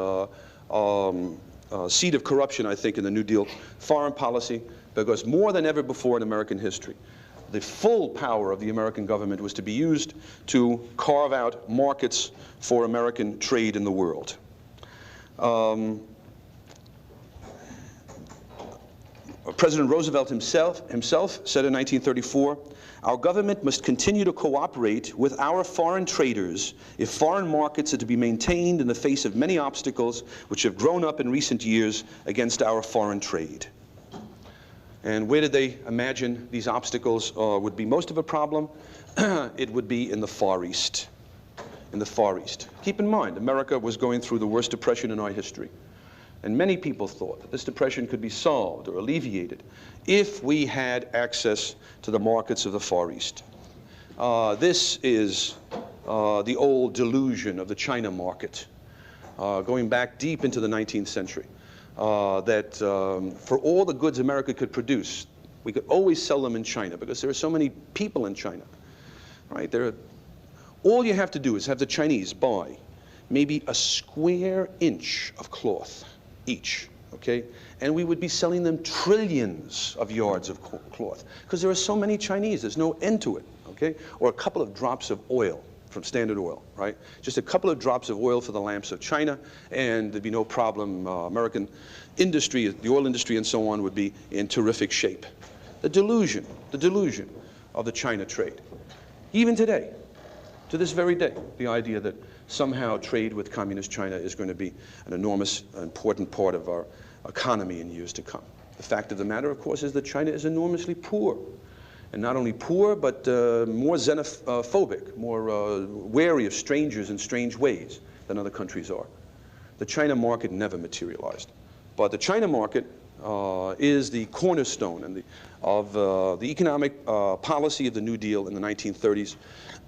seed of corruption, I think, in the New Deal foreign policy, because more than ever before in American history, the full power of the American government was to be used to carve out markets for American trade in the world. President Roosevelt himself said in 1934, "Our government must continue to cooperate with our foreign traders if foreign markets are to be maintained in the face of many obstacles which have grown up in recent years against our foreign trade." And where did they imagine these obstacles would be most of a problem? It would be in the Far East. In the Far East. Keep in mind, America was going through the worst depression in our history. And many people thought that this depression could be solved or alleviated if we had access to the markets of the Far East. This is the old delusion of the China market, going back deep into the 19th century, that for all the goods America could produce, we could always sell them in China because there are so many people in China. Right? All you have to do is have the Chinese buy maybe a square inch of cloth each, okay? And we would be selling them trillions of yards of cloth because there are so many Chinese, there's no end to it, okay? Or a couple of drops of oil from Standard Oil, right? Just a couple of drops of oil for the lamps of China, and there'd be no problem. American industry, the oil industry and so on, would be in terrific shape. The delusion of the China trade. Even today, to this very day, the idea that somehow trade with communist China is going to be an enormous, important part of our economy in years to come. The fact of the matter, of course, is that China is enormously poor. And not only poor, but more xenophobic, more wary of strangers in strange ways than other countries are. The China market never materialized. But the China market is the cornerstone of the economic policy of the New Deal in the 1930s.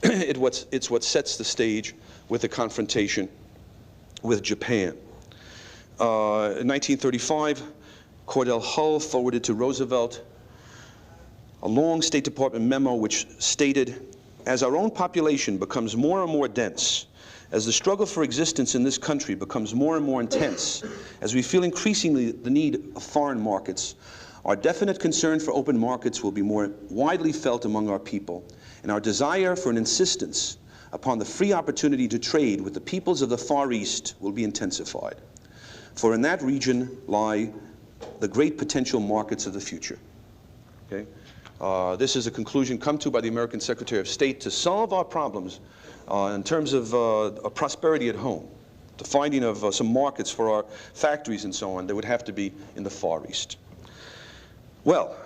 It's what sets the stage with the confrontation with Japan. In 1935, Cordell Hull forwarded to Roosevelt a long State Department memo which stated, "As our own population becomes more and more dense, as the struggle for existence in this country becomes more and more intense, as we feel increasingly the need of foreign markets, our definite concern for open markets will be more widely felt among our people, and our desire for an insistence upon the free opportunity to trade with the peoples of the Far East will be intensified. For in that region lie the great potential markets of the future." Okay? This is a conclusion come to by the American Secretary of State to solve our problems in terms of prosperity at home, the finding of some markets for our factories and so on. They would have to be in the Far East. Well,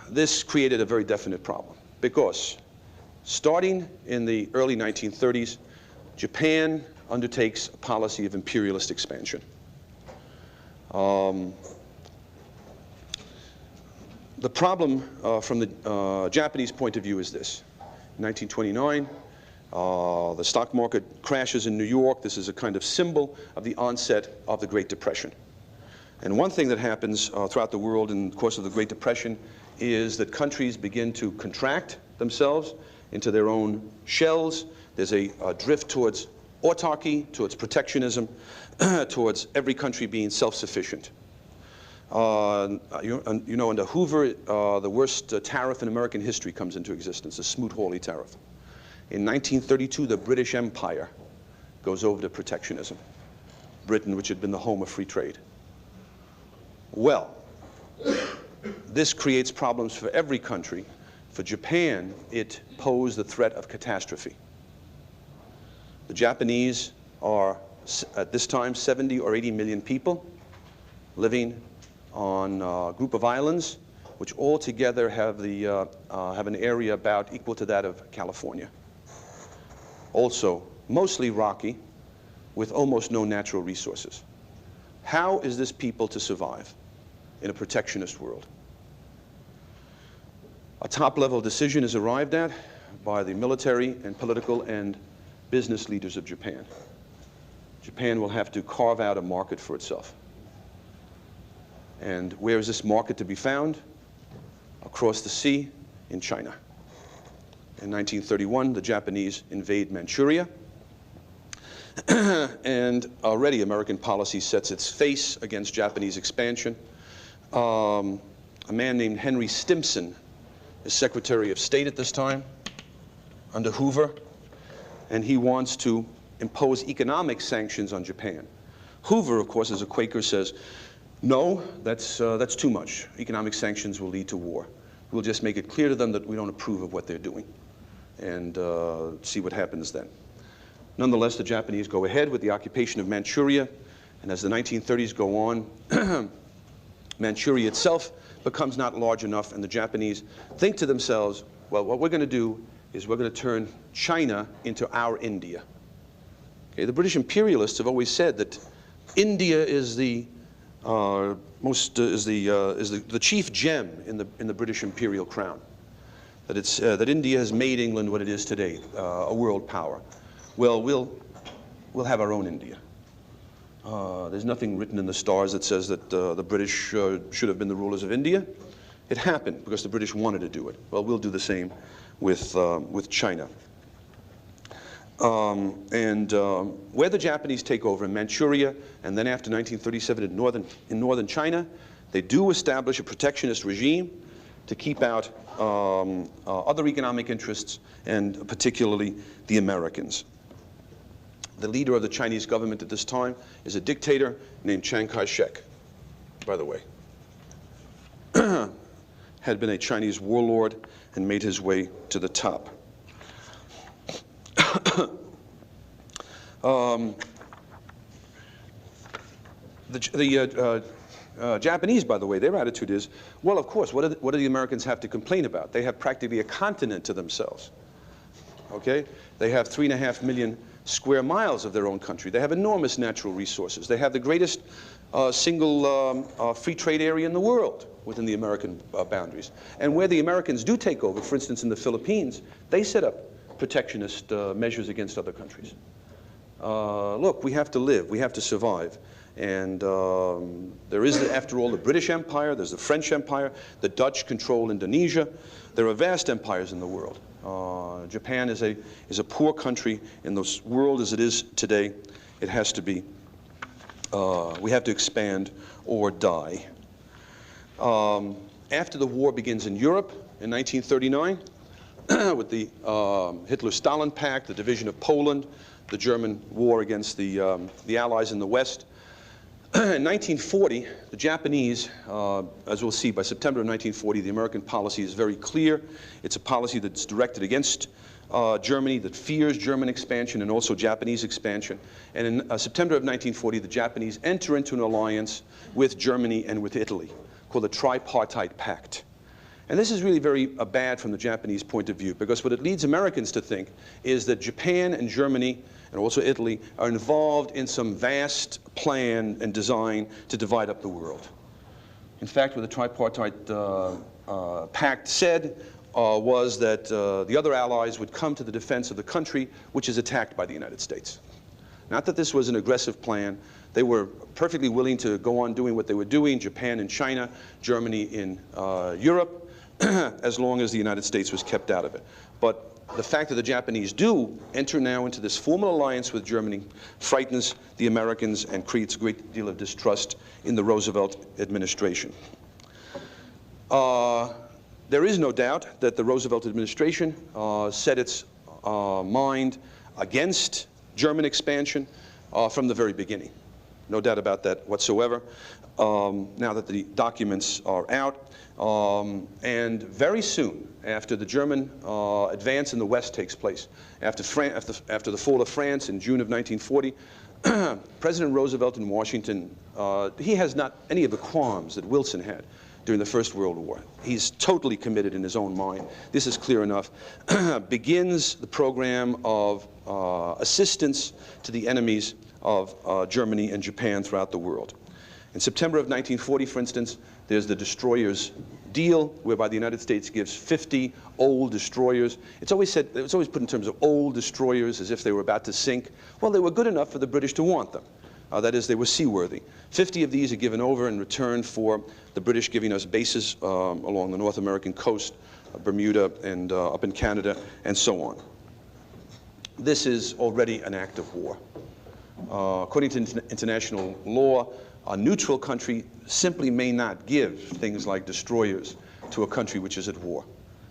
this created a very definite problem because starting in the early 1930s, Japan undertakes a policy of imperialist expansion. The problem from the Japanese point of view is this. In 1929, the stock market crashes in New York. This is a kind of symbol of the onset of the Great Depression. And one thing that happens throughout the world in the course of the Great Depression is that countries begin to contract themselves into their own shells. There's a drift towards autarky, towards protectionism, towards every country being self-sufficient. Under Hoover, the worst tariff in American history comes into existence, the Smoot-Hawley tariff. In 1932, the British Empire goes over to protectionism. Britain, which had been the home of free trade. Well, this creates problems for every country. For Japan, it posed the threat of catastrophe. The Japanese are, at this time, 70 or 80 million people living on a group of islands, which all together have an area about equal to that of California. Also, mostly rocky, with almost no natural resources. How is this people to survive in a protectionist world? A top-level decision is arrived at by the military and political and business leaders of Japan. Japan will have to carve out a market for itself. And where is this market to be found? Across the sea in China. In 1931, the Japanese invade Manchuria. And already American policy sets its face against Japanese expansion. A man named Henry Stimson is Secretary of State at this time under Hoover, and he wants to impose economic sanctions on Japan. Hoover, of course, as a Quaker, says, no, that's too much. Economic sanctions will lead to war. We'll just make it clear to them that we don't approve of what they're doing, and see what happens then. Nonetheless, the Japanese go ahead with the occupation of Manchuria, and as the 1930s go on, Manchuria itself becomes not large enough, and the Japanese think to themselves, well, what we're going to do is we're going to turn China into our India. Okay, the British imperialists have always said that India is the chief gem in the British imperial crown. That it's that India has made England what it is today, a world power. Well, we'll have our own India. There's nothing written in the stars that says that the British should have been the rulers of India. It happened because the British wanted to do it. Well, we'll do the same with China. Where the Japanese take over in Manchuria, and then after 1937 in northern China, they do establish a protectionist regime to keep out other economic interests, and particularly the Americans. The leader of the Chinese government at this time is a dictator named Chiang Kai-shek, by the way. Had been a Chinese warlord and made his way to the top. Japanese, by the way, their attitude is, well, of course, what do the Americans have to complain about? They have practically a continent to themselves. Okay? They have 3.5 million square miles of their own country. They have enormous natural resources. They have the greatest single free trade area in the world within the American boundaries. And where the Americans do take over, for instance, in the Philippines, they set up protectionist measures against other countries. Look, we have to live, we have to survive. And there is, after all, the British Empire, there's the French Empire, the Dutch control Indonesia. There are vast empires in the world. Japan is a poor country in the world as it is today. It has to be, we have to expand or die. After the war begins in Europe in 1939, with the Hitler-Stalin Pact, the division of Poland, the German war against the Allies in the West. In 1940, the Japanese, as we'll see, by September of 1940, the American policy is very clear. It's a policy that's directed against Germany, that fears German expansion and also Japanese expansion. And in September of 1940, the Japanese enter into an alliance with Germany and with Italy called the Tripartite Pact. And this is really very bad from the Japanese point of view, because what it leads Americans to think is that Japan and Germany and also Italy are involved in some vast plan and design to divide up the world. In fact, what the Tripartite Pact said was that the other allies would come to the defense of the country which is attacked by the United States. Not that this was an aggressive plan. They were perfectly willing to go on doing what they were doing, Japan and China, Germany in Europe, as long as the United States was kept out of it. But the fact that the Japanese do enter now into this formal alliance with Germany frightens the Americans and creates a great deal of distrust in the Roosevelt administration. There is no doubt that the Roosevelt administration set its mind against German expansion from the very beginning. No doubt about that whatsoever. Now that the documents are out, and very soon after the German advance in the West takes place, after the fall of France in June of 1940, President Roosevelt in Washington, he has not any of the qualms that Wilson had during the First World War. He's totally committed in his own mind. This is clear enough. Begins the program of assistance to the enemies of Germany and Japan throughout the world. In September of 1940, for instance, there's the destroyers deal, whereby the United States gives 50 old destroyers. It's always put in terms of old destroyers as if they were about to sink. Well, they were good enough for the British to want them. That is, they were seaworthy. 50 of these are given over in return for the British giving us bases along the North American coast, Bermuda, and up in Canada, and so on. This is already an act of war. According to international law, a neutral country simply may not give things like destroyers to a country which is at war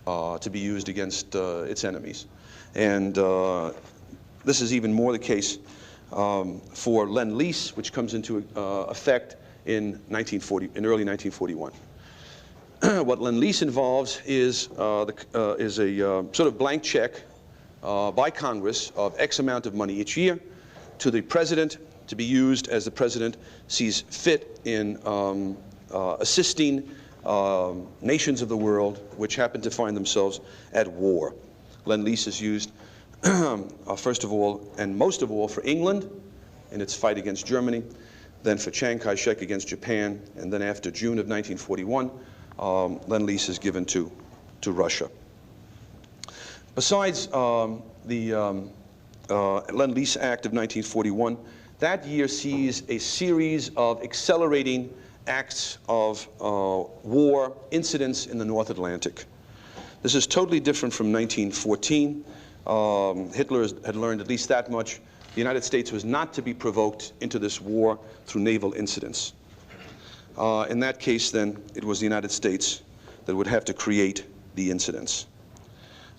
to be used against its enemies. And this is even more the case for Lend-Lease, which comes into effect in early 1941. What Lend-Lease involves is a sort of blank check by Congress of X amount of money each year to the president to be used as the president sees fit in assisting nations of the world which happen to find themselves at war. Lend-Lease is used first of all and most of all for England in its fight against Germany, then for Chiang Kai-shek against Japan, and then after June of 1941, Lend-Lease is given to Russia. Besides the Lend-Lease Act of 1941, that year sees a series of accelerating acts of war incidents in the North Atlantic. This is totally different from 1914. Hitler had learned at least that much. The United States was not to be provoked into this war through naval incidents. In that case, then, it was the United States that would have to create the incidents.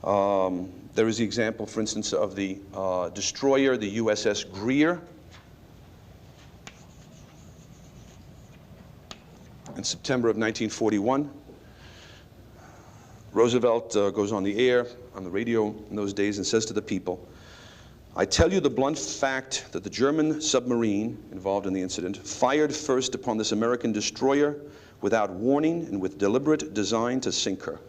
There is the example, for instance, of the destroyer, the USS Greer. In September of 1941, Roosevelt goes on the air, on the radio in those days, and says to the people, "I tell you the blunt fact that the German submarine involved in the incident fired first upon this American destroyer without warning and with deliberate design to sink her."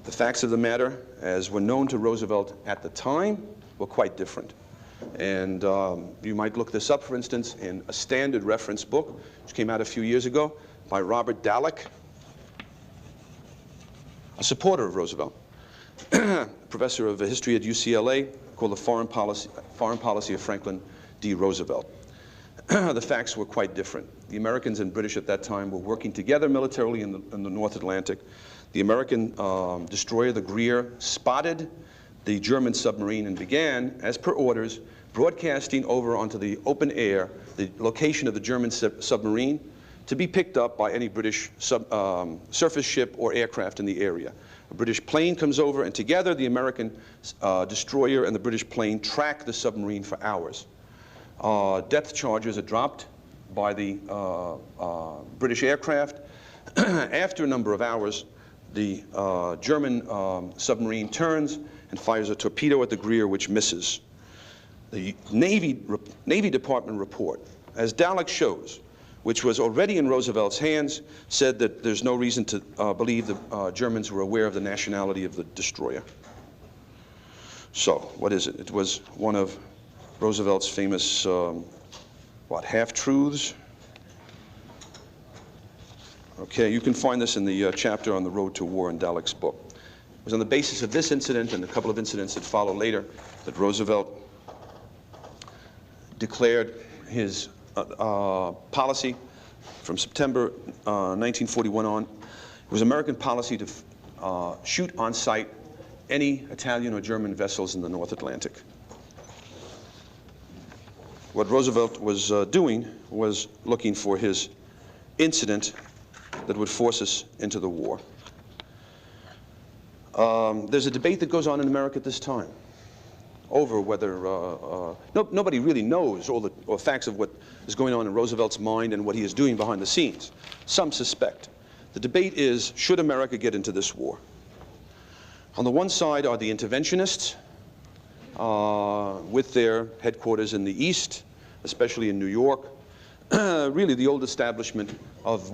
The facts of the matter, as were known to Roosevelt at the time, were quite different. And you might look this up, for instance, in a standard reference book, which came out a few years ago by Robert Dallek, a supporter of Roosevelt, professor of history at UCLA, called The Foreign Policy of Franklin D. Roosevelt. The facts were quite different. The Americans and British at that time were working together militarily in the North Atlantic. The American destroyer, the Greer, spotted the German submarine and began, as per orders, broadcasting over onto the open air the location of the German submarine to be picked up by any British surface ship or aircraft in the area. A British plane comes over, and together the American destroyer and the British plane track the submarine for hours. Depth charges are dropped by the British aircraft. After a number of hours, the German submarine turns and fires a torpedo at the Greer, which misses. The Navy Department report, as Dallek shows, which was already in Roosevelt's hands, said that there's no reason to believe the Germans were aware of the nationality of the destroyer. So, what is it? It was one of Roosevelt's famous, half-truths? Okay, you can find this in the chapter on the road to war in Dallek's book. It was on the basis of this incident and a couple of incidents that follow later that Roosevelt declared his policy from September 1941 on. It was American policy to shoot on sight any Italian or German vessels in the North Atlantic. What Roosevelt was doing was looking for his incident that would force us into the war. There's a debate that goes on in America at this time over whether nobody really knows all the facts of what is going on in Roosevelt's mind and what he is doing behind the scenes. Some suspect. The debate is, should America get into this war? On the one side are the interventionists with their headquarters in the East, especially in New York. Really, the old establishment of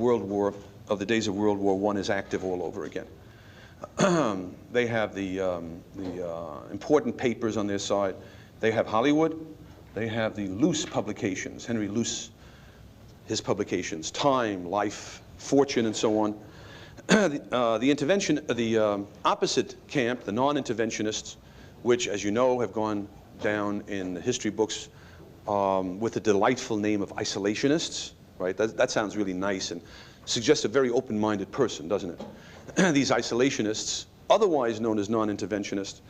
the days of World War I is active all over again. They have the important papers on their side. They have Hollywood. They have the Luce publications, Henry Luce, his publications, Time, Life, Fortune, and so on. The opposite camp, the non-interventionists, which, as you know, have gone down in the history books with the delightful name of isolationists, right? That sounds really nice and suggests a very open-minded person, doesn't it? These isolationists, otherwise known as non-interventionists,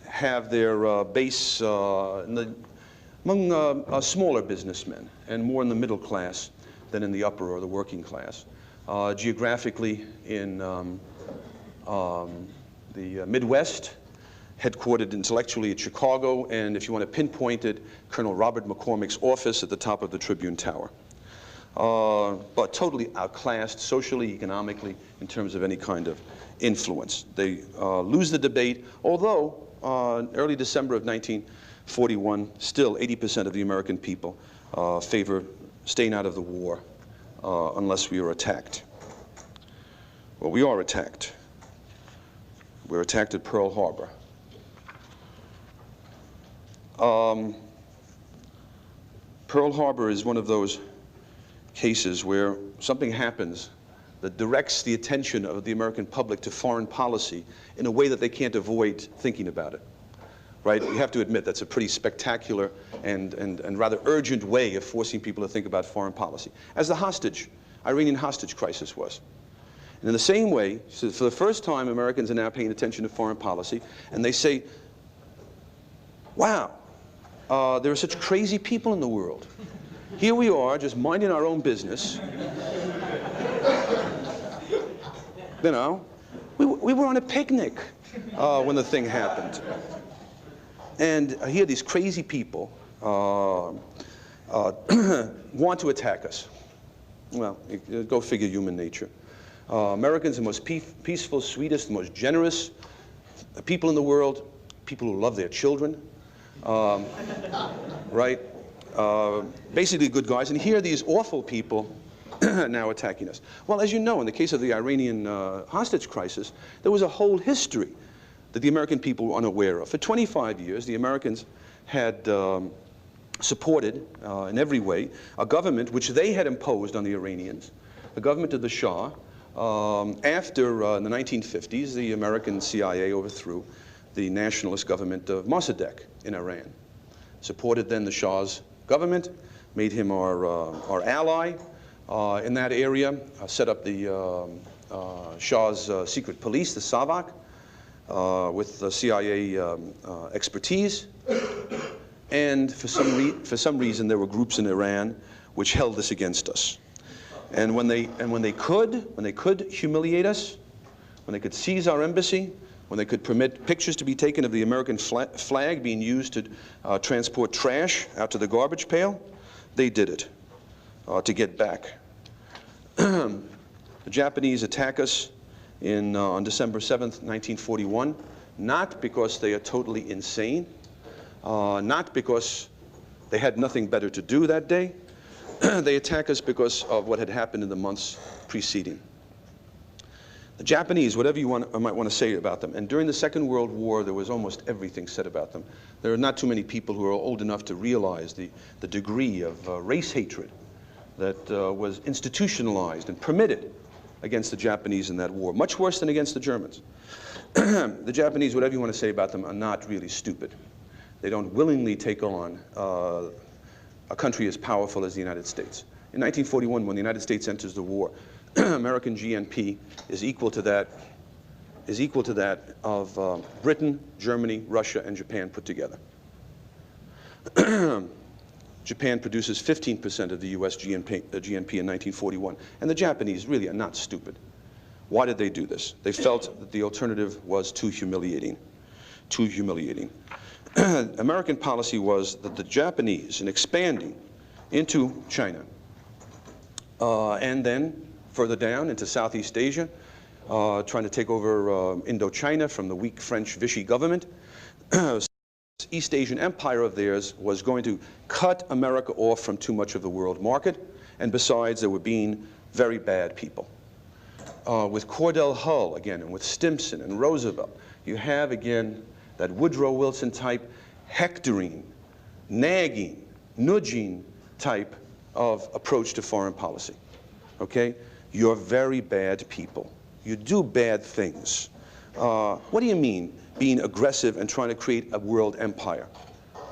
have their base among smaller businessmen and more in the middle class than in the upper or the working class. Geographically in the Midwest, headquartered intellectually at Chicago, and if you want to pinpoint it, Colonel Robert McCormick's office at the top of the Tribune Tower. But totally outclassed socially, economically, in terms of any kind of influence. They lose the debate, although early December of 1941, still 80% of the American people favor staying out of the war unless we are attacked. Well, we are attacked. We're attacked at Pearl Harbor. Pearl Harbor is one of those cases where something happens that directs the attention of the American public to foreign policy in a way that they can't avoid thinking about it, right? You have to admit that's a pretty spectacular and rather urgent way of forcing people to think about foreign policy, as the Iranian hostage crisis was. And in the same way, so for the first time, Americans are now paying attention to foreign policy, and they say, wow, there are such crazy people in the world. Here we are, just minding our own business. You know, we were on a picnic when the thing happened. And here these crazy people want to attack us. Well, go figure human nature. Americans are the most peaceful, sweetest, the most generous people in the world, people who love their children, right? Basically good guys. And here these awful people now attacking us. Well, as you know, in the case of the Iranian hostage crisis, there was a whole history that the American people were unaware of. For 25 years, the Americans had supported in every way a government which they had imposed on the Iranians, the government of the Shah. After, in the 1950s, the American CIA overthrew the nationalist government of Mossadegh in Iran. Supported then the Shah's government, made him our ally in that area, set up the Shah's secret police, the Savak, with the CIA expertise. And for some reason, there were groups in Iran which held this against us. And when they could humiliate us, when they could seize our embassy, when they could permit pictures to be taken of the American flag being used to transport trash out to the garbage pail, they did it to get back. The Japanese attack us on December 7th, 1941, not because they are totally insane, not because they had nothing better to do that day. They attack us because of what had happened in the months preceding. The Japanese, whatever you might want to say about them, and during the Second World War, there was almost everything said about them. There are not too many people who are old enough to realize the degree of race hatred that was institutionalized and permitted against the Japanese in that war, much worse than against the Germans. The Japanese, whatever you want to say about them, are not really stupid. They don't willingly take on a country as powerful as the United States. In 1941, when the United States enters the war, American GNP is equal to that of Britain, Germany, Russia, and Japan put together. Japan produces 15% of the US GNP in 1941, and the Japanese really are not stupid. Why did they do this? They felt that the alternative was too humiliating. Too humiliating. American policy was that the Japanese, in expanding into China, and then further down into Southeast Asia, trying to take over Indochina from the weak French Vichy government, East Asian empire of theirs was going to cut America off from too much of the world market, and besides, they were being very bad people. With Cordell Hull, again, and with Stimson and Roosevelt, you have, again, that Woodrow Wilson type hectoring, nagging, nudging type of approach to foreign policy. Okay? You're very bad people. You do bad things. What do you mean, being aggressive and trying to create a world empire?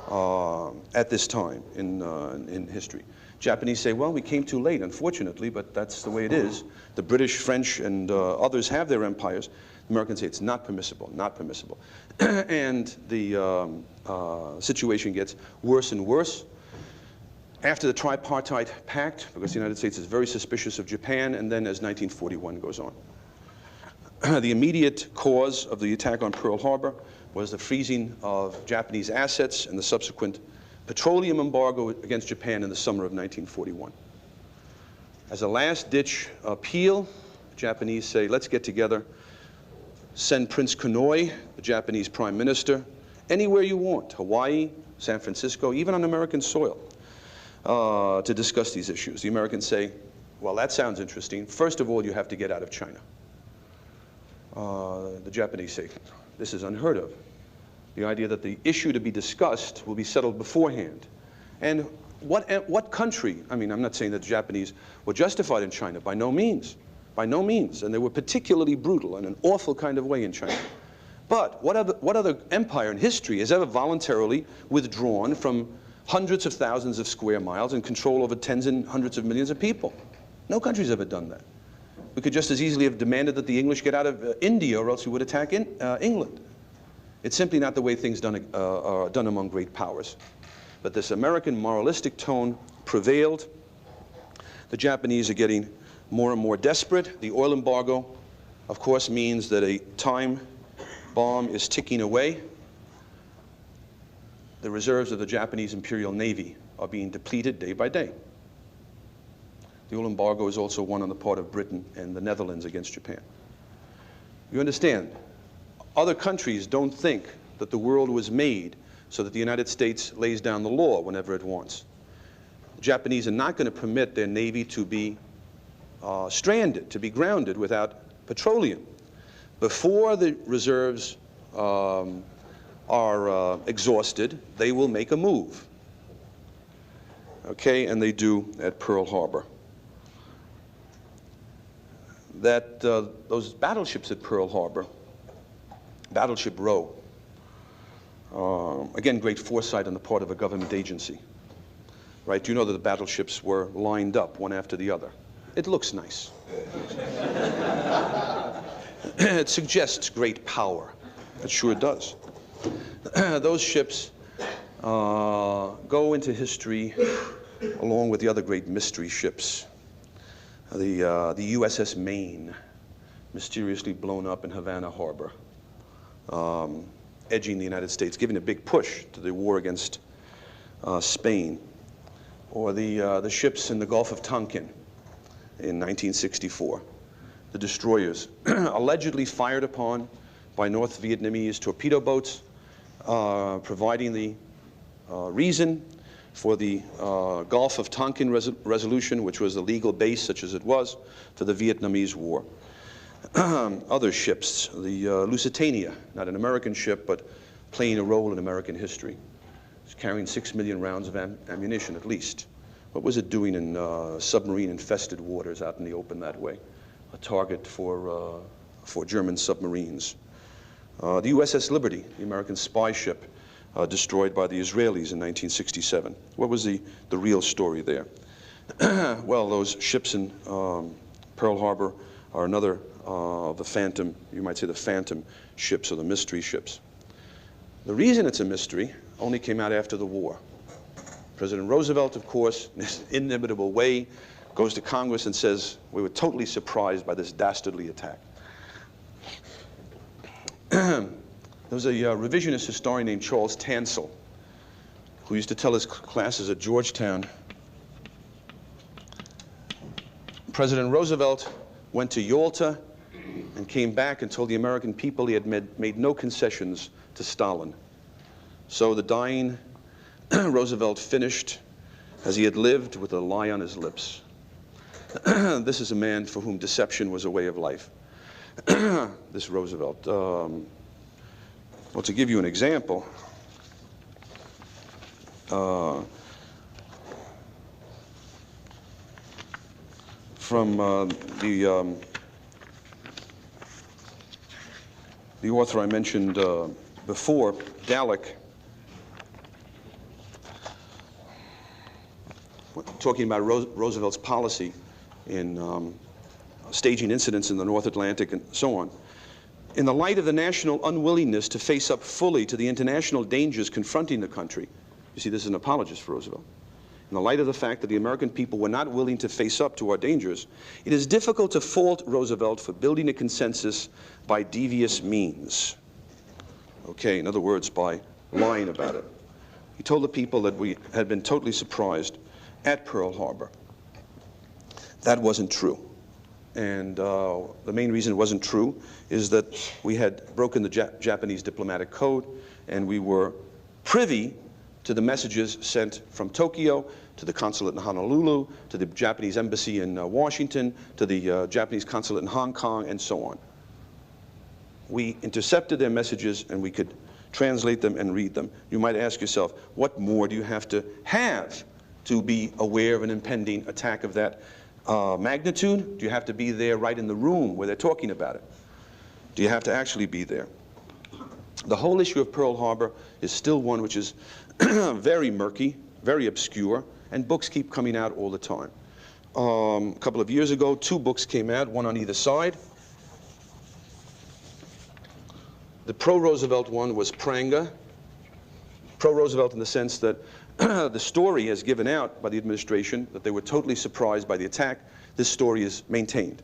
at this time in history. Japanese say, well, we came too late, unfortunately, but that's the way it is. The British, French, and others have their empires. The Americans say it's not permissible, not permissible. And the situation gets worse and worse. After the tripartite pact, because the United States is very suspicious of Japan, and then as 1941 goes on. The immediate cause of the attack on Pearl Harbor was the freezing of Japanese assets and the subsequent petroleum embargo against Japan in the summer of 1941. As a last-ditch appeal, the Japanese say, let's get together, send Prince Konoye, the Japanese prime minister, anywhere you want, Hawaii, San Francisco, even on American soil, to discuss these issues. The Americans say, well, that sounds interesting. First of all, you have to get out of China. The Japanese say, this is unheard of. The idea that the issue to be discussed will be settled beforehand. And what country, I mean, I'm not saying that the Japanese were justified in China, by no means. By no means. And they were particularly brutal in an awful kind of way in China. But what other empire in history has ever voluntarily withdrawn from hundreds of thousands of square miles and control over tens and hundreds of millions of people? No country's ever done that. We could just as easily have demanded that the English get out of India, or else we would attack England. It's simply not the way things are done among great powers. But this American moralistic tone prevailed. The Japanese are getting more and more desperate. The oil embargo, of course, means that a time bomb is ticking away. The reserves of the Japanese Imperial Navy are being depleted day by day. The oil embargo is also one on the part of Britain and the Netherlands against Japan. You understand, other countries don't think that the world was made so that the United States lays down the law whenever it wants. The Japanese are not going to permit their navy to be stranded, to be grounded without petroleum. Before the reserves are exhausted, they will make a move. Okay, and they do at Pearl Harbor. That those battleships at Pearl Harbor, Battleship Row, again, great foresight on the part of a government agency. Right? You know that the battleships were lined up one after the other. It looks nice. It suggests great power. It sure does. Those ships go into history along with the other great mystery ships. The USS Maine, mysteriously blown up in Havana Harbor, edging the United States, giving a big push to the war against Spain. Or the ships in the Gulf of Tonkin in 1964. The destroyers, allegedly fired upon by North Vietnamese torpedo boats, providing the reason for the Gulf of Tonkin resolution, which was the legal base, such as it was, for the Vietnamese War. Other ships, the Lusitania, not an American ship, but playing a role in American history. It's carrying 6 million rounds of ammunition, at least. What was it doing in submarine-infested waters out in the open that way? A target for German submarines. The USS Liberty, the American spy ship, destroyed by the Israelis in 1967. What was the real story there? Well, those ships in Pearl Harbor are another of the phantom, you might say the phantom ships or the mystery ships. The reason it's a mystery only came out after the war. President Roosevelt, of course, in his inimitable way, goes to Congress and says, we were totally surprised by this dastardly attack. There was a revisionist historian named Charles Tansel, who used to tell his classes at Georgetown, President Roosevelt went to Yalta and came back and told the American people he had made no concessions to Stalin. So the dying Roosevelt finished as he had lived, with a lie on his lips. This is a man for whom deception was a way of life. This Roosevelt. Well, to give you an example, from the author I mentioned before, Dalek, talking about Roosevelt's policy in staging incidents in the North Atlantic and so on. In the light of the national unwillingness to face up fully to the international dangers confronting the country, you see, this is an apologist for Roosevelt. In the light of the fact that the American people were not willing to face up to our dangers, it is difficult to fault Roosevelt for building a consensus by devious means. Okay, in other words, by lying about it. He told the people that we had been totally surprised at Pearl Harbor. That wasn't true. And the main reason it wasn't true is that we had broken the Japanese diplomatic code, and we were privy to the messages sent from Tokyo to the consulate in Honolulu, to the Japanese embassy in Washington, to the Japanese consulate in Hong Kong, and so on. We intercepted their messages, and we could translate them and read them. You might ask yourself, what more do you have to be aware of an impending attack of that magnitude? Do you have to be there right in the room where they're talking about it? Do you have to actually be there? The whole issue of Pearl Harbor is still one which is very murky, very obscure, and books keep coming out all the time. A couple of years ago, 2 books came out, one on either side. The pro-Roosevelt one was Pranga. Pro-Roosevelt in the sense that the story is given out by the administration that they were totally surprised by the attack. This story is maintained.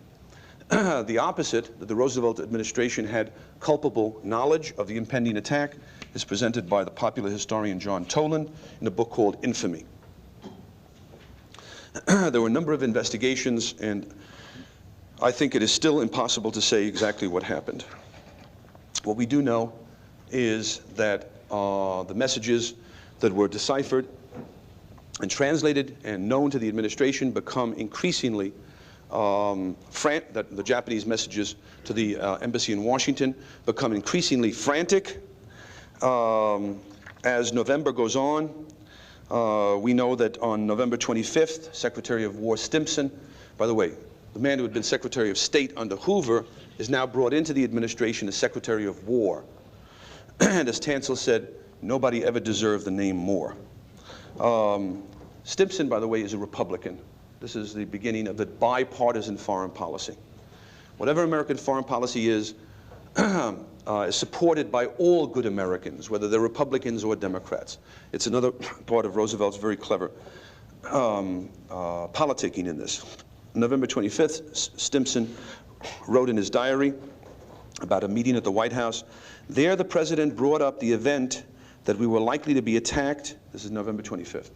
The opposite, that the Roosevelt administration had culpable knowledge of the impending attack, is presented by the popular historian John Toland in a book called Infamy. There were a number of investigations, and I think it is still impossible to say exactly what happened. What we do know is that the messages that were deciphered and translated and known to the administration become increasingly that the Japanese messages to the embassy in Washington become increasingly frantic. As November goes on, we know that on November 25th, Secretary of War Stimson, by the way, the man who had been Secretary of State under Hoover is now brought into the administration as Secretary of War. And as Tansel said, nobody ever deserved the name more. Stimson, by the way, is a Republican. This is the beginning of the bipartisan foreign policy. Whatever American foreign policy is supported by all good Americans, whether they're Republicans or Democrats. It's another part of Roosevelt's very clever politicking in this. November 25th, Stimson wrote in his diary about a meeting at the White House. There, the president brought up the event that we were likely to be attacked. This is November 25th.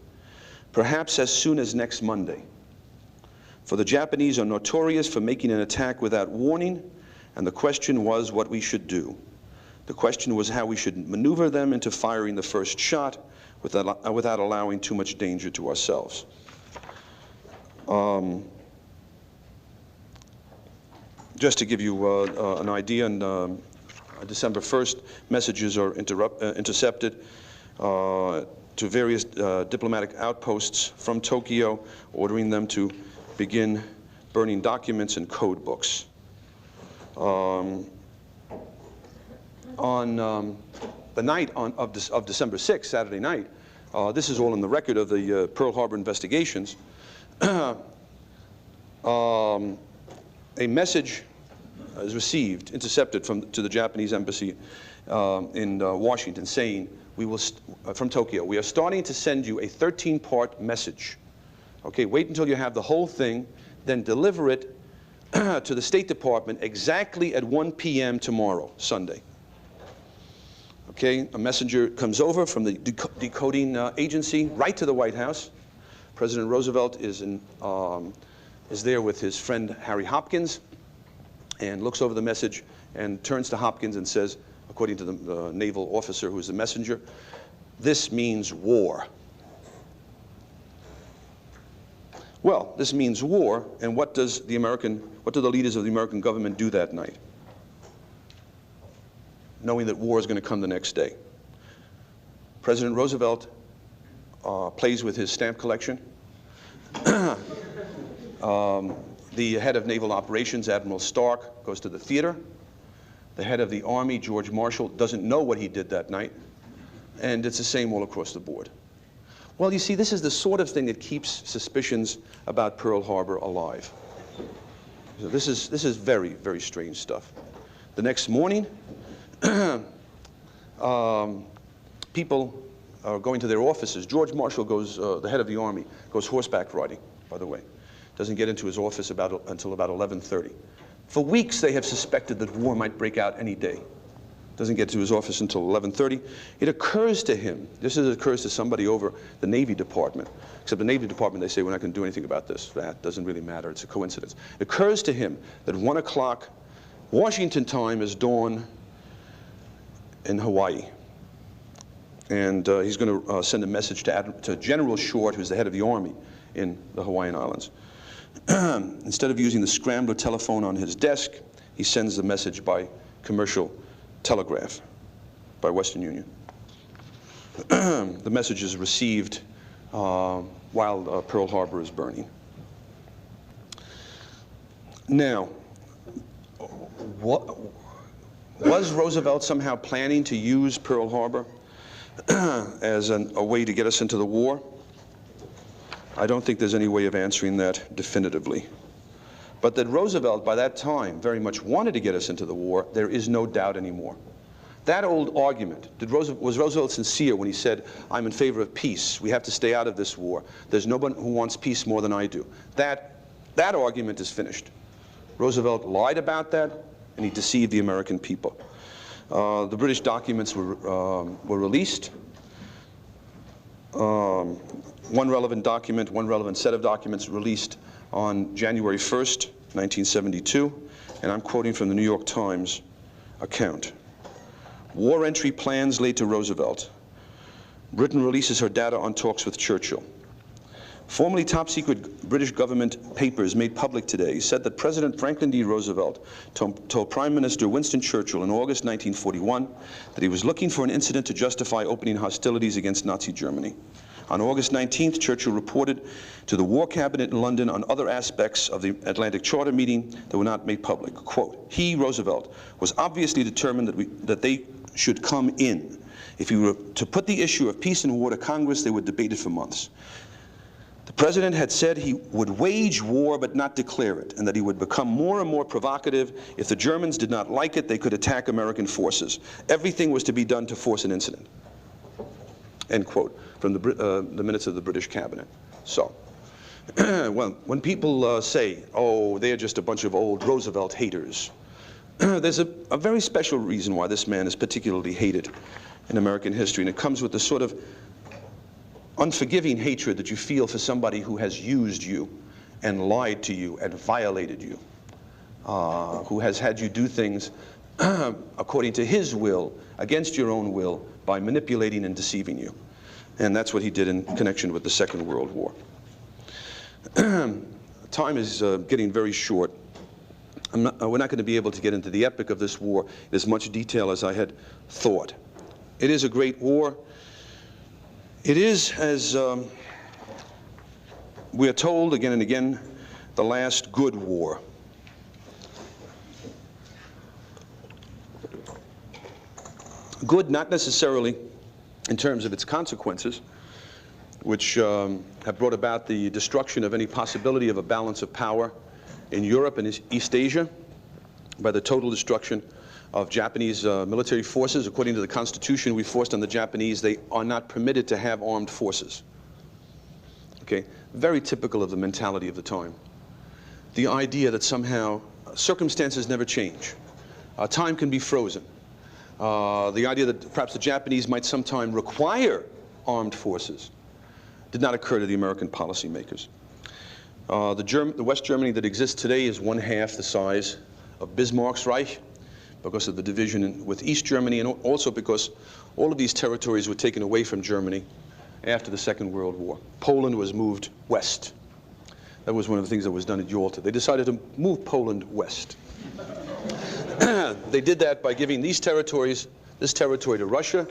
Perhaps as soon as next Monday. For the Japanese are notorious for making an attack without warning, and the question was what we should do. The question was how we should maneuver them into firing the first shot without allowing too much danger to ourselves. Just to give you an idea, on December 1st, messages are intercepted to various diplomatic outposts from Tokyo, ordering them to begin burning documents and code books. On the night of December 6th, Saturday night, this is all in the record of the Pearl Harbor investigations, a message is received, intercepted to the Japanese embassy in Washington, saying, from Tokyo, we are starting to send you a 13-part message. Okay, wait until you have the whole thing, then deliver it to the State Department exactly at 1 p.m. tomorrow, Sunday. Okay, a messenger comes over from the decoding agency right to the White House. President Roosevelt is there with his friend Harry Hopkins, and looks over the message and turns to Hopkins and says, according to the naval officer who's the messenger, "This means war." Well, this means war, and what do the leaders of the American government do that night, knowing that war is going to come the next day? President Roosevelt plays with his stamp collection. The head of naval operations, Admiral Stark, goes to the theater. The head of the Army, George Marshall, doesn't know what he did that night. And it's the same all across the board. Well, you see, this is the sort of thing that keeps suspicions about Pearl Harbor alive. So this is very, very strange stuff. The next morning, people are going to their offices. George Marshall goes, the head of the Army, goes horseback riding, by the way. Doesn't get into his office until about 11:30. For weeks, they have suspected that war might break out any day. Doesn't get to his office until 11:30. It occurs to him, just as it occurs to somebody over the Navy Department, except the Navy Department, they say, we're not going to do anything about this. That doesn't really matter. It's a coincidence. It occurs to him that 1 o'clock Washington time is dawn in Hawaii. And he's going to send a message to General Short, who's the head of the Army in the Hawaiian Islands. Instead of using the scrambler telephone on his desk, he sends the message by commercial telegraph, by Western Union. The message is received while Pearl Harbor is burning. Now, was Roosevelt somehow planning to use Pearl Harbor as a way to get us into the war? I don't think there's any way of answering that definitively. But that Roosevelt, by that time, very much wanted to get us into the war, there is no doubt anymore. That old argument, was Roosevelt sincere when he said, I'm in favor of peace, we have to stay out of this war, there's no one who wants peace more than I do. That argument is finished. Roosevelt lied about that, and he deceived the American people. The British documents were released. One relevant document, one relevant set of documents released on January 1st, 1972, and I'm quoting from the New York Times account. War entry plans laid to Roosevelt. Britain releases her data on talks with Churchill. Formerly top-secret British government papers made public today said that President Franklin D. Roosevelt told Prime Minister Winston Churchill in August 1941 that he was looking for an incident to justify opening hostilities against Nazi Germany. On August 19th, Churchill reported to the War Cabinet in London on other aspects of the Atlantic Charter meeting that were not made public. Quote, he, Roosevelt, was obviously determined that they should come in. If he were to put the issue of peace and war to Congress, they would debate it for months. The President had said he would wage war but not declare it, and that he would become more and more provocative. If the Germans did not like it, they could attack American forces. Everything was to be done to force an incident. End quote, from the minutes of the British cabinet. So, well, when people say, oh, they're just a bunch of old Roosevelt haters, there's a very special reason why this man is particularly hated in American history, and it comes with the sort of unforgiving hatred that you feel for somebody who has used you and lied to you and violated you, who has had you do things according to his will, against your own will, by manipulating and deceiving you. And that's what he did in connection with the Second World War. Time is getting very short. We're not going to be able to get into the epic of this war in as much detail as I had thought. It is a great war. It is, as we are told again and again, the last good war. Good, not necessarily in terms of its consequences, which have brought about the destruction of any possibility of a balance of power in Europe and East Asia by the total destruction of Japanese military forces. According to the Constitution we forced on the Japanese, they are not permitted to have armed forces. Okay, very typical of the mentality of the time. The idea that somehow circumstances never change. Time can be frozen. The idea that perhaps the Japanese might sometime require armed forces did not occur to the American policymakers. The West Germany that exists today is 1/2 the size of Bismarck's Reich, because of the division with East Germany, and also because all of these territories were taken away from Germany after the Second World War. Poland was moved west. That was one of the things that was done at Yalta. They decided to move Poland west. They did that by giving this territory to Russia,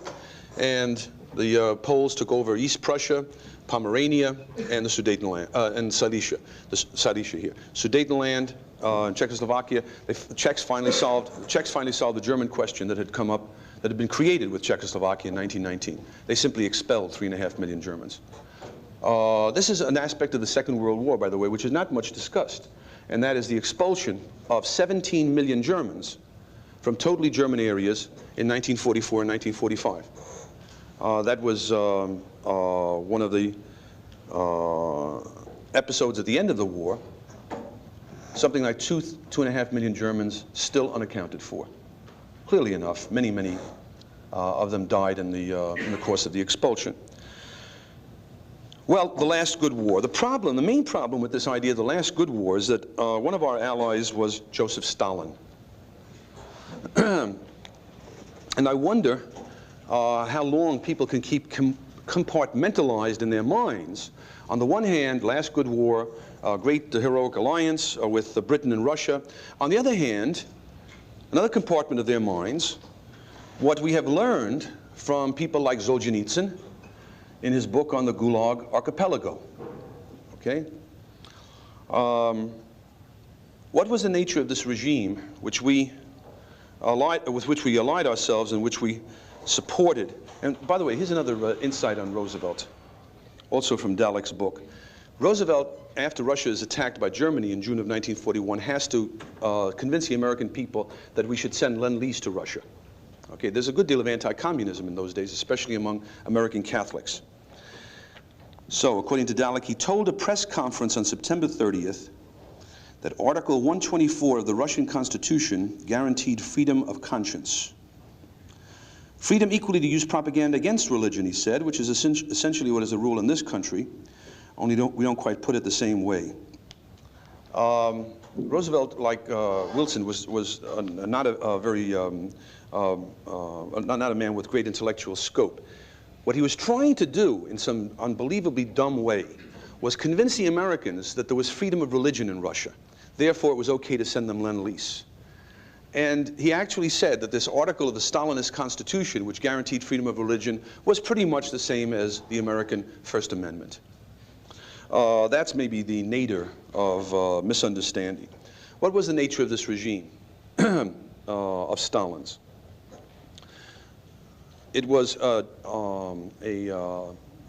and the Poles took over East Prussia, Pomerania, and the Sudetenland, and Silesia, Silesia here. Sudetenland, in Czechoslovakia. The Czechs finally solved the German question that had come up, that had been created with Czechoslovakia in 1919. They simply expelled 3.5 million Germans. This is an aspect of the Second World War, by the way, which is not much discussed, and that is the expulsion of 17 million Germans from totally German areas in 1944 and 1945. That was one of the episodes at the end of the war. Something like 2.5 million Germans still unaccounted for. Clearly enough, many of them died in the course of the expulsion. Well, the last good war. The main problem with this idea of the last good war is that one of our allies was Joseph Stalin. And I wonder how long people can keep compartmentalized in their minds. On the one hand, last good war, great heroic alliance with Britain and Russia. On the other hand, another compartment of their minds, what we have learned from people like Solzhenitsyn in his book on the Gulag Archipelago. Okay? What was the nature of this regime with which we allied ourselves and which we supported? And by the way, here's another insight on Roosevelt, also from Dalek's book. Roosevelt, after Russia is attacked by Germany in June of 1941, has to convince the American people that we should send Lend-Lease to Russia. Okay, there's a good deal of anti-communism in those days, especially among American Catholics. So, according to Dalek, he told a press conference on September 30th that Article 124 of the Russian Constitution guaranteed freedom of conscience. Freedom equally to use propaganda against religion, he said, which is essentially what is the rule in this country, only we don't quite put it the same way. Roosevelt, like Wilson, was not a very not a man with great intellectual scope. What he was trying to do, in some unbelievably dumb way, was convince the Americans that there was freedom of religion in Russia. Therefore, it was okay to send them Lend-Lease. And he actually said that this article of the Stalinist Constitution, which guaranteed freedom of religion, was pretty much the same as the American First Amendment. That's maybe the nadir of misunderstanding. What was the nature of this regime of Stalin's? It was a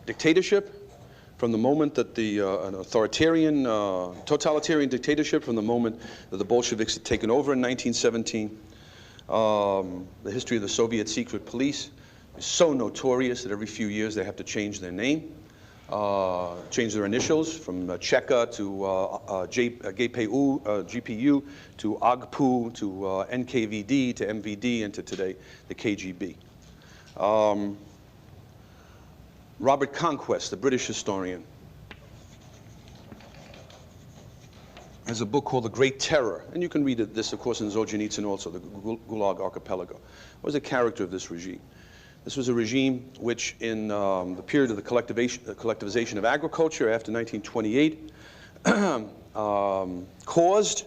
dictatorship from the moment that an authoritarian, totalitarian dictatorship from the moment that the Bolsheviks had taken over in 1917. The history of the Soviet secret police is so notorious that every few years they have to change their name, change their initials from Cheka to GPU to AGPU to NKVD to MVD and to today the KGB. Robert Conquest, the British historian, has a book called The Great Terror, and you can read this, of course, in Solzhenitsyn also, the Gulag Archipelago. What was the character of this regime? This was a regime which, in the period of the collectivization of agriculture after 1928, caused,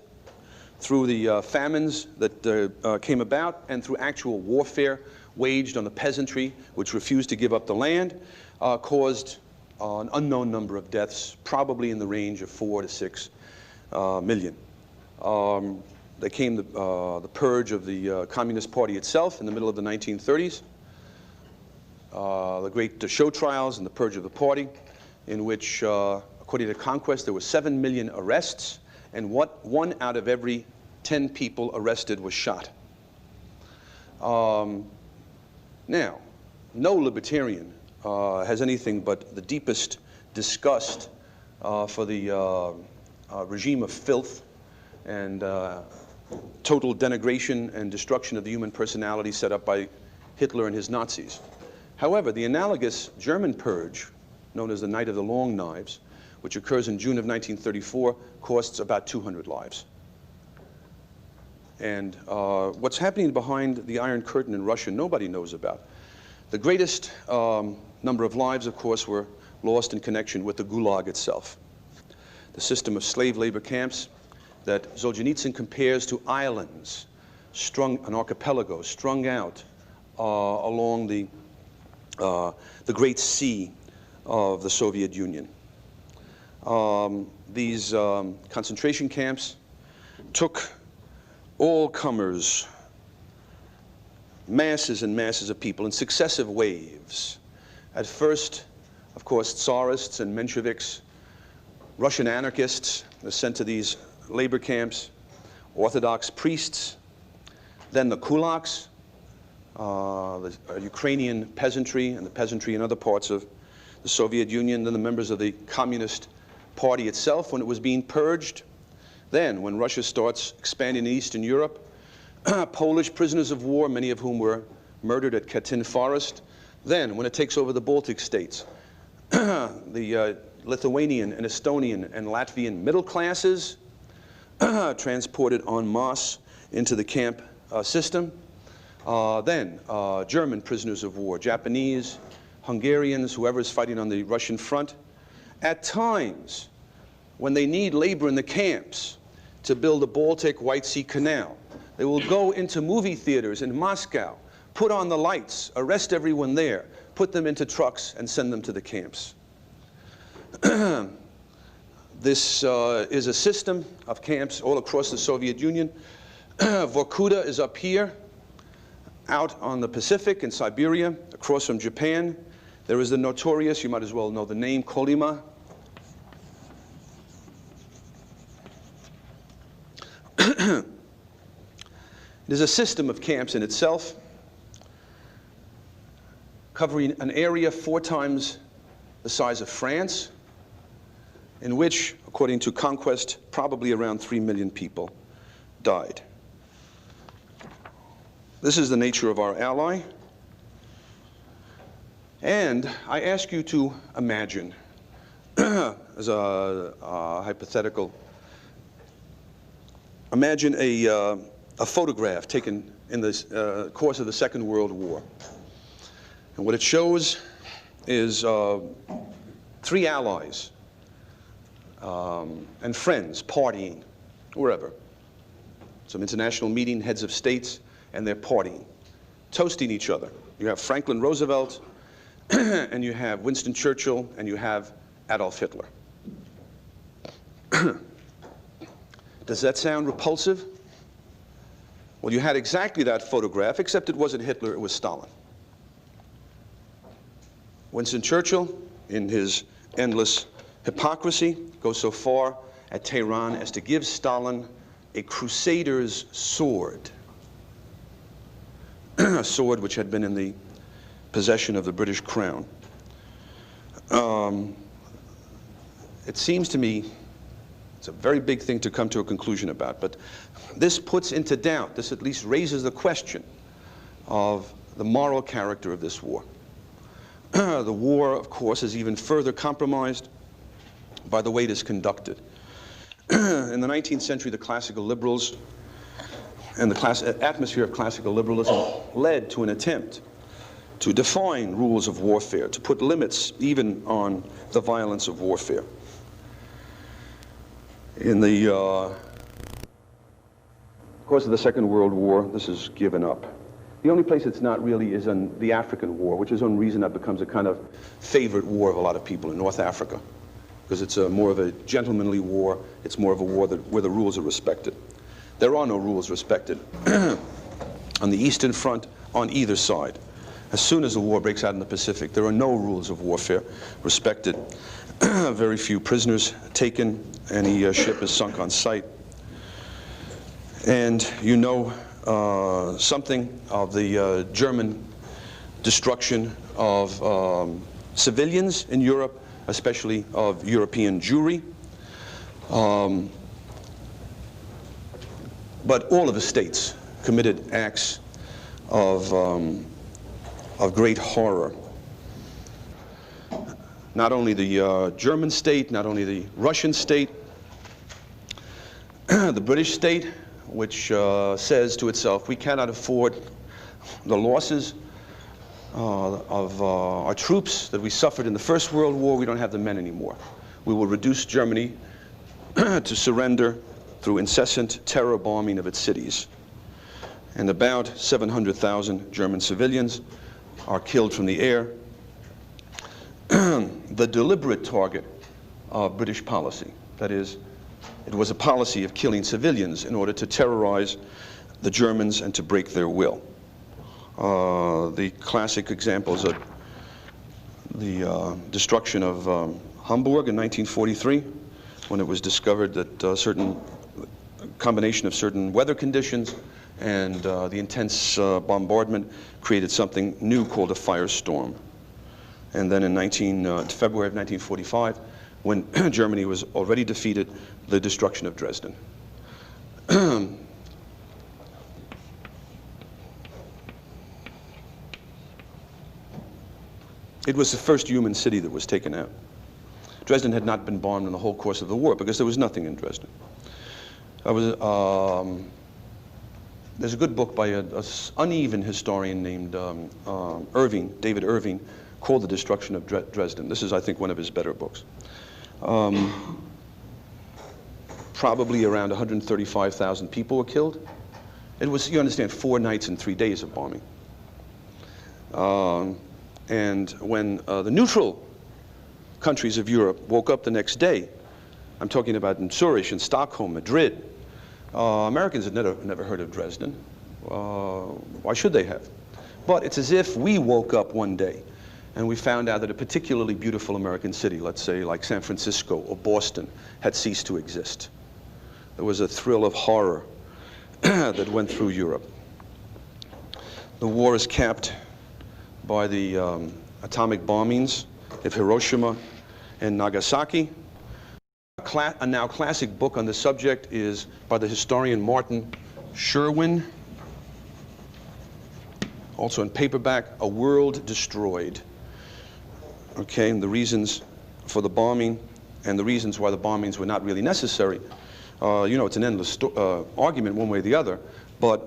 through the famines that came about and through actual warfare waged on the peasantry, which refused to give up the land, caused an unknown number of deaths, probably in the range of 4 to 6 million. There came the purge of the Communist Party itself in the middle of the 1930s, the great show trials and the purge of the party, in which, according to Conquest, there were 7 million arrests, and 1 out of every 10 people arrested was shot. Now, no libertarian has anything but the deepest disgust for the regime of filth and total denigration and destruction of the human personality set up by Hitler and his Nazis. However, the analogous German purge, known as the Night of the Long Knives, which occurs in June of 1934, costs about 200 lives. And what's happening behind the Iron Curtain in Russia, nobody knows about. The greatest number of lives, of course, were lost in connection with the Gulag itself, the system of slave labor camps that Solzhenitsyn compares to islands, an archipelago, strung out along the Great Sea of the Soviet Union. These concentration camps took all comers, masses and masses of people in successive waves. At first, of course, Tsarists and Mensheviks, Russian anarchists are sent to these labor camps, Orthodox priests, then the kulaks, the Ukrainian peasantry and the peasantry in other parts of the Soviet Union, then the members of the Communist Party itself when it was being purged. Then, when Russia starts expanding in Eastern Europe, Polish prisoners of war, many of whom were murdered at Katyn Forest. Then, when it takes over the Baltic states, the Lithuanian and Estonian and Latvian middle classes transported en masse into the camp system. Then, German prisoners of war, Japanese, Hungarians, whoever is fighting on the Russian front. At times, when they need labor in the camps to build the Baltic White Sea Canal, they will go into movie theaters in Moscow, put on the lights, arrest everyone there, put them into trucks, and send them to the camps. This is a system of camps all across the Soviet Union. Vorkuta is up here, out on the Pacific in Siberia, across from Japan. There is the notorious, you might as well know the name, Kolyma. It is a system of camps in itself, covering an area 4 times the size of France, in which, according to Conquest, probably around 3 million people died. This is the nature of our ally. And I ask you to imagine, as a hypothetical, imagine a photograph taken in the course of the Second World War. And what it shows is 3 allies and friends partying wherever. Some international meeting, heads of states, and they're partying, toasting each other. You have Franklin Roosevelt, and you have Winston Churchill, and you have Adolf Hitler. Does that sound repulsive? Well, you had exactly that photograph, except it wasn't Hitler, it was Stalin. Winston Churchill, in his endless hypocrisy, goes so far at Tehran as to give Stalin a crusader's sword, a sword which had been in the possession of the British Crown. It seems to me it's a very big thing to come to a conclusion about, but this puts into doubt, this at least raises the question of the moral character of this war. The war, of course, is even further compromised by the way it is conducted. In the 19th century, the classical liberals and the atmosphere of classical liberalism led to an attempt to define rules of warfare, to put limits even on the violence of warfare. In the course of the Second World War, this is given up. The only place it's not really is in the African War, which is one reason that becomes a kind of favorite war of a lot of people in North Africa, because it's more of a gentlemanly war. It's more of a war where the rules are respected. There are no rules respected on the Eastern Front on either side. As soon as the war breaks out in the Pacific, there are no rules of warfare respected. Very few prisoners taken. Any ship is sunk on sight. And you know something of the German destruction of civilians in Europe, especially of European Jewry. But all of the states committed acts of great horror. Not only the German state, not only the Russian state, the British state, which says to itself, we cannot afford the losses of our troops that we suffered in the First World War. We don't have the men anymore. We will reduce Germany to surrender through incessant terror bombing of its cities. And about 700,000 German civilians are killed from the air. The deliberate target of British policy, that is, it was a policy of killing civilians in order to terrorize the Germans and to break their will. The classic examples are destruction of Hamburg in 1943, when it was discovered that a combination of certain weather conditions and the intense bombardment created something new called a firestorm. And then in February of 1945, when Germany was already defeated, the destruction of Dresden. It was the first human city that was taken out. Dresden had not been bombed in the whole course of the war because there was nothing in Dresden. There's a good book by an uneven historian named David Irving, called The Destruction of Dresden. This is, I think, one of his better books. Probably around 135,000 people were killed. It was, you understand, 4 nights and 3 days of bombing. And when the neutral countries of Europe woke up the next day, I'm talking about in Zurich and Stockholm, Madrid, Americans had never heard of Dresden. Why should they have? But it's as if we woke up one day and we found out that a particularly beautiful American city, let's say like San Francisco or Boston, had ceased to exist. There was a thrill of horror that went through Europe. The war is capped by the atomic bombings of Hiroshima and Nagasaki. A now classic book on the subject is by the historian Martin Sherwin, also in paperback, A World Destroyed. Okay, and the reasons for the bombing and the reasons why the bombings were not really necessary. You know, it's an endless argument one way or the other, but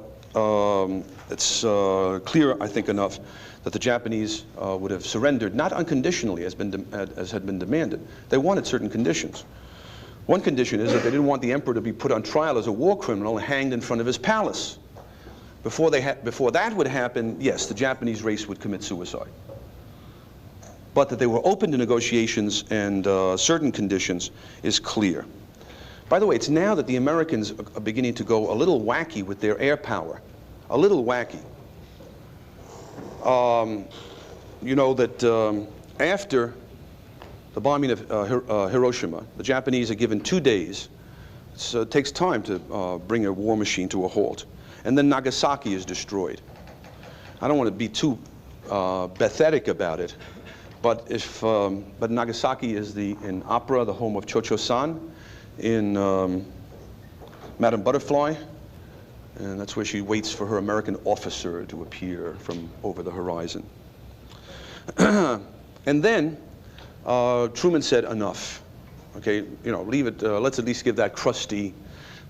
it's clear, I think, enough that the Japanese would have surrendered, not unconditionally as had been demanded. They wanted certain conditions. One condition is that they didn't want the emperor to be put on trial as a war criminal and hanged in front of his palace. Before that would happen, yes, the Japanese race would commit suicide. But that they were open to negotiations and certain conditions is clear. By the way, it's now that the Americans are beginning to go a little wacky with their air power. A little wacky. You know that after the bombing of Hiroshima, the Japanese are given 2 days. So it takes time to bring a war machine to a halt. And then Nagasaki is destroyed. I don't want to be too pathetic about it, but Nagasaki is in opera the home of Cho-Cho-san, in Madame Butterfly, and that's where she waits for her American officer to appear from over the horizon. And then Truman said, enough. Okay, you know, leave it, let's at least give that crusty,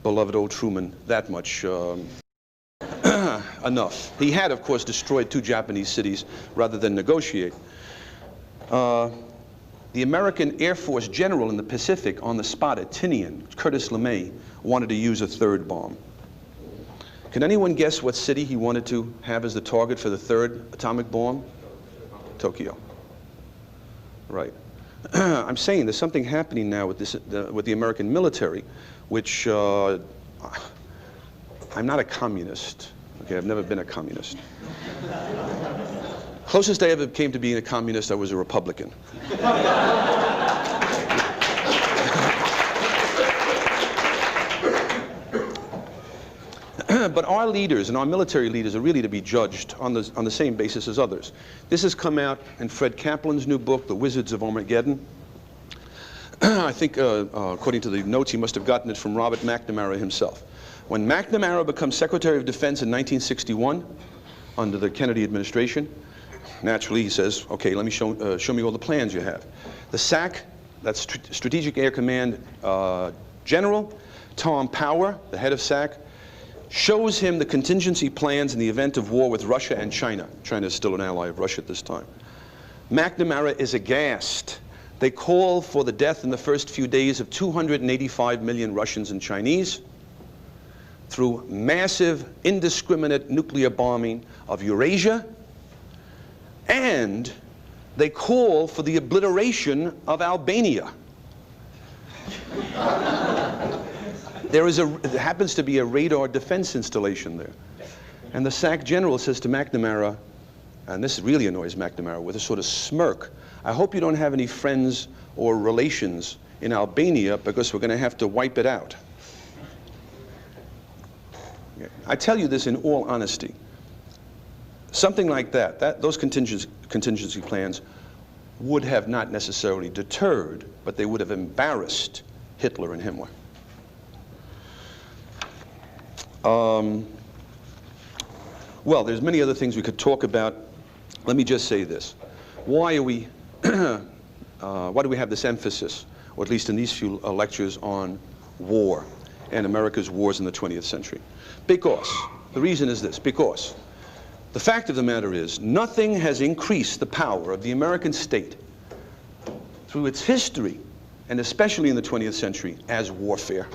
beloved old Truman that much enough. He had, of course, destroyed 2 Japanese cities rather than negotiate. The American Air Force general in the Pacific on the spot at Tinian, Curtis LeMay, wanted to use a 3rd bomb. Can anyone guess what city he wanted to have as the target for the 3rd atomic bomb? Tokyo. Right. I'm saying there's something happening now with the American military, which I'm not a communist. Okay, I've never been a communist. Closest I ever came to being a communist, I was a Republican. But our leaders and our military leaders are really to be judged on the same basis as others. This has come out in Fred Kaplan's new book, The Wizards of Armageddon. I think, according to the notes, he must have gotten it from Robert McNamara himself. When McNamara becomes Secretary of Defense in 1961, under the Kennedy administration, naturally he says, okay, let me show me all the plans you have. The SAC, that's Strategic Air Command General, Tom Power, the head of SAC, shows him the contingency plans in the event of war with Russia and China. China is still an ally of Russia at this time. McNamara is aghast. They call for the death in the first few days of 285 million Russians and Chinese through massive, indiscriminate nuclear bombing of Eurasia, and they call for the obliteration of Albania. There happens to be a radar defense installation there. And the SAC general says to McNamara, and this really annoys McNamara, with a sort of smirk, I hope you don't have any friends or relations in Albania because we're going to have to wipe it out. I tell you this in all honesty. Something like that, those contingency plans would have not necessarily deterred, but they would have embarrassed Hitler and Himmler. Well, there's many other things we could talk about. Let me just say this. Why do we have this emphasis, or at least in these few lectures, on war and America's wars in the 20th century? Because, the reason is this, because the fact of the matter is nothing has increased the power of the American state through its history, and especially in the 20th century, as warfare.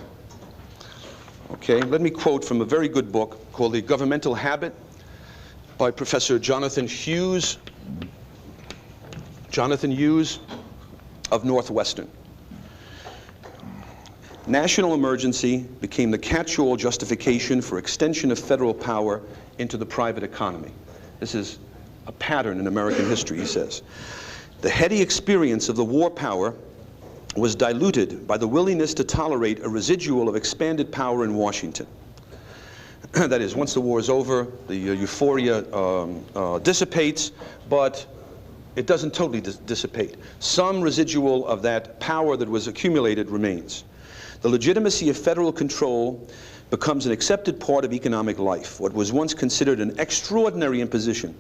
Okay, let me quote from a very good book called The Governmental Habit by Professor Jonathan Hughes of Northwestern. National emergency became the catch-all justification for extension of federal power into the private economy. This is a pattern in American history, he says. The heady experience of the war power was diluted by the willingness to tolerate a residual of expanded power in Washington. That is, once the war is over, the euphoria dissipates, but it doesn't totally dissipate. Some residual of that power that was accumulated remains. The legitimacy of federal control becomes an accepted part of economic life. What was once considered an extraordinary imposition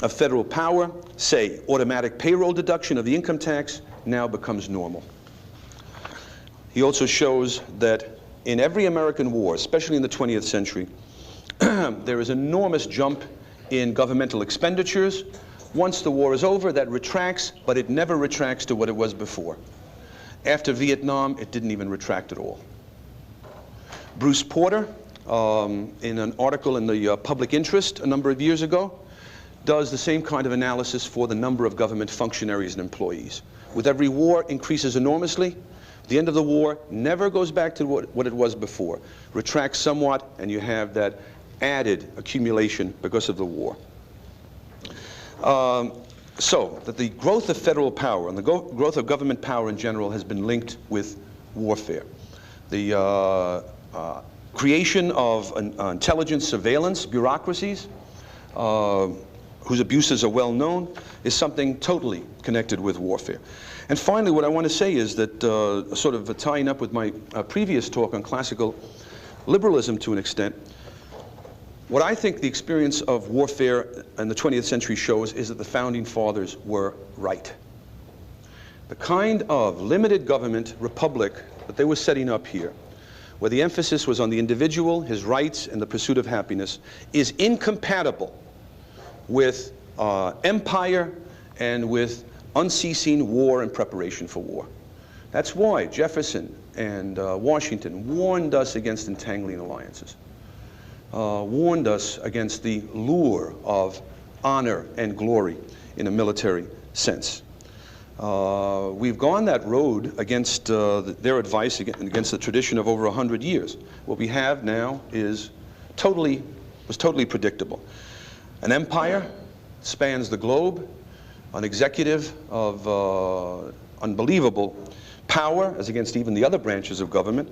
of federal power, say automatic payroll deduction of the income tax, now becomes normal. He also shows that in every American war, especially in the 20th century, there is an enormous jump in governmental expenditures. Once the war is over, that retracts, but it never retracts to what it was before. After Vietnam, it didn't even retract at all. Bruce Porter, in an article in the Public Interest a number of years ago, does the same kind of analysis for the number of government functionaries and employees. With every war, increases enormously. The end of the war never goes back to what it was before. Retracts somewhat, and you have that added accumulation because of the war. So that the growth of federal power and the growth of government power in general has been linked with warfare. The creation of intelligence surveillance bureaucracies, whose abuses are well known, is something totally connected with warfare. And finally, what I want to say is that, sort of tying up with my previous talk on classical liberalism to an extent, what I think the experience of warfare in the 20th century shows is that the founding fathers were right. The kind of limited government republic that they were setting up here, where the emphasis was on the individual, his rights, and the pursuit of happiness, is incompatible with empire and with unceasing war and preparation for war. That's why Jefferson and Washington warned us against entangling alliances. Warned us against the lure of honor and glory in a military sense. We've gone that road against their advice, against the tradition of over 100 years. What we have now was totally predictable. An empire spans the globe, an executive of unbelievable power as against even the other branches of government,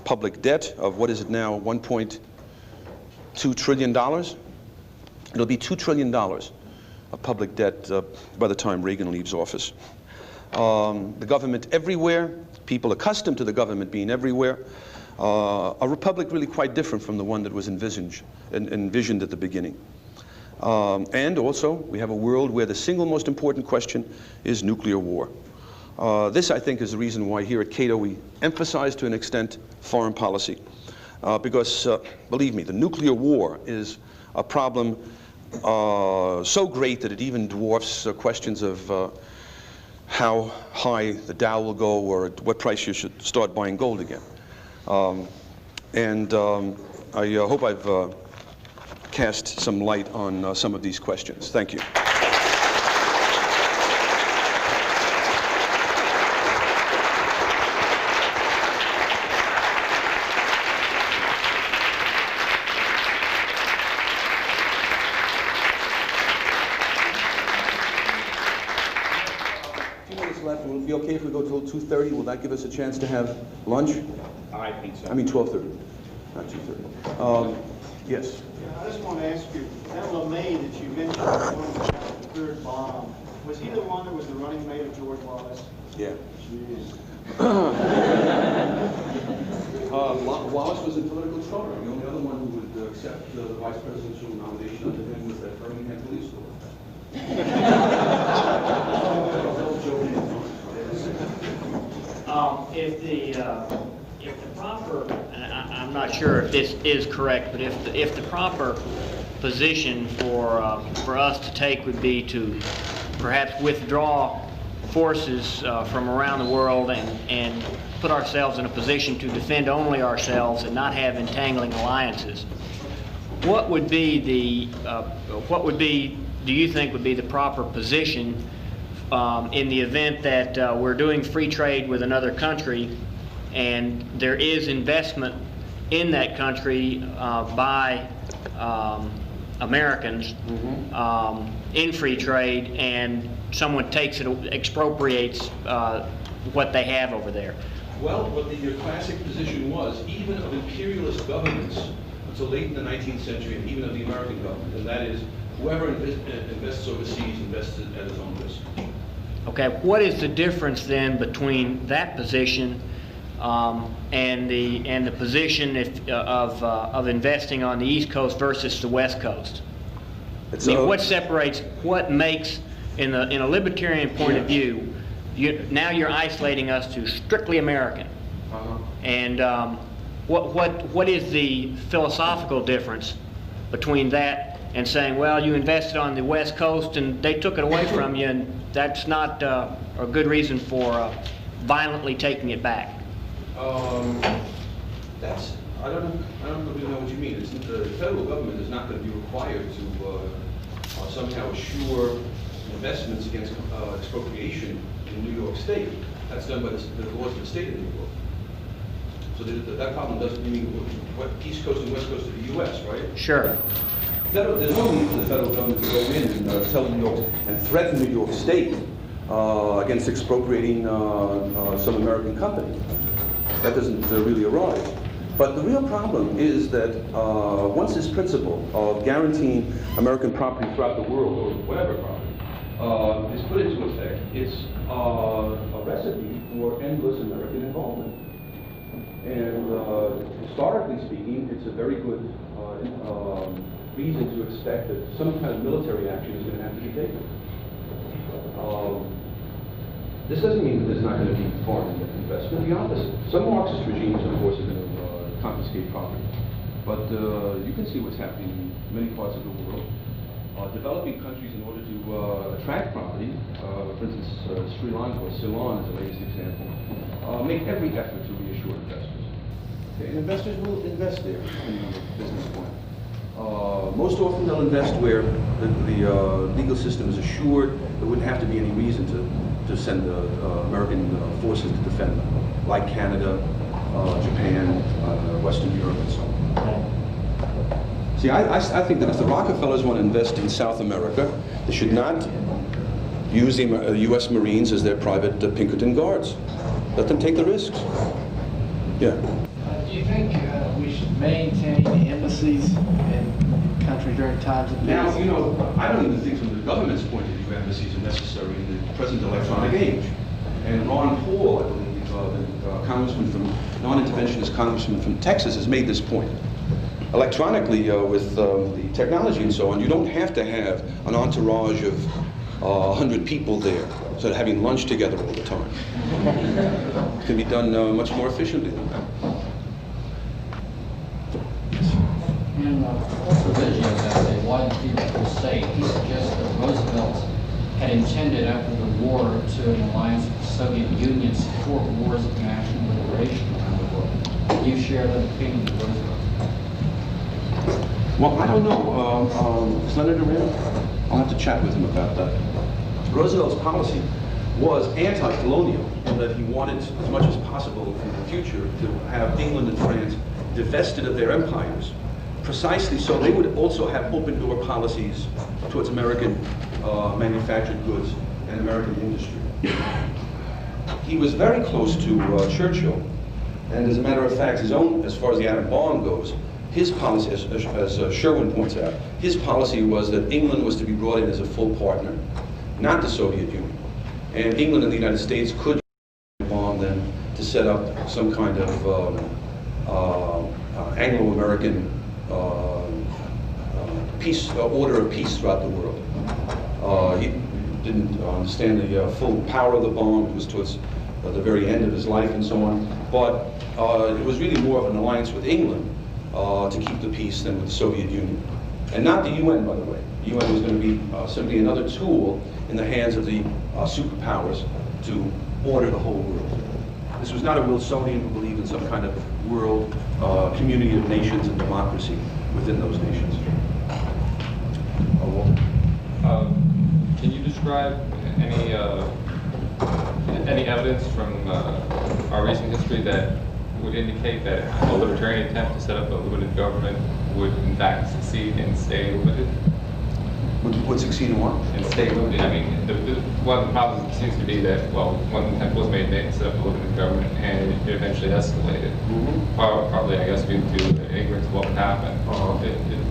public debt of what is it now, $1.2 trillion? It'll be $2 trillion of public debt by the time Reagan leaves office. The government everywhere, people accustomed to the government being everywhere, a republic really quite different from the one that was envisioned at the beginning. And also, we have a world where the single most important question is nuclear war. This, I think, is the reason why here at Cato we emphasize to an extent foreign policy. Because, believe me, the nuclear war is a problem so great that it even dwarfs questions of how high the Dow will go or at what price you should start buying gold again. I hope I've cast some light on some of these questions. Thank you. 2:30. Will that give us a chance to have lunch? I think so. I mean 12:30, not 2:30. Yes. Yeah, I just want to ask you, that LeMay that you mentioned, the one that shot the third bomb, was he the one that was the running mate of George Wallace? Yeah. Jeez. Wallace was in political trouble. The only other one who would accept the vice presidential nomination under him was that Birmingham police store. If the proper, and I'm not sure if this is correct, but if the proper position for us to take would be to perhaps withdraw forces from around the world and put ourselves in a position to defend only ourselves and not have entangling alliances, what would be do you think would be the proper position in the event that we're doing free trade with another country and there is investment in that country by Americans in free trade, and someone takes it, expropriates what they have over there? Well, what the classic position was, even of imperialist governments until late in the 19th century, and even of the American government, and that is, whoever invests overseas invests at his own risk. Okay, what is the difference then between that position and the position of investing on the East Coast versus the West Coast? I mean, what separates, what makes, in a libertarian point of view, now you're isolating us to strictly American. And what is the philosophical difference between that and saying, well, you invested on the West Coast and they took it away from you, and that's not a good reason for violently taking it back? I don't really know what you mean. The federal government is not going to be required to somehow assure investments against expropriation in New York State. That's done by the laws of the state of New York. So that problem doesn't mean what East Coast and West Coast of the U.S., right? Sure. There's no need for the federal government to go in and tell New York and threaten New York State against expropriating some American company. That doesn't really arise. But the real problem is that once this principle of guaranteeing American property throughout the world, or whatever property, is put into effect, it's a recipe for endless American involvement. And historically speaking, it's a very good reason to expect that some kind of military action is going to have to be taken. This doesn't mean that there's not going to be foreign investment. The opposite. Some Marxist regimes, of course, are going to confiscate property. But you can see what's happening in many parts of the world. Developing countries, in order to attract property, for instance, Sri Lanka or Ceylon is the latest example, make every effort to reassure investors. Okay, and investors will invest there from a business point. Most often they'll invest where the legal system is assured there wouldn't have to be any reason to send American forces to defend them, like Canada, Japan, Western Europe, and so on. See, I think that if the Rockefellers want to invest in South America, they should not use the U.S. Marines as their private Pinkerton guards. Let them take the risks. Yeah. Do you think we should maintain embassies in countries during times of peace? Now, you know, I don't even think from the government's point of view embassies are necessary in the present electronic age. And Ron Paul, I believe, the congressman from, non-interventionist congressman from Texas, has made this point. Electronically, with the technology and so on, you don't have to have an entourage of 100 people there, so having lunch together all the time. It can be done much more efficiently than that. In provisions as a one people state, he suggests that Roosevelt had intended after the war to an alliance with the Soviet Union support wars of national liberation around the world. Do you share that opinion of Roosevelt? Well, I don't know. Senator Rand, I'll have to chat with him about that. Roosevelt's policy was anti-colonial in that he wanted, as much as possible in the future, to have England and France divested of their empires, precisely so they would also have open-door policies towards American manufactured goods and American industry. he was very close to Churchill. And as a matter of fact, his own, as far as the atom bomb goes, his policy, as Sherwin points out, his policy was that England was to be brought in as a full partner, not the Soviet Union. And England and the United States could bomb them to set up some kind of Anglo-American peace, order of peace throughout the world. He didn't understand the full power of the bomb. It was towards the very end of his life and so on. But it was really more of an alliance with England to keep the peace than with the Soviet Union. And not the UN, by the way. The UN was going to be simply another tool in the hands of the superpowers to order the whole world. This was not a Wilsonian who believed in some kind of world community of nations and democracy within those nations. Can you describe any evidence from our recent history that would indicate that a libertarian attempt to set up a limited government would in fact succeed in staying limited? Would succeed in what? In staying limited. I mean, one of the problems seems to be that, well, one attempt was made to set up a limited government and it eventually escalated. Probably, I guess, due to ignorance of what would happen.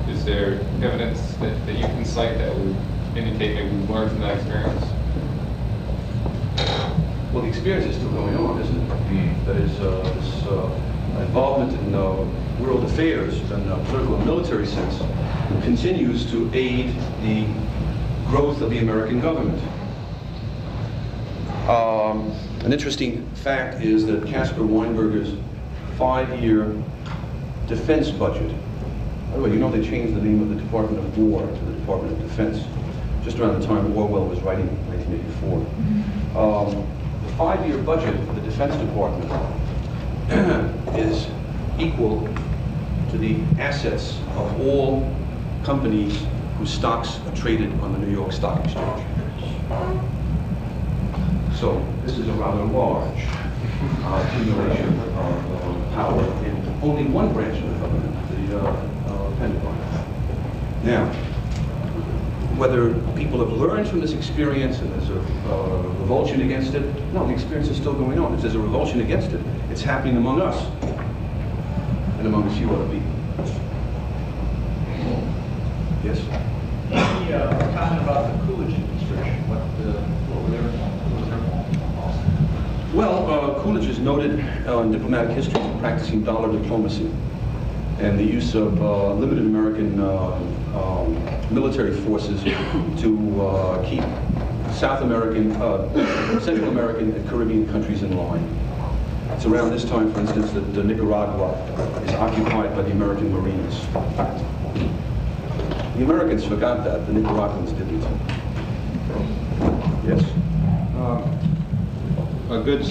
Is there evidence that you can cite that would indicate maybe we learned from that experience? Well, the experience is still going on, isn't it? That is, this involvement in world affairs in a political and military sense continues to aid the growth of the American government. An interesting fact is that Caspar Weinberger's 5-year defense budget, by the way, you know they changed the name of the Department of War to the Department of Defense just around the time Orwell was writing in 1984. The 5-year budget of the Defense Department is equal to the assets of all companies whose stocks are traded on the New York Stock Exchange. So this is a rather large accumulation of power in only one branch of the government, the Pentagon. Now, whether people have learned from this experience and there's a revulsion against it, no, the experience is still going on. If there's a revulsion against it, it's happening among us and among a few other people. Yes? Any comment about the Coolidge administration? What was their policy? Well, Coolidge is noted in diplomatic history for practicing dollar diplomacy and the use of limited American military forces to keep South American, Central American and Caribbean countries in line. It's around this time, for instance, that Nicaragua is occupied by the American Marines. The Americans forgot that, the Nicaraguans didn't. Yes? A good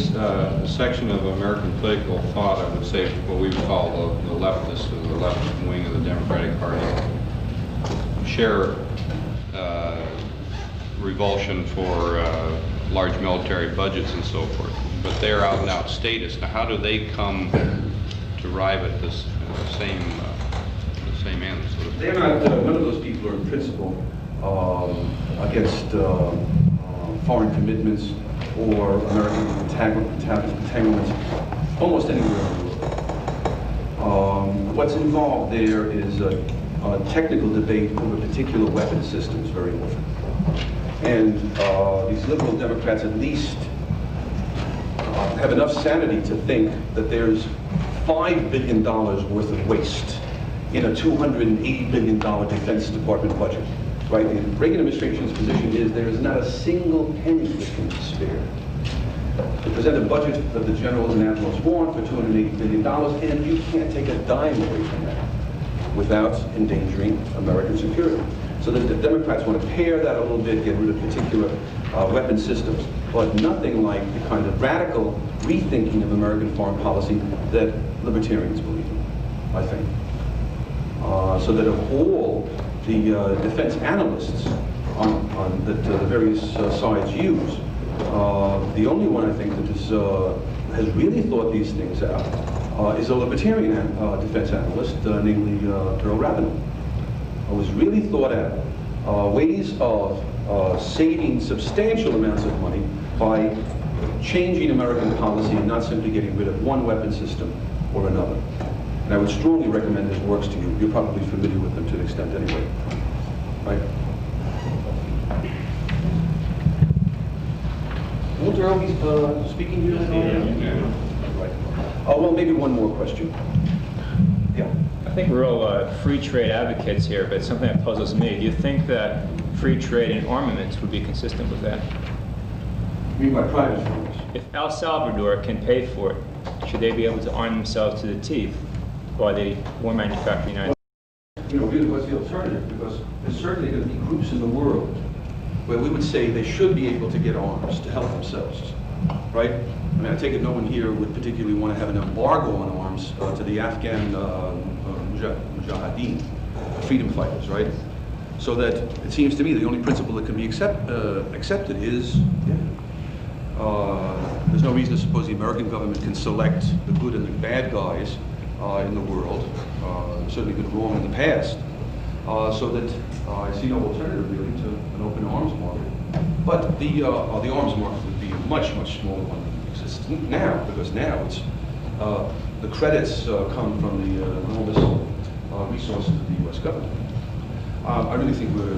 section of American political thought, I would say, what we would call the leftists, or the left wing of the Democratic Party, share revulsion for large military budgets and so forth. But they're out and out statists. Now, how do they come to arrive at this same end? Sort of? They're not. None of those people are in principle against foreign commitments or American entanglements almost anywhere in the world. What's involved there is a technical debate over particular weapon systems very often. And these liberal Democrats at least have enough sanity to think that there's $5 billion worth of waste in a $280 billion Defense Department budget. Right? The Reagan administration's position is there is not a single penny that can be spared. They present a budget that the generals and admirals want for $280 billion, and you can't take a dime away from that without endangering American security. So the Democrats want to pare that a little bit, get rid of particular weapon systems, but nothing like the kind of radical rethinking of American foreign policy that libertarians believe in, I think. So that of all the defense analysts that the various sides use, the only one I think that has really thought these things out is a libertarian defense analyst, namely Earl Ravenel. It was really thought out ways of saving substantial amounts of money by changing American policy and not simply getting rid of one weapon system or another. And I would strongly recommend his works to you. You're probably familiar with them to an extent anyway. Right? Won't Earl be speaking here? Yeah. Right. Oh, well, maybe one more question. Yeah. I think we're all free trade advocates here, but something that puzzles me. Do you think that free trade in armaments would be consistent with that? You mean by private firms? If El Salvador can pay for it, should they be able to arm themselves to the teeth while they war manufacture the United States? You know, really, what's the alternative? Because there's certainly going to be groups in the world where we would say they should be able to get arms to help themselves, right? I mean, I take it no one here would particularly want to have an embargo on arms to the Afghan mujahideen, freedom fighters, right? So that it seems to me the only principle that can be accepted is, there's no reason to suppose the American government can select the good and the bad guys in the world. Certainly been wrong in the past. So that I see no alternative really to an open arms market. But the arms market would be a much, much smaller one than exists now, because now it's the credits come from the enormous resources of the U.S. government. I really think we're